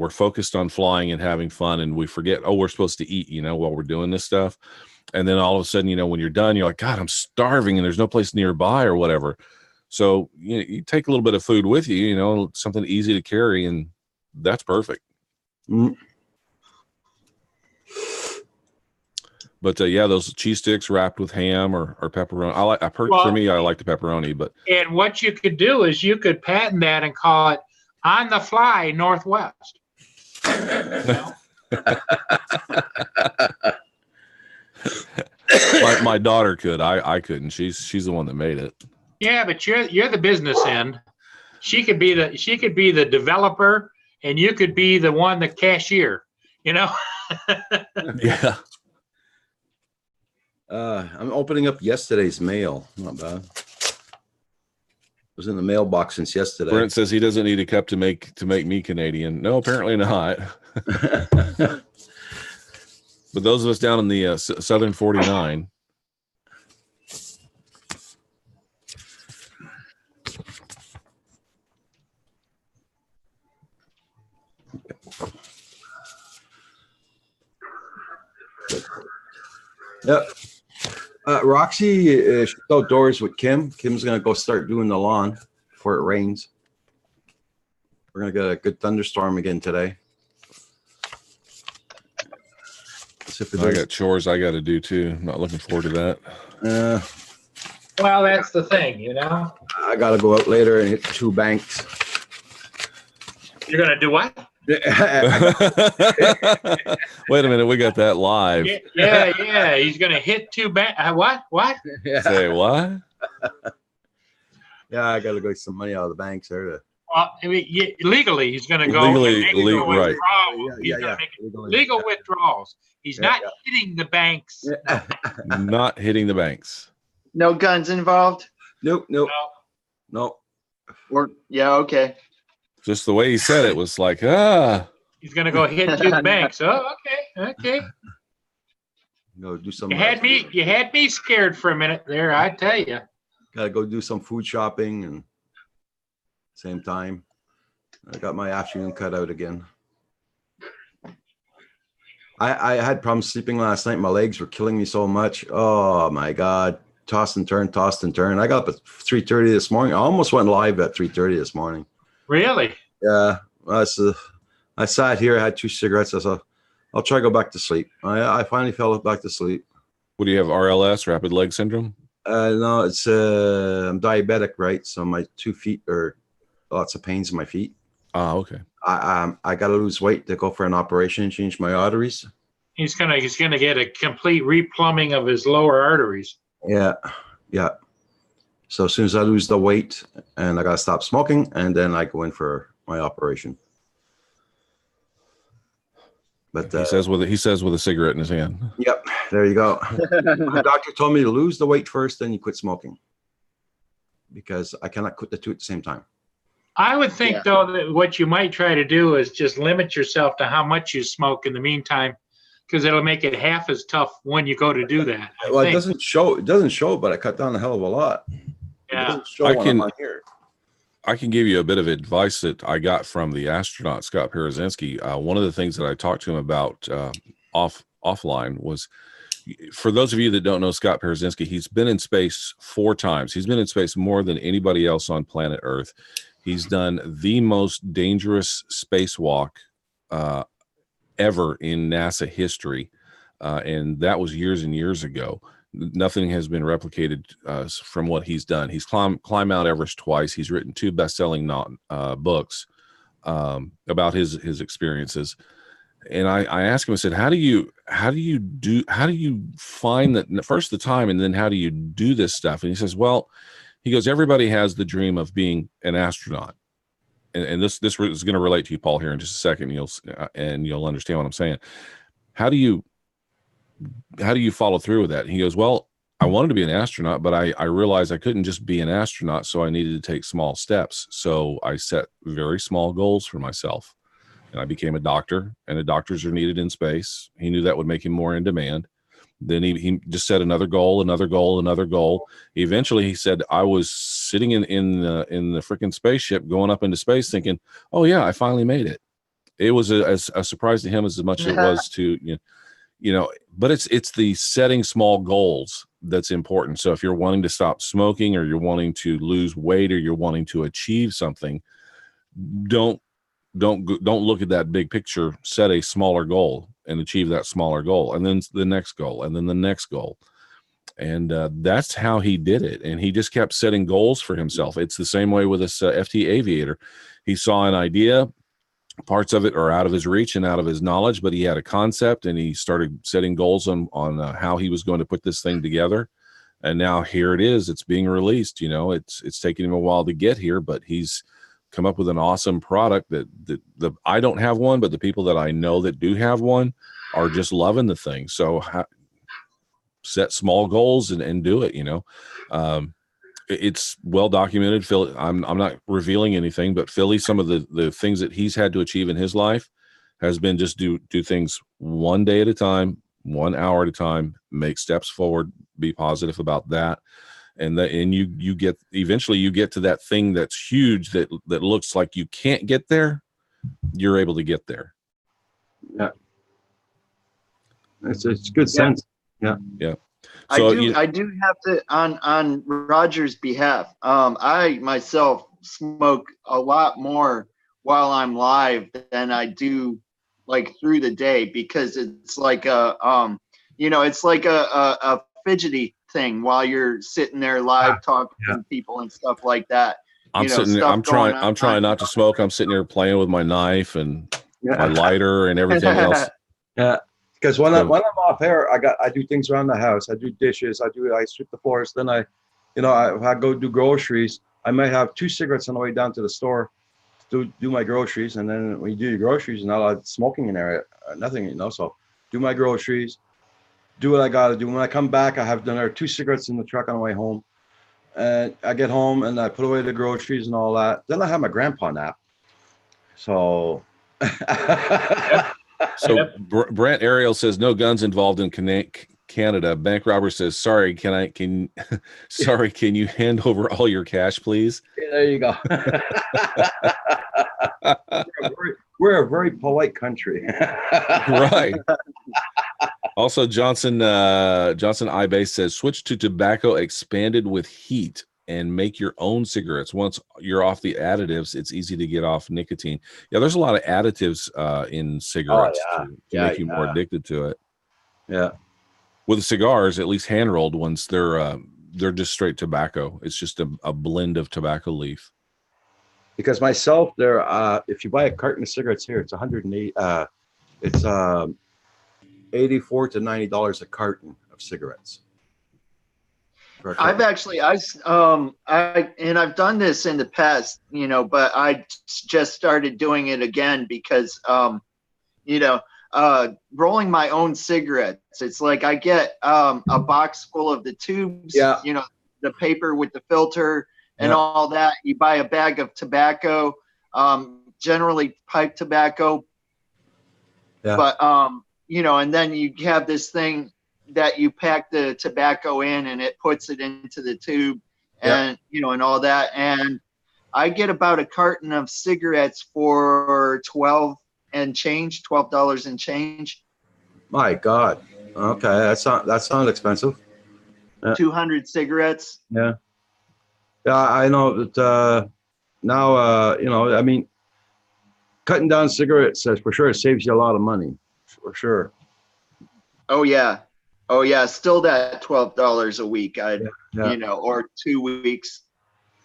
focused on flying and having fun, and we forget, we're supposed to eat, while we're doing this stuff. And then all of a sudden, when you're done, you're like, God, I'm starving and there's no place nearby or whatever. So you take a little bit of food with you, something easy to carry, and that's perfect. Mm. But those cheese sticks wrapped with ham or pepperoni. For me, I like the pepperoni. But and what you could do is you could patent that and call it On the Fly Northwest. My daughter could. I couldn't. She's the one that made it. Yeah, but you're the business end. She could be the developer, and you could be the one, the cashier. Yeah. I'm opening up yesterday's mail. Not bad. It was in the mailbox since yesterday. Brent says he doesn't need a cup to make me Canadian. No, apparently not. But those of us down in the Southern 49. Yep. Roxy, she's outdoors with Kim. Kim's going to go start doing the lawn before it rains. We're going to get a good thunderstorm again today. I got chores I got to do too. I'm not looking forward to that. Well, that's the thing, I got to go out later and hit 2 banks. You're going to do what? Wait a minute, we got that live. Yeah. He's going to hit 2 banks. What? Say what? Yeah, I gotta go get some money out of the banks there. Well, I mean, legally, he's going to go Legally, and make a right. withdrawal. He's gonna make legal withdrawals. He's not hitting the banks. Yeah. Not hitting the banks. No guns involved? Nope. Or yeah, okay. Just the way he said it was like, ah. He's going to go hit two banks. Oh, okay. Go do some. You had me scared for a minute there. I tell you. Gotta go do some food shopping and same time. I got my afternoon cut out again. I had problems sleeping last night. My legs were killing me so much. Oh my God. Toss and turn. I got up at 3:30 this morning. I almost went live at 3:30 this morning. Really? Yeah. I sat here, I had 2 cigarettes. I said, I'll try to go back to sleep. I finally fell back to sleep. What do you have? RLS, rapid leg syndrome? No, it's I'm diabetic, right? So my 2 feet are lots of pains in my feet. Oh, okay. I got to lose weight to go for an operation and change my arteries. He's gonna get a complete replumbing of his lower arteries. Yeah. So as soon as I lose the weight, and I gotta stop smoking, and then I go in for my operation. But he says with a cigarette in his hand. Yep, there you go. The doctor told me to lose the weight first, then you quit smoking, because I cannot quit the 2 at the same time. I would think though that what you might try to do is just limit yourself to how much you smoke in the meantime, because it'll make it half as tough when you go to do that. Well, it doesn't show, but I cut down a hell of a lot. Yeah. It doesn't show when I'm on here. I can give you a bit of advice that I got from the astronaut Scott Parazynski. One of the things that I talked to him about offline was, for those of you that don't know Scott Parazynski, he's been in space 4 times. He's been in space more than anybody else on planet Earth. He's done the most dangerous spacewalk ever in NASA history, and that was years and years ago. Nothing has been replicated from what he's done. He's climbed Mount Everest twice. He's written 2 best-selling books about his experiences. And I asked him, I said, how do you find that, first the time, and then how do you do this stuff? And he says, well, he goes, everybody has the dream of being an astronaut. And this is going to relate to you, Paul, here in just a second. You'll understand what I'm saying. How do you follow through with that? And he goes, well, I wanted to be an astronaut, but I realized I couldn't just be an astronaut, so I needed to take small steps. So I set very small goals for myself, and I became a doctor, and the doctors are needed in space. He knew that would make him more in demand. Then he just set another goal. Eventually, he said, I was sitting in the freaking spaceship going up into space thinking, oh yeah, I finally made it. It was a surprise to him as much as it was to, but it's the setting small goals that's important. So if you're wanting to stop smoking, or you're wanting to lose weight, or you're wanting to achieve something, don't look at that big picture. Set a smaller goal and achieve that smaller goal, and then the next goal, and then the next goal. And that's how he did it. And he just kept setting goals for himself. It's the same way with this FT Aviator. He saw an idea. Parts of it are out of his reach and out of his knowledge, but he had a concept, and he started setting goals on how he was going to put this thing together. And now here it is. It's being released. It's taken him a while to get here, but he's come up with an awesome product that I don't have one, but the people that I know that do have one are just loving the thing. So set small goals and do it. It's well documented. Phil, I'm not revealing anything, but Philly, some of the things that he's had to achieve in his life has been just do things one day at a time, 1 hour at a time, make steps forward, be positive about that. And you get to that thing that's huge that looks like you can't get there. You're able to get there. Yeah. It's good sense. Yeah. So I do have to, on Roger's behalf, I myself smoke a lot more while I'm live than I do like through the day, because it's like a fidgety thing while you're sitting there live talking to people and stuff like that. I'm trying not to smoke. I'm sitting here playing with my knife and my lighter and everything else. Yeah. Because when I'm off air, I do things around the house. I do dishes. I sweep the floors. Then I go do groceries. I might have 2 cigarettes on the way down to the store to do my groceries. And then when you do your groceries, not a lot of smoking in there, nothing, you know. So do my groceries, do what I got to do. When I come back, I have another 2 cigarettes in the truck on the way home. And I get home and I put away the groceries and all that. Then I have my grandpa nap. So. So Brent Ariel says no guns involved in Canada. Bank robber says, sorry, can you hand over all your cash, please? Yeah, there you go. We're a very polite country. Right. Also, Johnson iBase says switch to tobacco expanded with heat and make your own cigarettes. Once you're off the additives, it's easy to get off nicotine. Yeah, there's a lot of additives in cigarettes to make you more addicted to it. Yeah. With cigars, at least hand rolled ones, they're just straight tobacco. It's just a blend of tobacco leaf. Because myself, there, if you buy a carton of cigarettes here, it's 108. It's $84 to $90 a carton of cigarettes. I've done this in the past, you know, but I just started doing it again because, you know, rolling my own cigarettes. It's like I get a box full of the tubes, you know, the paper with the filter and all that. You buy a bag of tobacco, generally pipe tobacco. Yeah. But, you know, and then you have this thing that you pack the tobacco in and it puts it into the tube and, you know, and all that. And I get about a carton of cigarettes for $12 and change. My God. Okay. That sounds expensive. 200 cigarettes. Yeah. Yeah. I know that, now, you know, I mean, cutting down cigarettes for sure saves you a lot of money, for sure. Oh yeah. Oh yeah. Still that $12 a week. You know, or 2 weeks,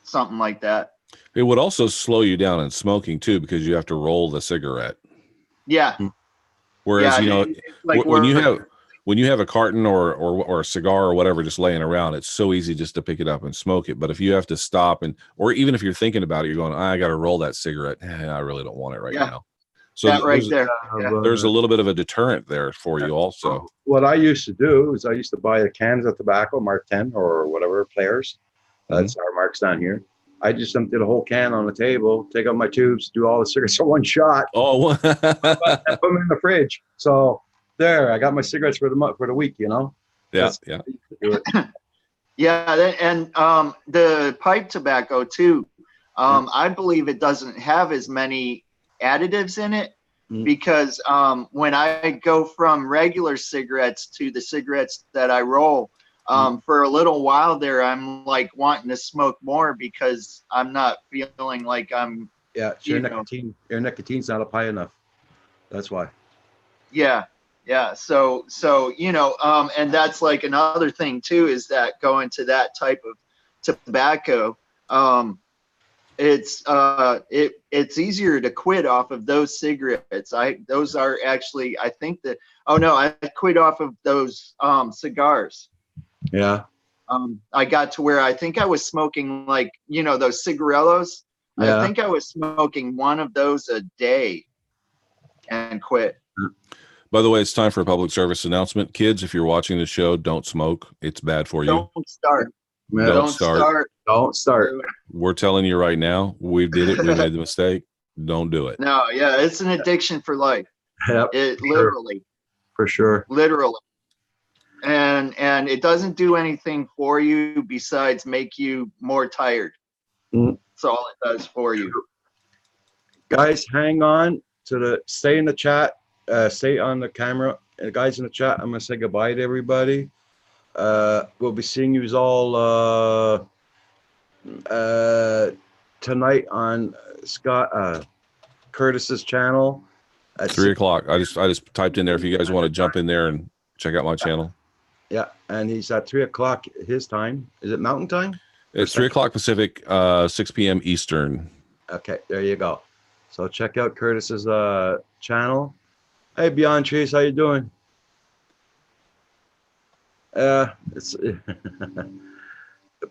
something like that. It would also slow you down in smoking too, because you have to roll the cigarette. Yeah. Whereas, you know, like when you have a carton or a cigar or whatever just laying around, it's so easy just to pick it up and smoke it. But if you have to stop or even if you're thinking about it, you're going, I got to roll that cigarette. I really don't want it right now. So there's a little bit of a deterrent there for you also. What I used to do is I used to buy the cans of tobacco, Mark 10 or whatever, Players. That's our marks down here. I just emptied a whole can on the table, take out my tubes, do all the cigarettes in one shot. Oh, put them in the fridge. So there, I got my cigarettes for the week, you know? Yeah, yeah. And the pipe tobacco too, I believe it doesn't have as many additives in it because when I go from regular cigarettes to the cigarettes that I roll, for a little while there, I'm like wanting to smoke more because I'm not feeling like I'm. Yeah, your nicotine's not up high enough. That's why. Yeah. So you know, and that's like another thing too is that going to that type of tobacco, it's easier to quit off of those cigarettes. Those are actually I quit off of those cigars. Yeah. I got to where I think I was smoking like, you know, those cigarillos. Yeah. I think I was smoking one of those a day and quit. By the way, it's time for a public service announcement. Kids, if you're watching the show, don't smoke. It's bad for you. Don't start. Don't start. We're telling you right now, we did it. We made the mistake. Don't do it. No, yeah, it's an addiction for life. Yep, literally. For sure. Literally. And it doesn't do anything for you besides make you more tired. That's all it does for you. Guys, hang on stay in the chat, stay on the camera. Guys in the chat, I'm gonna say goodbye to everybody. We'll be seeing you all tonight on Scott Curtis's channel at 3 o'clock. I just typed in there if you guys want to jump in there and check out my channel. Yeah, and he's at 3 o'clock his time. Is it Mountain Time? It's 3 o'clock Pacific, 6 p.m. Eastern. Okay, there you go. So check out Curtis's channel. Hey, Beyond Trees, how you doing? It's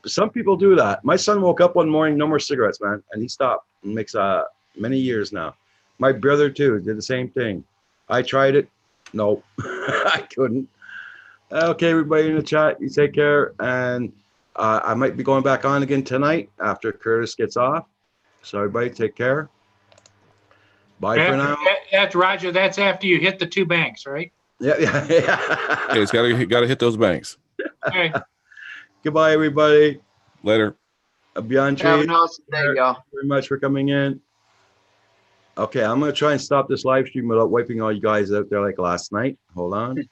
some people do that. My son woke up one morning, no more cigarettes, man, and he stopped. And makes many years now. My brother too did the same thing. I tried it. No, I couldn't. Okay, everybody in the chat, you take care, and I might be going back on again tonight after Curtis gets off. So everybody, take care. Bye for now. That's Roger. That's after you hit the 2 banks, right? Yeah. Yeah, it's got to hit those banks. Okay. Goodbye, everybody. Later. Beyond Have Trade, an awesome day, y'all. thank you very much for coming in. Okay, I'm going to try and stop this live stream without wiping all you guys out there like last night. Hold on.